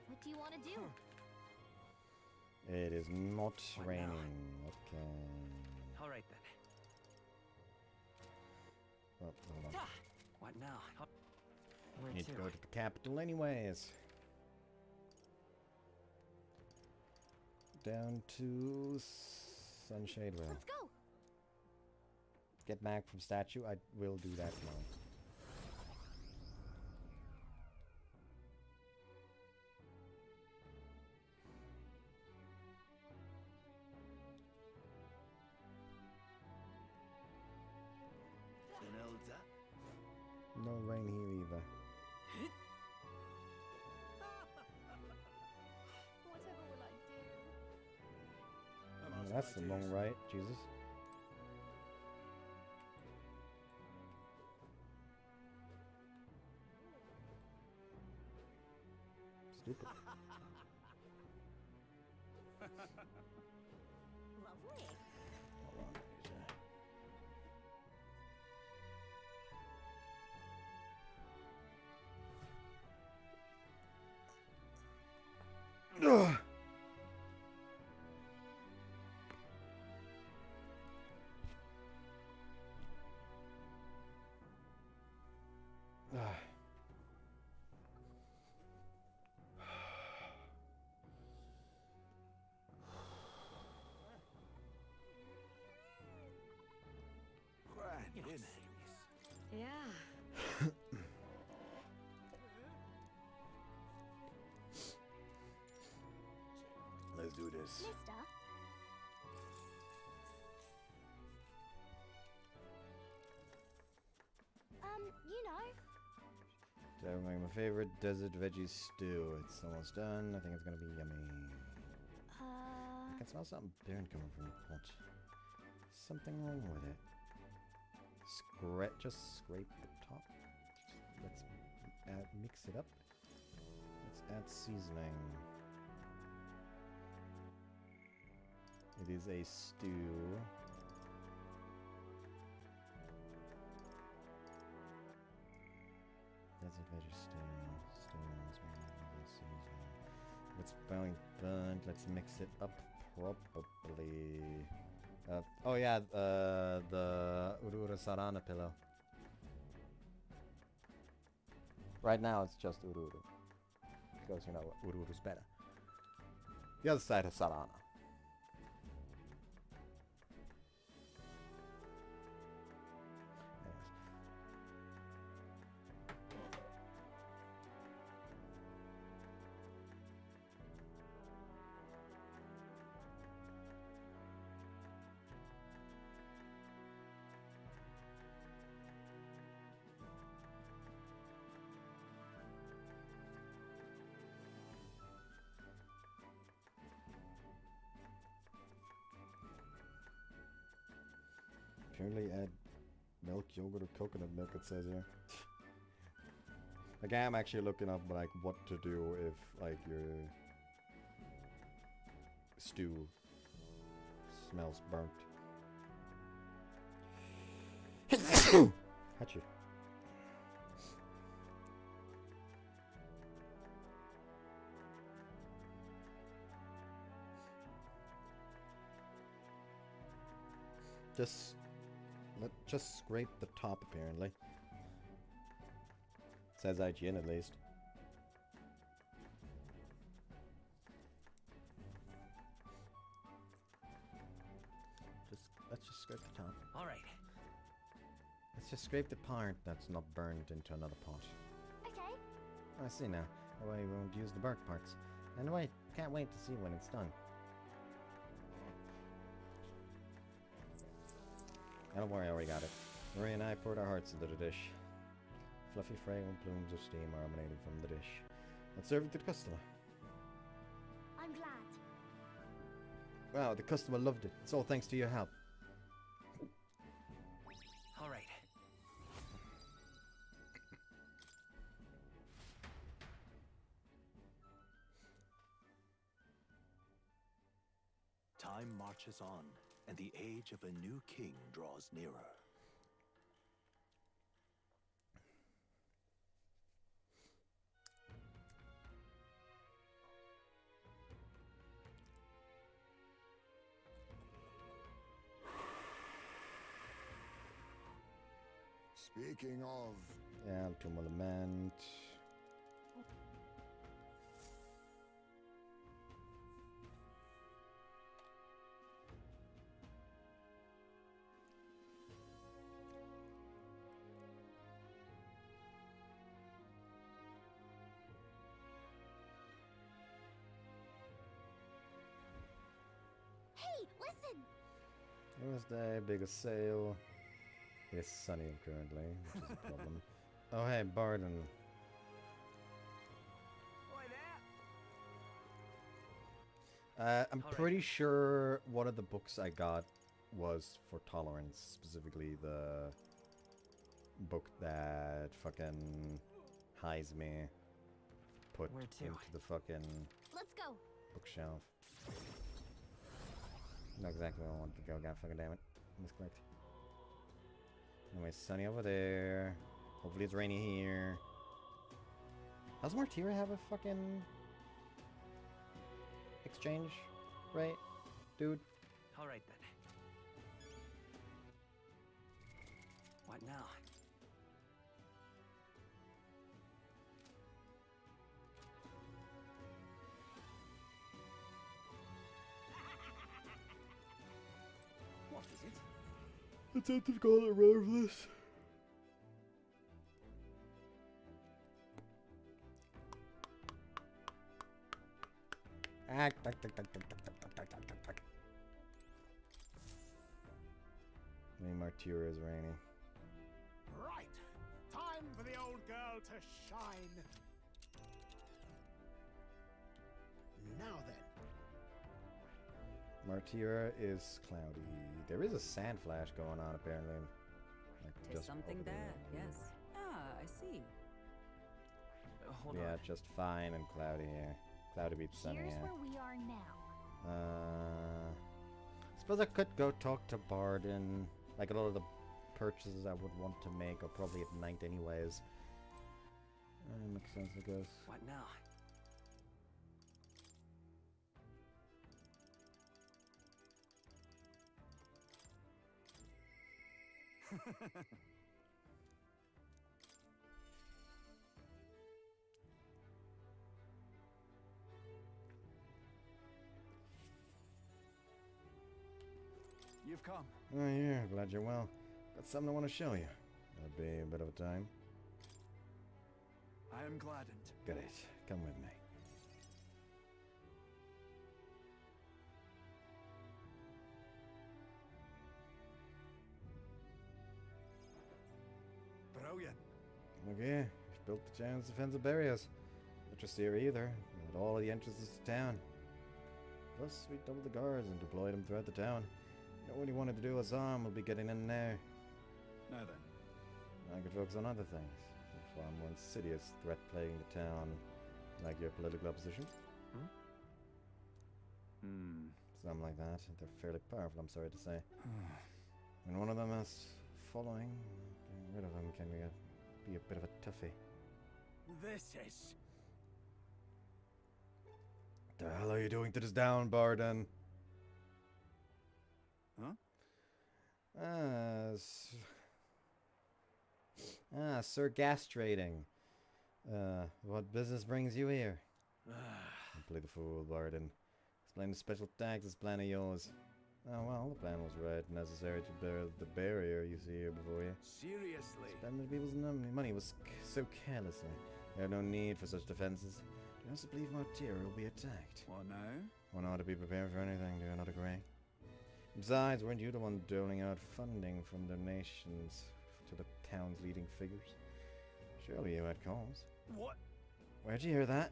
What do you want to do? It is not What raining. now? Okay. All right then. Well, hold on. What now? I Where need to to? go to the capital anyways. Down to Sunshadewell. Let's go. Get back from statue. I will do that now. No rain here either. Whatever will I do? Oh, that's the long right, Jesus. Stupid. Lovely. Hold on, Ugh. Grand, isn't it? yeah. Let's do this. Mister? You know. So my favorite desert veggie stew. It's almost done. I think it's gonna be yummy. I can smell something burnt coming from the pot. Something wrong with it. Just scrape the top. Let's mix it up. Let's add seasoning. It is a stew. It's going burnt. Let's mix it up properly. Oh yeah, the Urura Sarana pillow. Right now it's just Ururu. Because, you know, Ururu's better. The other side is Sarana. Apparently add milk, yogurt, or coconut milk, it says here. Like, I'm actually looking up, like, what to do if, like, your stew smells burnt. Hatchet. Just scrape the top, apparently. Says IGN at least. Let's just scrape the top. All right. Let's just scrape the part that's not burned into another pot. Okay. I see now. That way we won't use the burnt parts. Anyway, can't wait to see when it's done. Don't worry, I already got it. Marie and I poured our hearts into the dish. Fluffy, fragrant plumes of steam are emanating from the dish. Let's serve it to the customer. I'm glad. Wow, the customer loved it. It's all thanks to your help. All right. Time marches on, and the age of a new king draws nearer. Speaking of... Yeah, Tomb of Lament. Hey, listen! Thursday, biggest sale. It's sunny currently, which is a problem. Oh hey, Barden. I'm pretty sure one of the books I got was for tolerance, specifically the book that fucking Heisme put into the fucking Let's go. bookshelf. Not exactly where I want to go, god fucking damn it. Misclicked. Anyway, sunny over there. Hopefully it's rainy here. Does Martyra have a fucking exchange rate, dude? All right then. What now? What is it? It's out of call it marvelous. Martyra is raining. Right. Time for the old girl to shine. Now then. Martyra is cloudy. There is a sand flash going on apparently. Like There's something over there, yes. Ah, I see. Hold yeah, on. just fine and cloudy here. Cloudy beats sunny. Here's Yeah. where we are now. Suppose I could go talk to Barden. Like a lot of the purchases I would want to make are probably at night anyways. Makes sense, I guess. What now? You've come. Oh yeah, glad you're well. Got something I want to show you. It'll be a bit of a time. I am gladdened. Great, come with me. Brilliant. Okay, we've built the town's defensive barriers. Not just here either, but all the entrances to town. Plus, we doubled the guards and deployed them throughout the town. No one you wanted to do us harm will be getting in now. Now then. I could focus on other things. A far more insidious threat plaguing the town, like your political opposition. Something like that. They're fairly powerful, I'm sorry to say. When one of them is following, getting rid of them can be a bit of a toughie. This is... The hell are you doing to this down, Barden? Huh? Sir Gastrating. What business brings you here? Don't play the fool, Barden. Explain the special taxes plan of yours. Oh well, the plan was right. Necessary to build the barrier you see here before you. Seriously? Spending people's money was so carelessly. You had no need for such defenses. You also believe Martyr will be attacked. What now? One ought to be prepared for anything, do you not agree? Besides, weren't you the one doling out funding from donations to the town's leading figures? Surely you had cause. What? Where'd you hear that?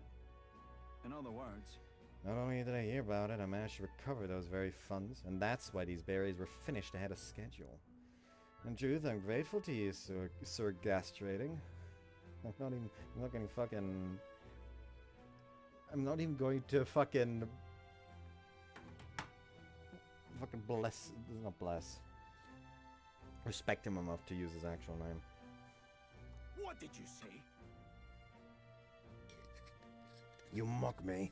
In other words? Not only did I hear about it, I managed to recover those very funds, and that's why these berries were finished ahead of schedule. In truth, I'm grateful to you, Sir Gastrating. I'm not even going to fucking bless, not bless. Respect him enough to use his actual name. What did you say? You mock me,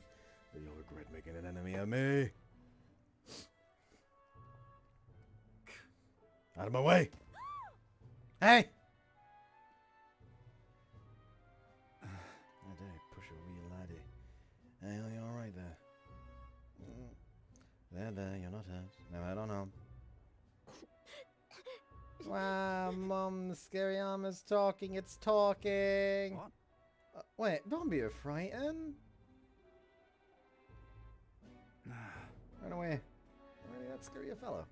but you'll regret making an enemy of me. Out of my way! Hey! I dare push a wee laddie. Hey, are you alright there? There, you're not hurt. Now head on home. Wow, Mum, the scary arm is talking, it's talking! What? Wait, don't be frightened. Run away. Really that scary a fellow?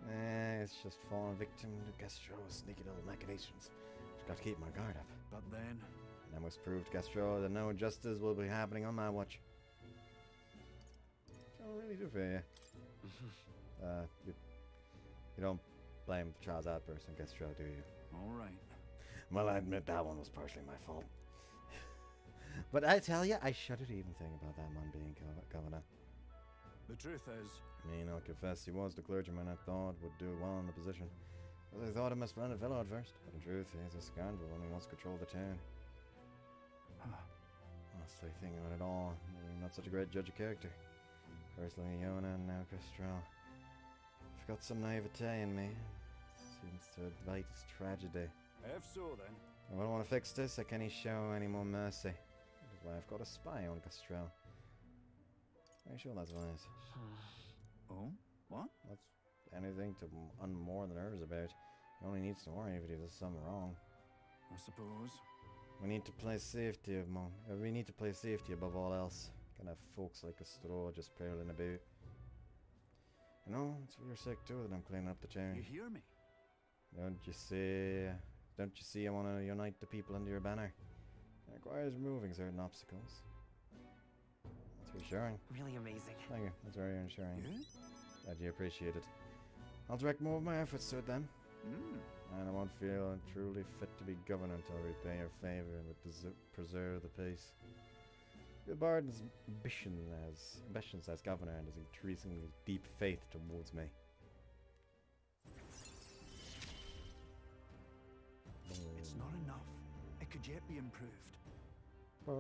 Nah, it's just fallen victim to Gastro's sneaky little machinations. Just got to keep my guard up. But then... I must prove to Gastro that no injustice will be happening on my watch. Which I really do for you. You don't blame the child's outburst on Gastro, do you? Alright. Well, I admit that one was partially my fault. But I tell you, I shudder to even think about that man being governor. The truth is... I mean, I'll confess he was the clergyman I thought would do well in the position. Well, I thought him a splendid fellow at first, but in truth, he's a scoundrel and he wants to control the town. Honestly, thinking about it all, I'm not such a great judge of character. First Leona and now Castrell. I've got some naivete in me. Seems to invite its tragedy. If so, then. If I don't want to fix this, I can't show any more mercy. That's why I've got a spy on Castrell. Are you sure that's wise? Oh? What? That's anything to unmoor the nerves about. He only needs to worry if he does something wrong. I suppose. We need to play safety above all else. Can't have folks like a straw just prowling about. You know, it's for your sake too that I'm cleaning up the town. You hear me? Don't you see I want to unite the people under your banner? It requires removing certain obstacles. That's reassuring. Really amazing. Thank you, that's very reassuring. Yeah? Glad you appreciate it. I'll direct more of my efforts to it then. And I won't feel truly fit to be governor until I repay your favour and would preserve the peace. The Barden's ambitions as governor and his increasingly deep faith towards me. It's not enough. It could yet be improved. So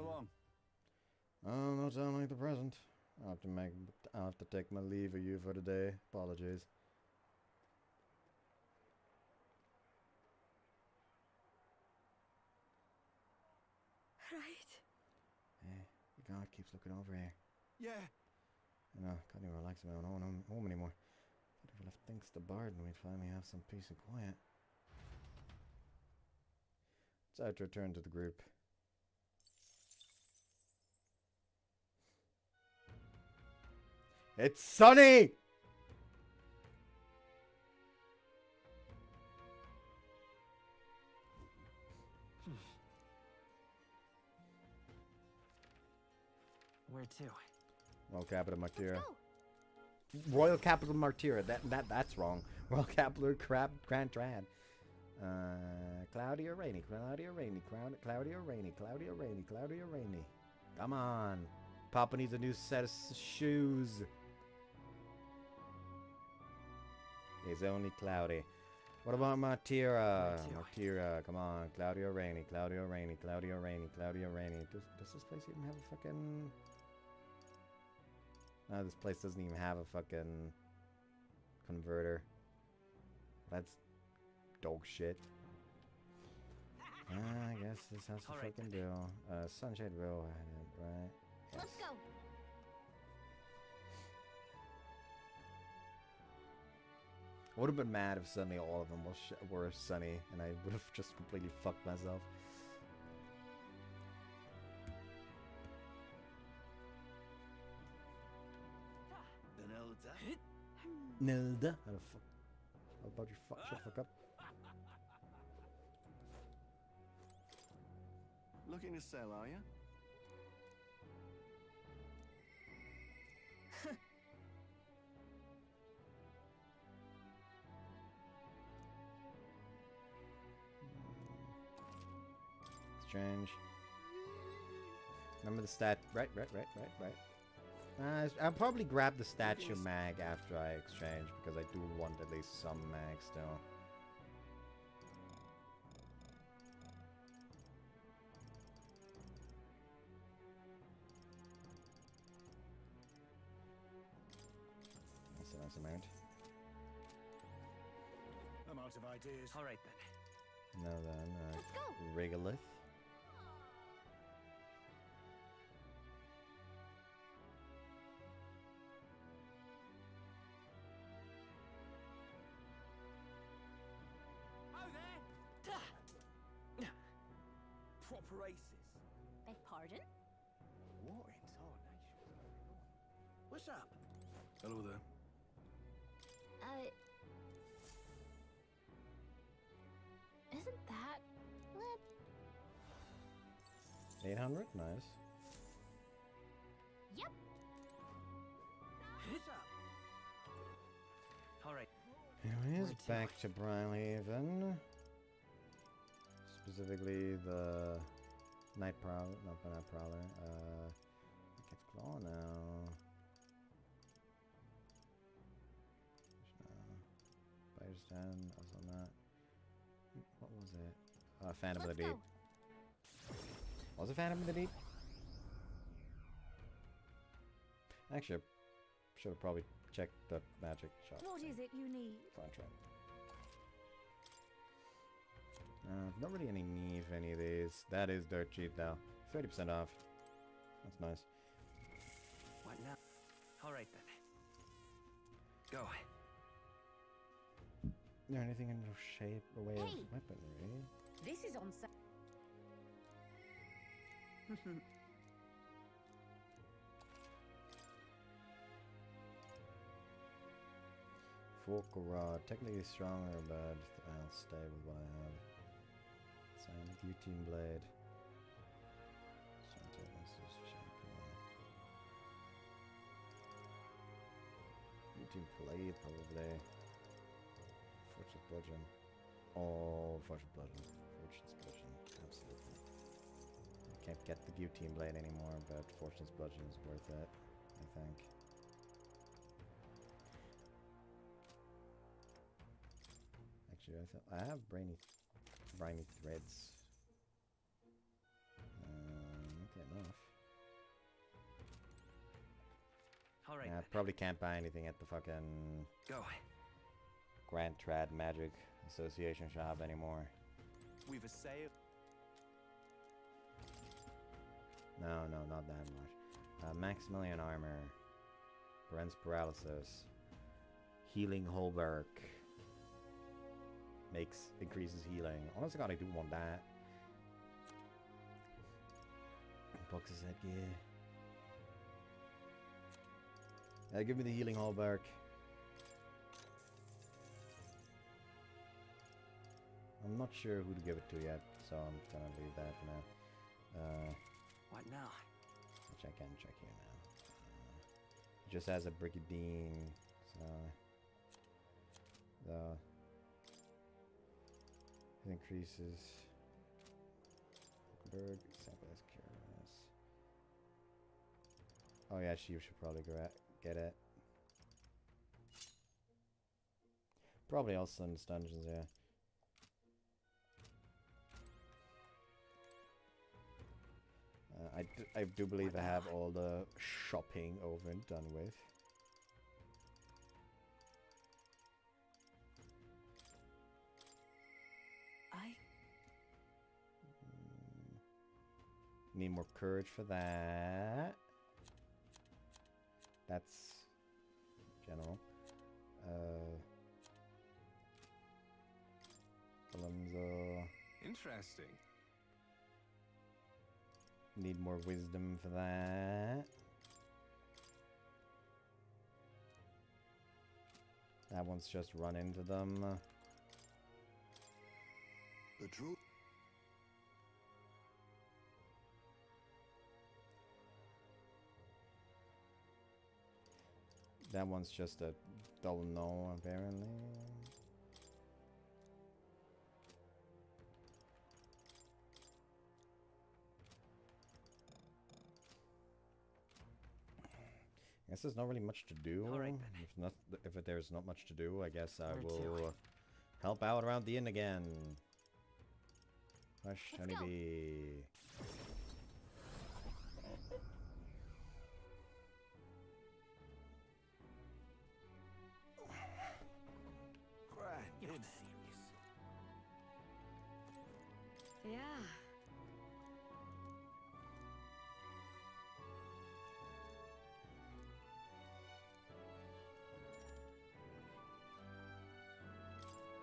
long. Oh, don't sound like the present. I'll have to take my leave of you for today. Apologies. Right. Hey, the guard keeps looking over here. Yeah. You know, can't even relax in my own home anymore. Thought if I left things to Bard and we'd finally have some peace and quiet. It's time to return to the group. It's sunny! Where to? Royal Capital Martyra. Royal Capital Martyra. That's wrong. Royal Capital Grand Trad. Cloudy or rainy? Cloudy or rainy? Cloudy or rainy? Cloudy or rainy? Cloudy or rainy? Come on. Papa needs a new set of shoes. It's only cloudy. What about Martyra? Martyra, come on. Cloudy or rainy? Cloudy or rainy? Cloudy or rainy? Cloudy or rainy? Does this place even have a fucking... No, this place doesn't even have a fucking converter. That's dog shit. I guess this has to fucking do. Sunshade Row, right? Yes. Let's go. I would have been mad if suddenly all of them were sunny and I would have just completely fucked myself. Nilda? How the fuck? How about you fuck shit fuck up? Looking to sell, are you? Exchange. Remember the stat? Right. I'll probably grab the statue mag after I exchange because I do want at least some mag still. That's a nice amount. I'm out of ideas. All right then. No, then Let's go. Regolith. Proper aces. Beg pardon? What in tarnation is going on? What's up? Hello there. Isn't that... 800? Nice. Yep. What's up? All right. Anyways, back to Brylehaven. Specifically the Night Prowler, not the Night Prowler, Cat's Claw now. Spider's Den, also not. What was it? Phantom of the Deep. Was it Phantom of the Deep? Actually, I should have probably checked the magic shop. What is it you need? Contract. Not really any need for any of these. That is dirt cheap though. 30% off. That's nice. What now? All right then. Go. Is there anything in the shape or way of weaponry? This is on sale. Fork Rod. Technically stronger, but I'll stay with what I have. Silent Guillotine Blade. Guillotine Blade, probably. Fortune's Bludgeon. Oh, Fortune's Bludgeon. Fortune's Bludgeon. Absolutely. I can't get the Guillotine Blade anymore, but Fortune's Bludgeon is worth it, I think. you. I have briny threads. Okay, enough. Alright. I probably can't buy anything at the fucking Go. Grand Trad Magic Association shop anymore. We've a sale. No, not that much. Maximilian armor. Brent's paralysis. Healing Holberg. Increases healing. Honestly, God, I do want that. Boxes headgear. Give me the healing Holberg. I'm not sure who to give it to yet, so I'm gonna leave that for now. What now? Which I can check here now. Just as a Brigandine, so it increases. Berg, example as curious. Oh yeah, she should probably get it. Probably also in the dungeons, yeah. I do believe I have all the shopping over and done with. Need more courage for that. That's general. Alonso. Interesting. Need more wisdom for that. That one's just run into them. The truth. That one's just a dull no, apparently. I guess there's not really much to do. Right, if there's not much to do, I guess I will help out around the inn again. Hush, honeybee. You're not serious. Yeah.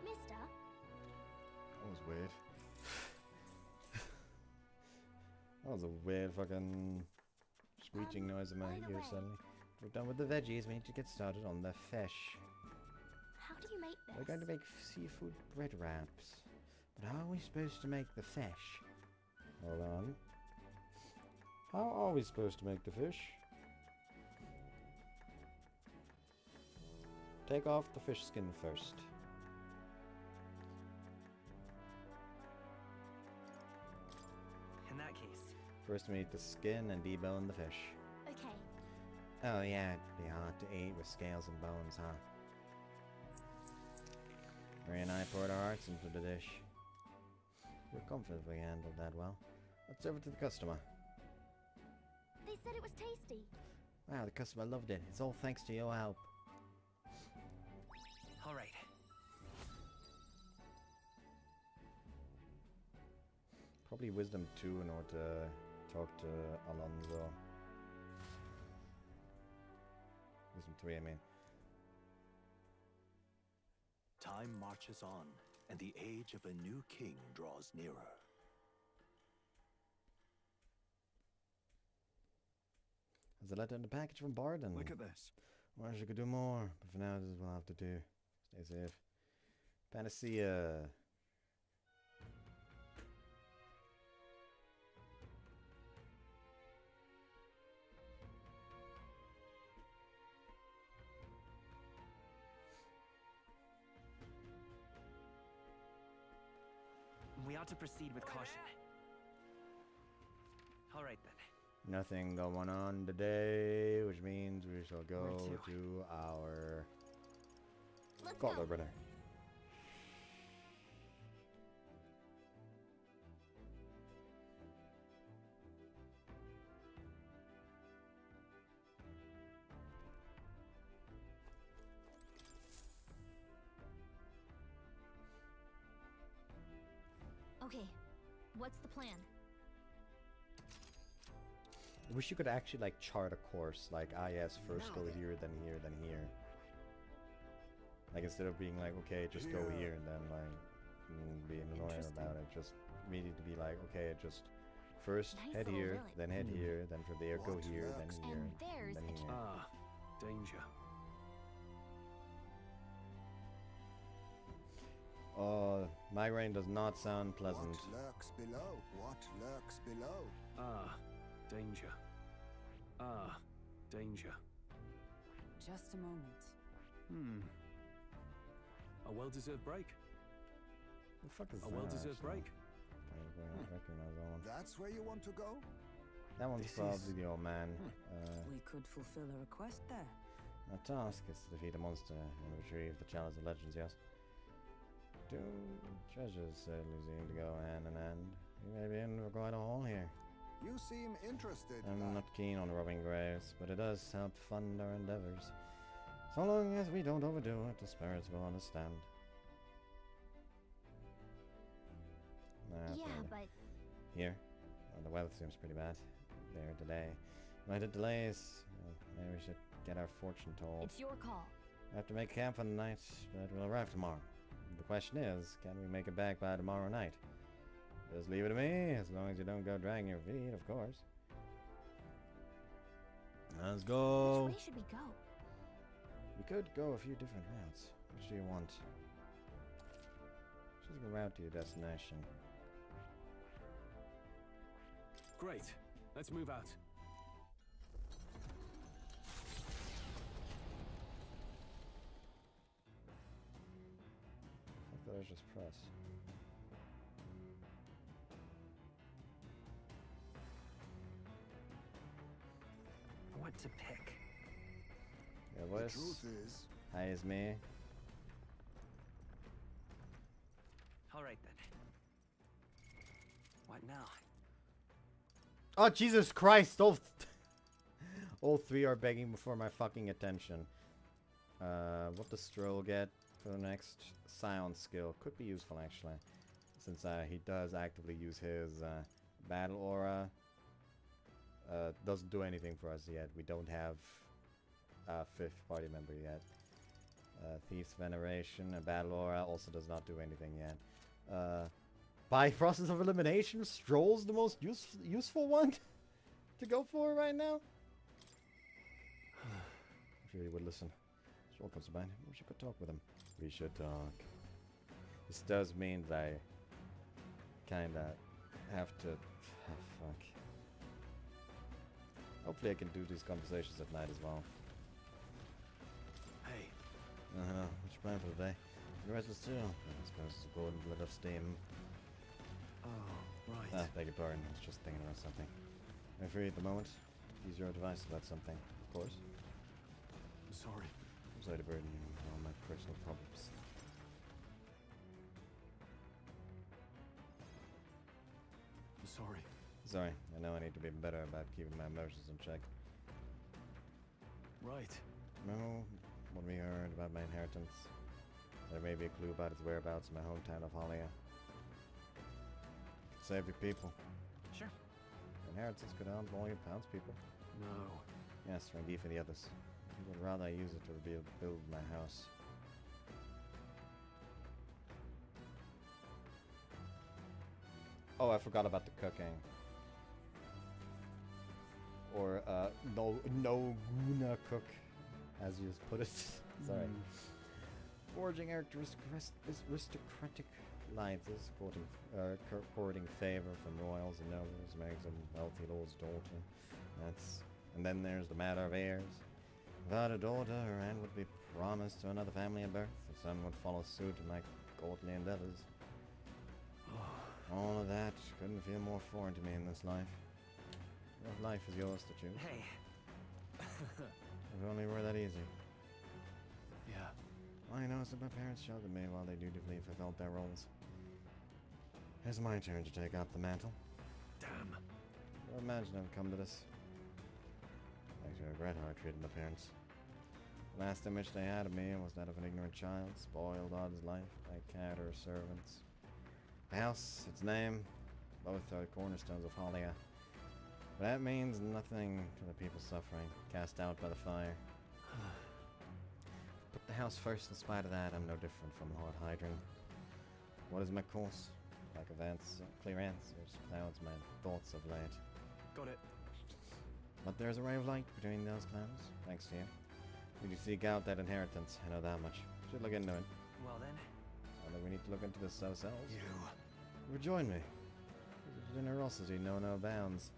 Mister? That was weird. That was a weird fucking screeching noise in my ear suddenly. We're done with the veggies. We need to get started on the fish. How do you make this? We're going to make seafood bread wraps. But how are we supposed to make the fish? Hold on. How are we supposed to make the fish? Take off the fish skin first. In that case. First we need the skin and debone the fish. Okay. Oh yeah, it'd be hard to eat with scales and bones, huh? Marie and I poured our hearts into the dish. We're confident we handled that well. Let's serve it to the customer. They said it was tasty. Wow, the customer loved it. It's all thanks to your help. All right. Probably wisdom 2 in order to talk to Alonso. Wisdom 3, I mean. Time marches on, and the age of a new king draws nearer. There's a letter in the package from Barbarian. Look at this. I wish I could do more, but for now this is what I'll have to do. Stay safe. Panacea. We ought to proceed with caution. All right then. Nothing going on today, which means we shall go to our Let's Butler go. brother. Okay, what's the plan? I wish you could actually like chart a course, like yes, first Now go then. here, then here, then here. Like instead of being like, okay, just go Here. here and then like being annoying Interesting. about it, just needed to be like, okay, just first Nice head little here, village. then head here, then from there go What here, then lurks? here, And there's then a here. Ah, danger. Oh, migraine does not sound pleasant. What lurks below? What lurks below? Ah, danger. Ah, danger. Just a moment. A well-deserved break. The fuck is A that? well-deserved actually? break. I don't recognize that one. That's where you want to go? That one's This probably is- the old man. We could fulfill a request there. Our task is to defeat a monster and retrieve the Chalice of Legends, yes? Two treasures certainly seem to go hand in hand. You may be in for quite a haul here. You seem interested, I'm lad. not keen on robbing graves, but it does help fund our endeavors. So long as we don't overdo it, the spirits will understand. yeah, probably. but Here? The weather seems pretty bad. There today. Might have delays. Maybe we should get our fortune told. it's your call. We have to make camp for the night, but we'll arrive tomorrow. The question is, can we make it back by tomorrow night? Just leave it to me, as long as you don't go dragging your feet, of course. Let's go. Which way should we go? We could go a few different routes. Which do you want? Choosing a route to your destination. Great. Let's move out. I thought I was just press. What to pick? Yeah, The boys. truth is, Hi, it's me. All right then. What now? Oh, Jesus Christ! All three are begging for my fucking attention. What does Stroll get for the next Scion skill? Could be useful, actually. Since he does actively use his battle aura. Doesn't do anything for us yet. We don't have a fifth party member yet. Thief's Veneration, a battle aura also does not do anything yet. By process of elimination, Stroll's the most useful one to go for right now. If you would listen. Stroll comes to mind. We should go talk with him. We should talk. This does mean that I kinda have to... Oh, fuck. Hopefully I can do these conversations at night as well. Hey. What's your plan for the day? The rest is too. I suppose it's a golden blood of steam. Oh, right. Beg your pardon, I was just thinking about something. I'm free at the moment. Use your advice about something, of course. I'm sorry. I'm sorry to burden you with all my personal problems. I'm sorry. Sorry, I know I need to be better about keeping my emotions in check. Right. Remember when we heard about my inheritance? There may be a clue about its whereabouts in my hometown of Hollia. Save your people. Sure. Inheritance could help all your townspeople. No. Yes, for indeed for the others. I would rather I use it to build my house. Oh, I forgot about the cooking. Or, no guna cook, as you put it. Sorry. Forging aristocratic alliances, courting favor from royals and nobles, marries a wealthy lord's daughter. And then there's the matter of heirs. Without a daughter, her hand would be promised to another family at birth. The son would follow suit in my courtly endeavors. All of that couldn't feel more foreign to me in this life. What life is yours to choose? Hey. If only it were that easy. Yeah. I noticed that my parents sheltered me while they dutifully fulfilled their roles. It's my turn to take up the mantle. Damn. Well, imagine I've come to this. I actually regret how I treated my parents. The last image they had of me was that of an ignorant child, spoiled all his life by cat or servants. The house, its name, both are cornerstones of Halia. But that means nothing to the people suffering, cast out by the fire. Put the house first. In spite of that, I'm no different from Lord Hydron. What is my course? Lack of clear answers clouds my thoughts of late. Got it. But there's a ray of light between those clouds, thanks to you. We need to seek out that inheritance, I know that much. Should look into it. Well then. I think we need to look into this ourselves. You would join me. Generosity know no bounds.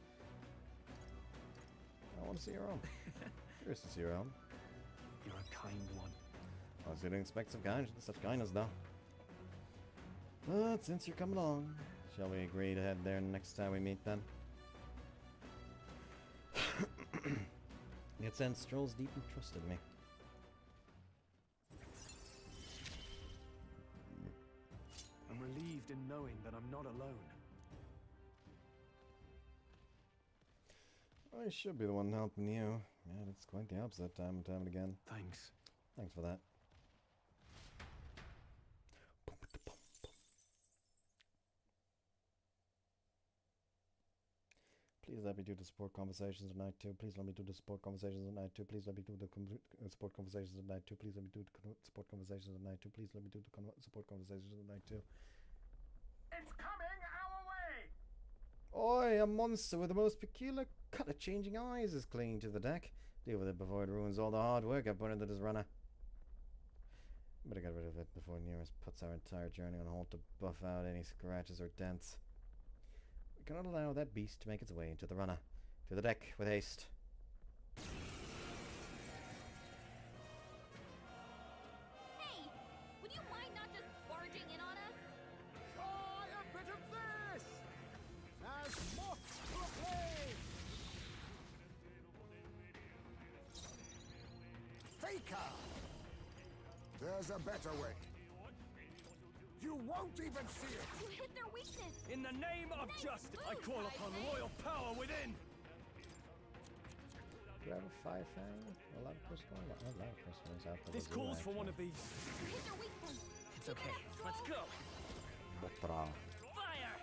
I want to see your home. Curious to see your home. You're a kind one. I didn't expect such kindness, though. But since you're coming along, shall we agree to head there next time we meet then? It sends strolls deep and trusted me. I'm relieved in knowing that I'm not alone. I should be the one helping you. Yeah, it's quite the opposite time and time again. Thanks. Thanks for that. Please let me do the support conversations tonight too. Please let me do the support conversations tonight too. Please let me do the support conversations tonight too. Please let me do the support conversations tonight too. Please let me do the support conversations tonight too. It's coming our way! Oi, a monster with the most peculiar color-changing eyes is clinging to the deck. Deal with it before it ruins all the hard work I've put into this runner. Better get rid of it before Nearest puts our entire journey on hold to buff out any scratches or dents. We cannot allow that beast to make its way into the runner. To the deck with haste. Hey! Would you mind not just barging in on us? Try a bit of this! As moth to a flame! Faker! There's a better way. You won't even see it! You hit their weakness! In the name of justice, I call upon royal power within! Do I have a fire fang? A lot of crystal? A lot of crystals out there. This calls for one of these. You hit their weak point! It's okay. Let's go! Fire!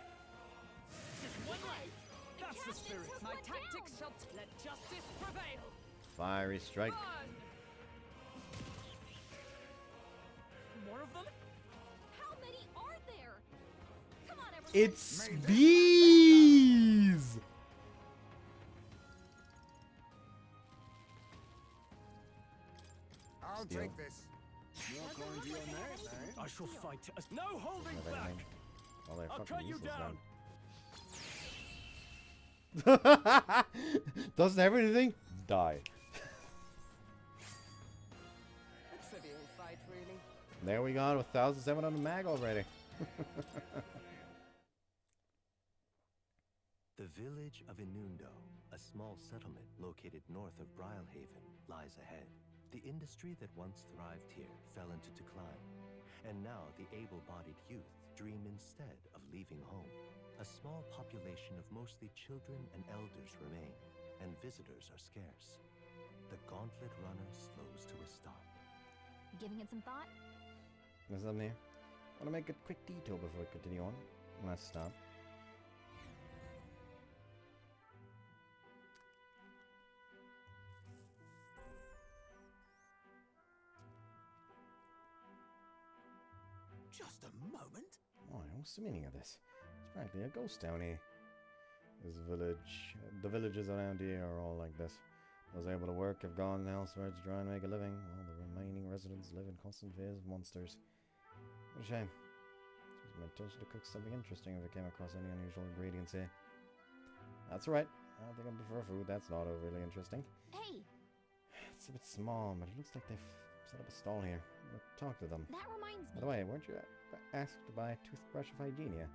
Just one life! That's the spirit. My tactics shall let justice prevail. Fiery strike. More of them? How many are there? Come on, everyone! It's bees! I'll take this. You're going to your name, eh? I shall fight as no holding back. Well, they're I'll fucking cut you useless down. then. Does everything die? A trivial fight, really. There we go, 1,700 mag already. The village of Inundo, a small settlement located north of Brylehaven, lies ahead. The industry that once thrived here fell into decline, and now the able-bodied youth dream instead of leaving home. A small population of mostly children and elders remain, and visitors are scarce. The gauntlet runner slows to a stop. Giving it some thought? There's something here. I want to make a quick detour before we continue on. Let's stop. Just a moment. Oh, what's the meaning of this? It's practically a ghost town here. This village, the villages around here are all like this. Those able to work have gone elsewhere to try and make a living, while the remaining residents live in constant fears of monsters. What a shame. It was my intention to cook something interesting if I came across any unusual ingredients here. That's right. I don't think I prefer food that's not really interesting. Hey! It's a bit small, but it looks like they've set up a stall here. I'll talk to them. That reminds me. By the way, weren't you asked to buy a toothbrush of Hygienia?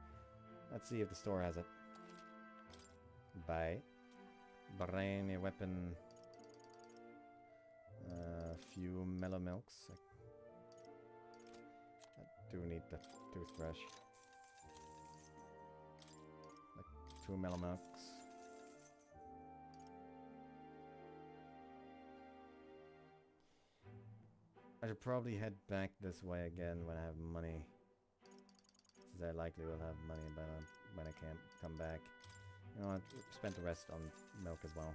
Let's see if the store has it. Buy. Brainy weapon. Few mellow milks. I do need the toothbrush. Like 2 mellow milks. I should probably head back this way again when I have money. chances are likely we'll have money when I can come back. You know what? Spent the rest on milk as well.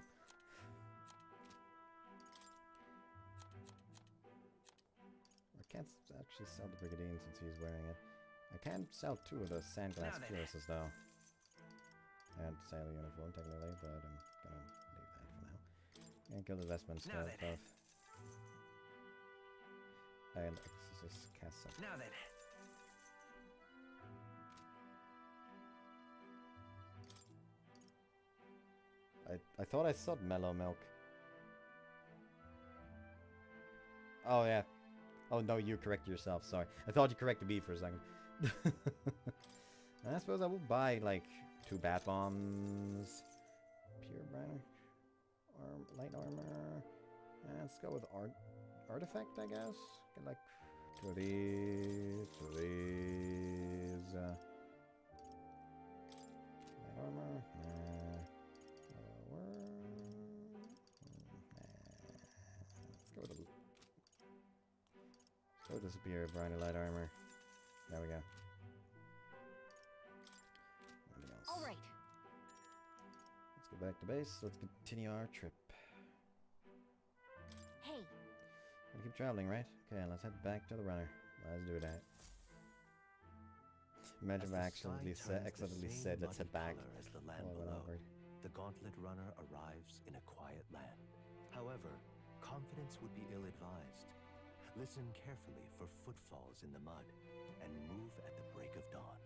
I can't actually sell the Brigandine since he's wearing it. I can sell 2 of the Sandglass Cuirasses though. And sailor uniform technically, but I'm gonna leave that for now. And kill the Vestment stuff. And Exorcist Castle. Now then. I thought I saw mellow milk. Oh yeah. Oh no, you corrected yourself, sorry. I thought you corrected me for a second. I suppose I will buy like 2 bat bombs. Pure brown light armor. And let's go with artifact, I guess. Get like 2 of these, 2 of these. Light armor. Let's go with the superior briny light armor. There we go. Anything else? All right. Let's go back to base. Let's continue our trip. Hey. Gotta keep traveling, right? Okay, let's head back to the runner. Let's do that. Imagine if I accidentally said, let's head back. The Gauntlet Runner arrives in a quiet land. However, confidence would be ill-advised. Listen carefully for footfalls in the mud, and move at the break of dawn.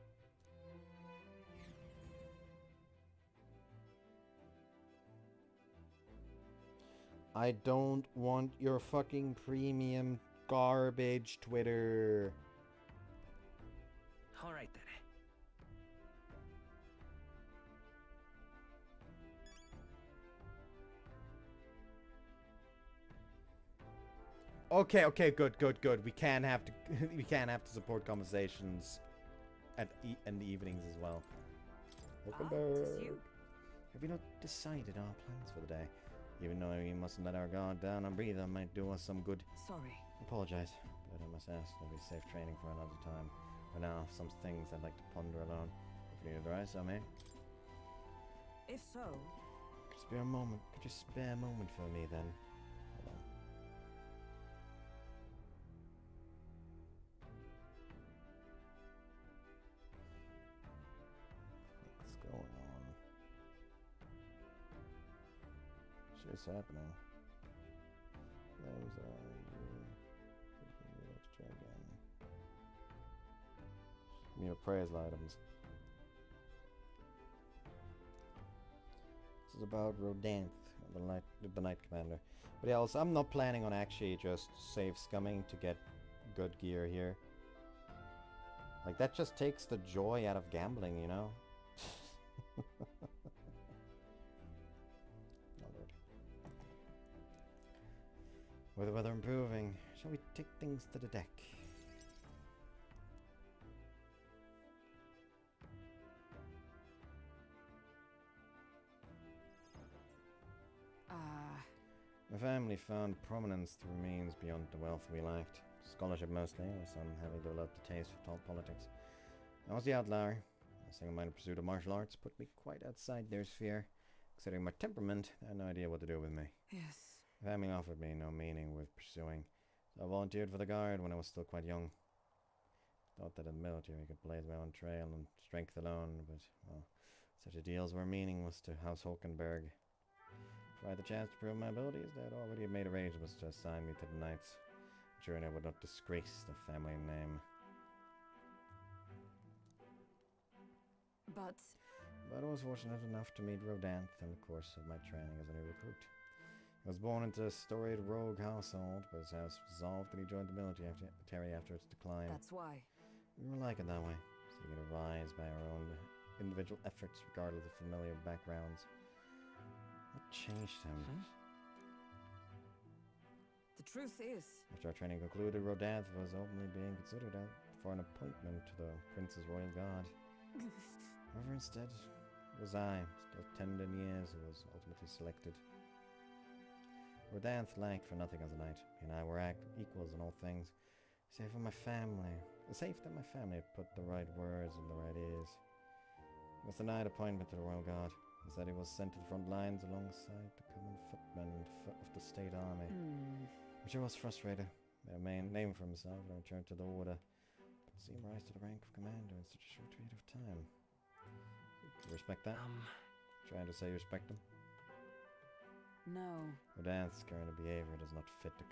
I don't want your fucking premium garbage, Twitter. Alright then. Okay, good. We can have to support conversations in the evenings as well. Welcome back. Have we not decided our plans for the day? Even though we mustn't let our guard down and breathe, I might do us some good. Sorry. Apologize, but I must ask that we save training for another time. For now, some things I'd like to ponder alone. If you need advice, I may. If so, Could you spare a moment for me then? Hold on. What's going on? Shit's happening. Flames are let's try again. Mere praise items. This is about Rodanth, the Knight Commander. But yeah, also, I'm not planning on actually just save scumming to get good gear here. Like, that just takes the joy out of gambling, you know? With the weather improving, shall we take things to the deck? My family found prominence through means beyond the wealth we lacked. Scholarship mostly, with some having developed a taste for politics. I was the outlier. A single-minded pursuit of martial arts put me quite outside their sphere. Considering my temperament, I had no idea what to do with me. Yes. My family offered me no meaning with pursuing, so I volunteered for the Guard when I was still quite young. Thought that in the military I could blaze my own trail and strength alone, but, well, such ideals were meaningless to House Hulkenberg. If I had the chance to prove my abilities, they had already made arrangements to assign me to the Knights, ensuring I would not disgrace the family name. But I was fortunate enough to meet Rodanth in the course of my training as a new recruit. He was born into a storied rogue household, but his house dissolved and he joined the military after its decline. that's why. We were like it that way, seeking to rise by our own individual efforts regardless of familiar backgrounds. What changed him? The truth is... After our training concluded, Rodanth was openly being considered out for an appointment to the Prince's Royal Guard. However, instead, it was I, still tender in years, who was ultimately selected. Rodanth lacked for nothing as a knight. He and I were equals in all things, save for my family. It was safe that my family had put the right words in the right ears. He was denied appointment to the Royal Guard. Instead, he was sent to the front lines alongside the common footmen of the state army. I'm sure he was frustrated. Made a name for himself and returned to the order. But see him rise to the rank of commander in such a short period of time. You respect that? Trying to say you respect him? No. Rodan's current behavior does not fit the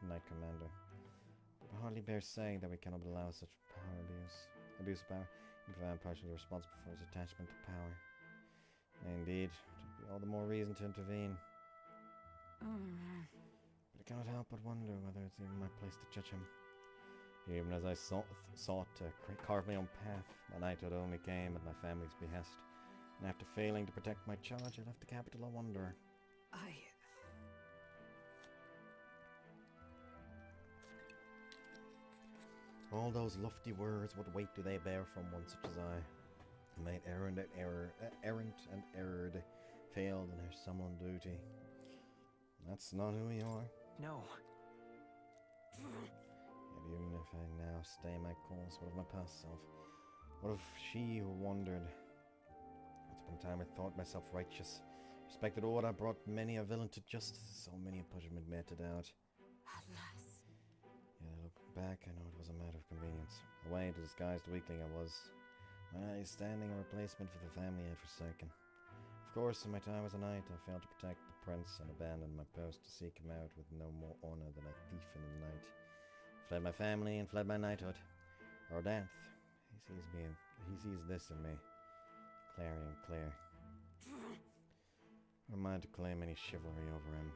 knight commander. It hardly bears saying that we cannot allow such power abuse of power, if I am partially responsible for his attachment to power. Indeed, it would be all the more reason to intervene. But I cannot help but wonder whether it's even my place to judge him. Even as I sought to carve my own path, my knighthood only came at my family's behest. And after failing to protect my charge, I left the capital a wanderer. All those lofty words, what weight do they bear from one such as I? A knight errant and erred, failed in her solemn duty. That's not who you are. No. Yet even if I now stay my course, what of my past self? What of she who wandered? Once upon a time I thought myself righteous, respected order, brought many a villain to justice, so many a punishment meted out. Alas. Yet I look back, I know it was a matter of convenience. A way to disguise the weakling I was. My standing a replacement for the family I had forsaken. Of course, in my time as a knight, I failed to protect the prince and abandoned my post to seek him out with no more honor than a thief in the night. Fled my family and fled my knighthood. Rodanth, he sees this in me, clarion clear. Or am I to claim any chivalry over him?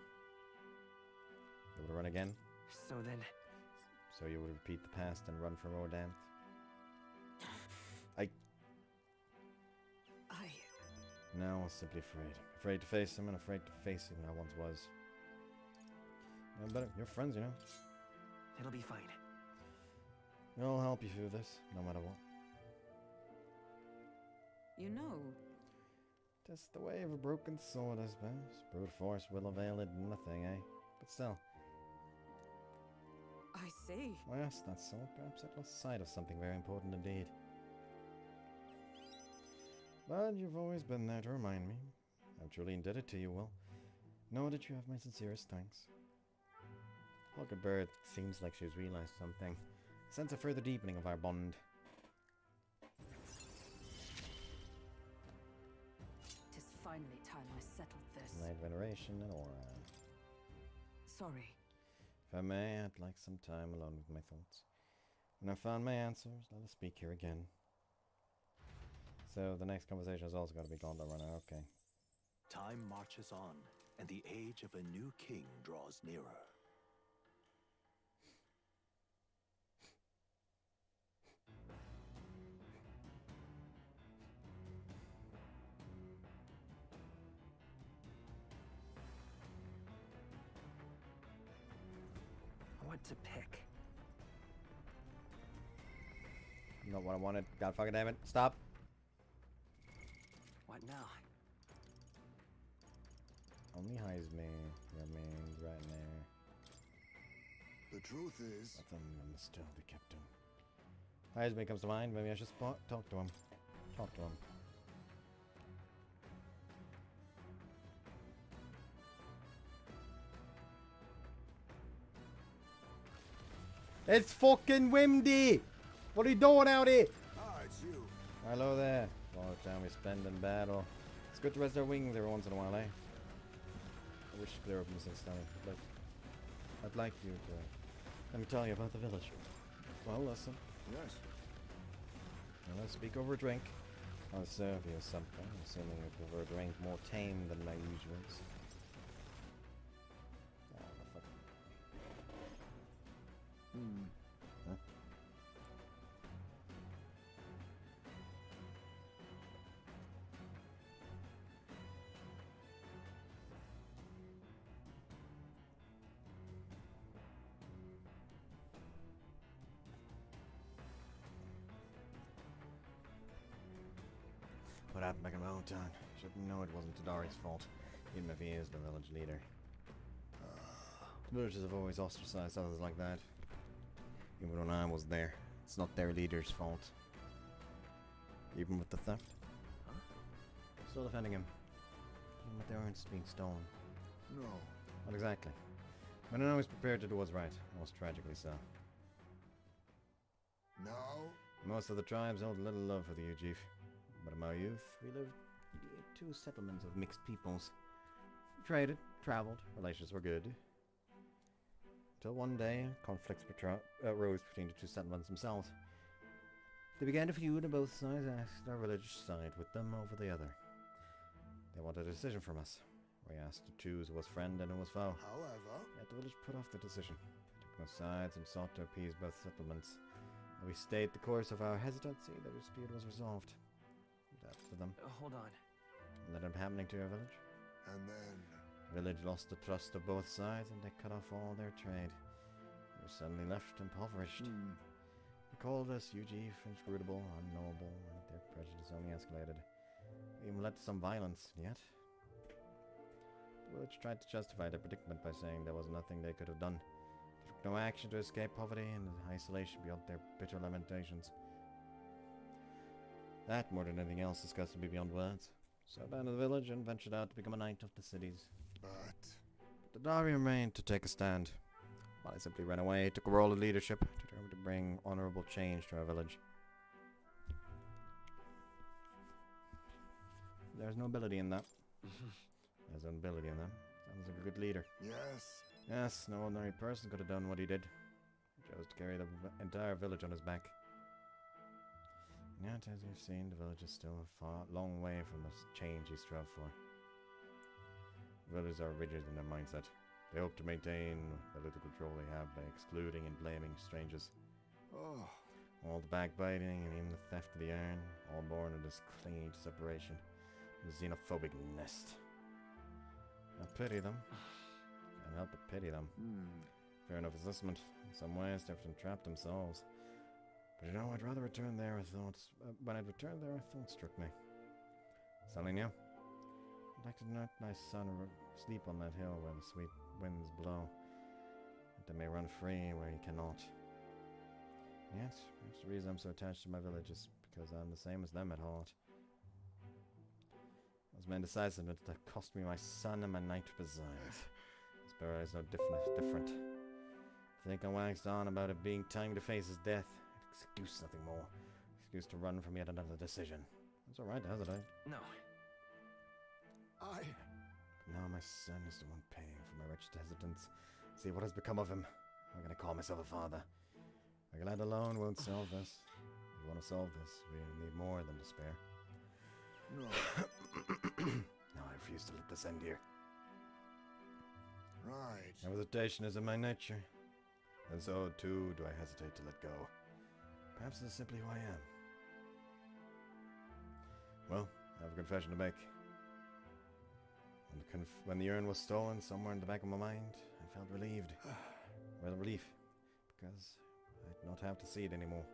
You would run again? So then... So you would repeat the past and run from Rodanth? No, I was simply afraid. Afraid to face him and afraid to face him I once was. No, better. You're friends, you know. It'll be fine. I'll help you through this, no matter what. You know... Just the way of a broken sword, I suppose. Brute force will avail it nothing, eh? But still. I see. Oh yes, that's so. Perhaps I lost sight of something very important indeed. But you've always been there to remind me. I'm truly indebted to you, Will. Know that you have my sincerest thanks. Bird seems like she's realized something. Sense a further deepening of our bond. Tis finally time I settled this. Night veneration and aura. Sorry. If I may, I'd like some time alone with my thoughts. When I've found my answers, let us speak here again. So the next conversation has also got to be Gauntlet Runner, okay. Time marches on, and the age of a new king draws nearer. What to pick? Not what I wanted. God fucking damn it. Stop. What now? Only Heisme remains right there. The truth is... Nothing must still be kept him. Heisme comes to mind. Maybe I should talk to him. Talk to him. It's fucking windy! What are you doing out here? Ah, it's you. Hello there. All the time we spend in battle. It's good to rest our wings every once in a while, eh? I wish to clear up missing stomach, but I'd like you to let me tell you about the village. Well, listen. Yes. Now let's speak over a drink. I'll serve you something, assuming you prefer a drink more tame than my usuals. Oh, the fuck. Huh? What happened back in my hometown? Shouldn't know it wasn't Tadari's fault, even if he is the village leader. The villagers have always ostracized others like that. Even when I was there. It's not their leader's fault. Even with the theft. Still defending him. Even with their urns being stolen. No. Not exactly. But I know he's prepared to do what's right. Most tragically so. No. Most of the tribes held little love for the Ujif. But in my youth, we lived in 2 settlements of mixed peoples. We traded, traveled, relations were good. Until one day, conflicts arose between the 2 settlements themselves. They began to feud and both sides asked our village to side with them over the other. They wanted a decision from us. We asked to choose who was friend and who was foe. However, Yet the village put off the decision. We took no sides and sought to appease both settlements. We stayed the course of our hesitancy. The dispute was resolved. That for them. Hold on. And that ended up happening to our village. and then... The village lost the trust of both sides and they cut off all their trade. We were suddenly left impoverished. They called us Ujif, inscrutable, unknowable, and their prejudice only escalated. We even led to some violence, yet the village tried to justify their predicament by saying there was nothing they could have done. They took no action to escape poverty and isolation beyond their bitter lamentations. That, more than anything else, disgusted me beyond words. So I abandoned the village and ventured out to become a knight of the cities. But the Dari remained to take a stand. While I simply ran away, took a role of leadership, determined to bring honorable change to our village. There's no ability in that. There's no ability in that. Sounds like a good leader. yes, Yes, no ordinary person could have done what he did. He chose to carry the entire village on his back. Yet, as you've seen, the village is still a long way from the change he strove for. Villagers are rigid in their mindset. They hope to maintain the little control they have by excluding and blaming strangers. oh, All the backbiting and even the theft of the iron, all born of this clinging to separation, the xenophobic nest. I pity them. Can't help but pity them. Fair enough assessment. In some ways, they've entrapped themselves. But you know, I'd rather return there with thoughts. When I'd returned there, a thought struck me. Something new. I'd like to let my son sleep on that hill where the sweet winds blow, that they may run free where he cannot. Yes, perhaps the reason I'm so attached to my village is because I'm the same as them at heart. I was my indecisiveness that cost me my son and my knight besides. Sparrow is no different. I think I waxed on about it being time to face his death. Excuse, nothing more. Excuse to run from yet another decision. It's alright to hesitate. No. Now my son is the one paying for my wretched hesitance. See what has become of him. I'm gonna call myself a father. A lad alone won't solve this. If we want to solve this, we need more than despair. no, No, I refuse to let this end here. right. Hesitation is in my nature. And so, too, do I hesitate to let go. Perhaps this is simply who I am. Well, I have a confession to make. When the urn was stolen, somewhere in the back of my mind, I felt relieved. Well, relief. Because I'd not have to see it anymore.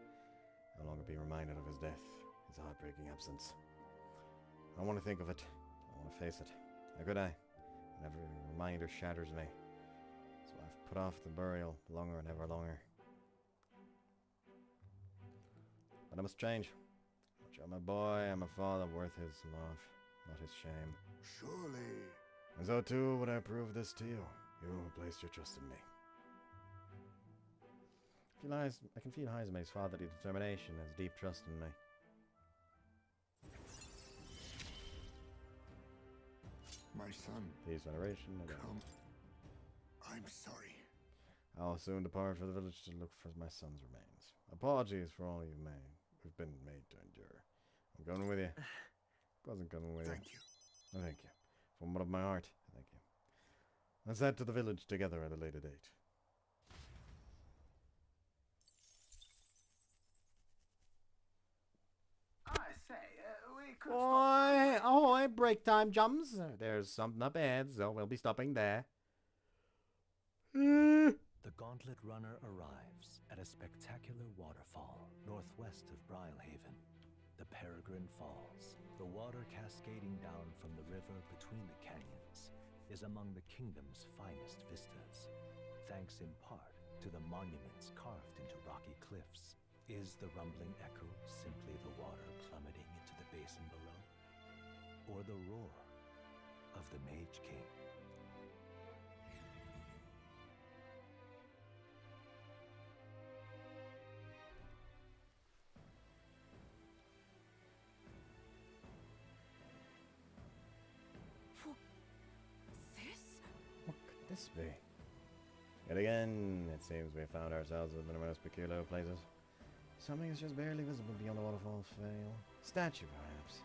No longer be reminded of his death, his heartbreaking absence. I don't want to think of it. I want to face it. How could I? When every reminder shatters me. So I've put off the burial longer and ever longer. But I must change. I'll show my boy and my father worth his love, not his shame. Surely. And so too would I prove this to you, you who placed your trust in me. I can feel Haizeme's fatherly determination and his deep trust in me. My son. Peace, veneration, and come. I'm sorry. I'll soon depart for the village to look for my son's remains. Apologies for all we've been made to endure. I'm going with you. Wasn't coming with you. Thank you. Oh, thank you. From the bottom of my heart, thank you. Let's head to the village together at a later date. I say, we could Ahoy! Ahoy! Break time, jums! There's something up ahead, so we'll be stopping there. The Gauntlet Runner arrives at a spectacular waterfall northwest of Brylehaven. The Peregrine Falls, the water cascading down from the river between the canyons, is among the kingdom's finest vistas, thanks in part to the monuments carved into rocky cliffs. Is the rumbling echo simply the water plummeting into the basin below? Or the roar of the Mage King? What could this be? Yet again, it seems we found ourselves within the most peculiar places. Something is just barely visible beyond the waterfall's veil. Statue, perhaps.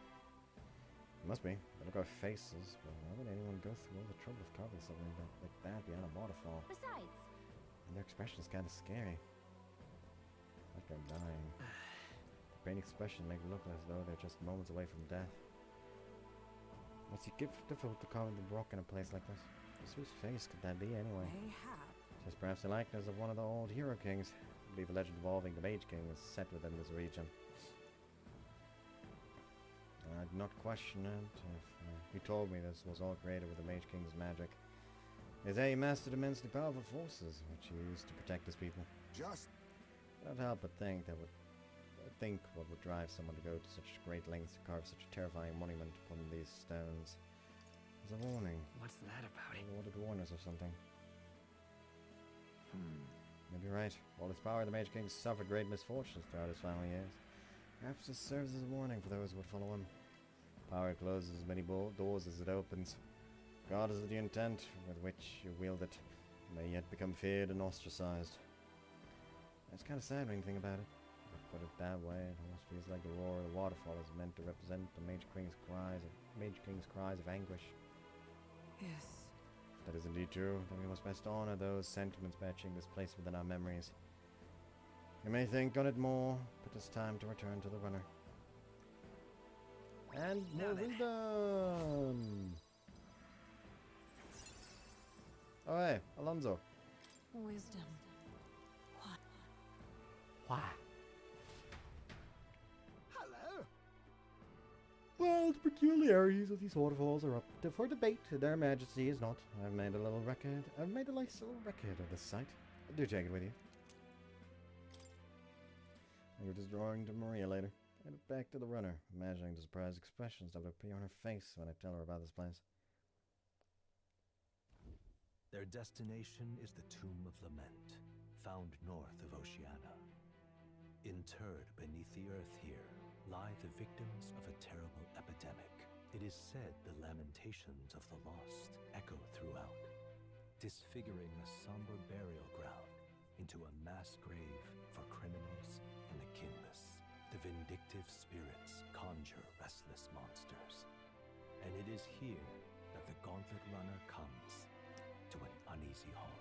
It must be. They look like faces, but why would anyone go through all the trouble of carving something like that beyond a waterfall? Besides, And their expression is kind of scary. Like they're dying. The brain expression makes it look as though they're just moments away from death. What's it difficult to carve the rock in a place like this? Just whose face could that be anyway? Mayhap. Just perhaps the likeness of one of the old hero kings. I believe the legend involving the Mage King is set within this region. I'd not question it if he told me this was all created with the Mage King's magic. They say he mastered immensely powerful forces, which he used to protect his people. Just I don't help but think what would drive someone to go to such great lengths to carve such a terrifying monument upon these stones. There's a warning. What's that about it? What did warn us or something? Maybe you're right. All his power, the Mage King suffered great misfortunes throughout his final years. Perhaps this serves as a warning for those who would follow him. Power closes as many doors as it opens. God is the intent with which you wield it. May yet become feared and ostracized. It's kind of sad when you think about it. But put it that way, it almost feels like the roar of the waterfall is meant to represent the Mage King's cries of anguish. Yes. If that is indeed true, then we must best honor those sentiments by etching this place within our memories. You may think on it more, but it's time to return to the runner. And more wisdom! Oh hey, Alonso. Wisdom. Why? Hello. Well, the peculiarities of these waterfalls are up for debate. Their Majesty is not. I've made a nice little record of this site. Do take it with you. I'll give this drawing to Maria later. And it back to the runner, imagining the surprised expressions that would appear on her face when I tell her about this place. Their destination is the Tomb of Lament, found north of Oceania. Interred beneath the earth here lie the victims of a terrible epidemic. It is said the lamentations of the lost echo throughout, disfiguring the somber burial ground into a mass grave for criminals and the kinless. The vindictive spirits conjure restless monsters, and it is here that the Gauntlet Runner comes to an uneasy halt.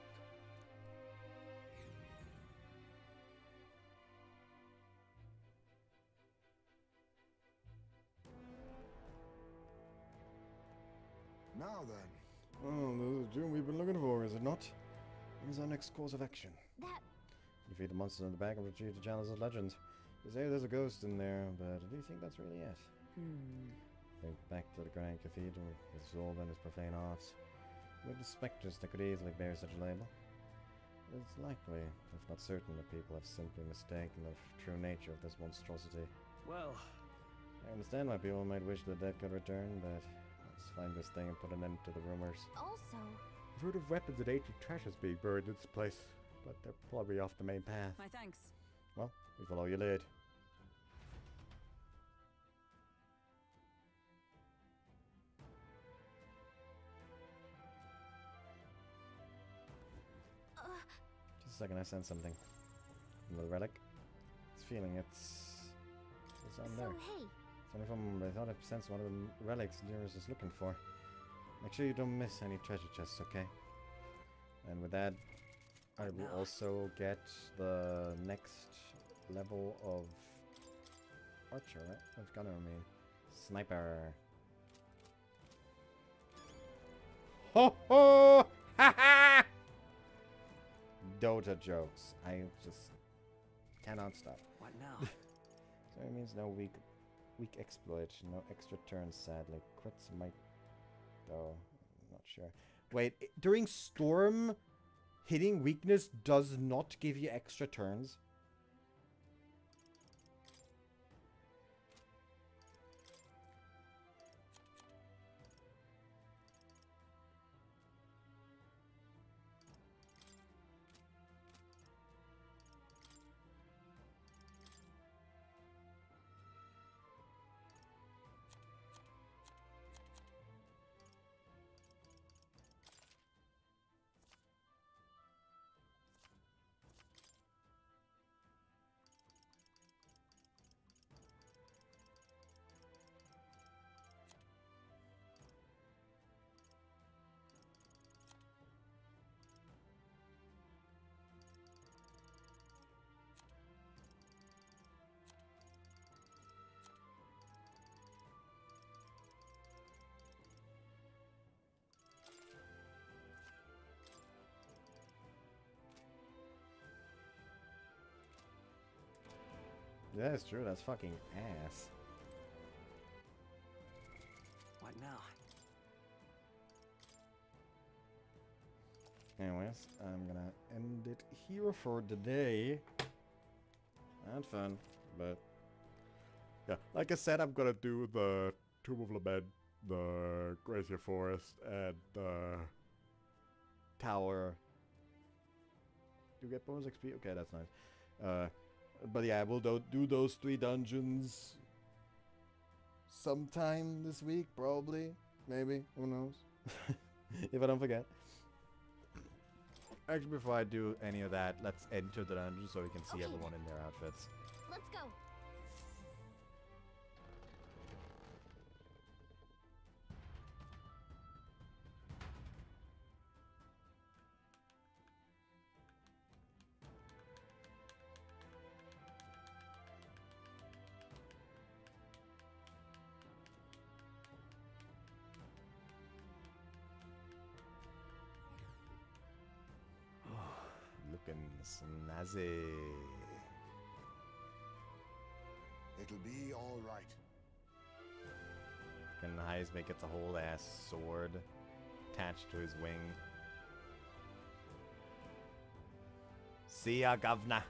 now then. Oh, this is the doom we've been looking for, is it not? What is our next course of action? That... Defeat the monsters in the back and retrieve the chalice of legends. They say there's a ghost in there, but do you think that's really it? Think back to the Grand Cathedral, with Zorba and his profane arts. With the spectres that could easily bear such a label. It's likely, if not certain, that people have simply mistaken the true nature of this monstrosity. Well, I understand why people might wish the dead could return, but let's find this thing and put an end to the rumors. Also... I've heard of weapons and ancient treasures being buried in this place, but they're probably off the main path. My thanks. Well, we follow your lead. Just a second, I sense something. A little relic. It's feeling it's on there. So, hey, It's only from I thought I sensed one of the relics Nearest is looking for. Make sure you don't miss any treasure chests, okay? And with that, I will also get the next level of archer, right? Of gunner, I mean. Sniper. Ho ho! Ha ha! Dota jokes. I just cannot stop. What now? So it means no weak exploit, no extra turns, sadly. Crits might, though. I'm not sure. Wait, during Storm, hitting weakness does not give you extra turns? Yeah, it's true. That's fucking ass. What now? Anyways, I'm gonna end it here for the day. Had fun, but yeah, like I said, I'm gonna do the Tomb of Lament, the Gracia Forest, and the Tower. Do you get bonus XP? Okay, that's nice. But yeah, we'll do those 3 dungeons sometime this week, probably, maybe, who knows, if I don't forget. Actually, before I do any of that, let's enter the dungeon so we can see everyone in their outfits. Let's go. Looking snazzy. It'll be all right. Can Heisman gets a whole ass sword attached to his wing. See ya, governor.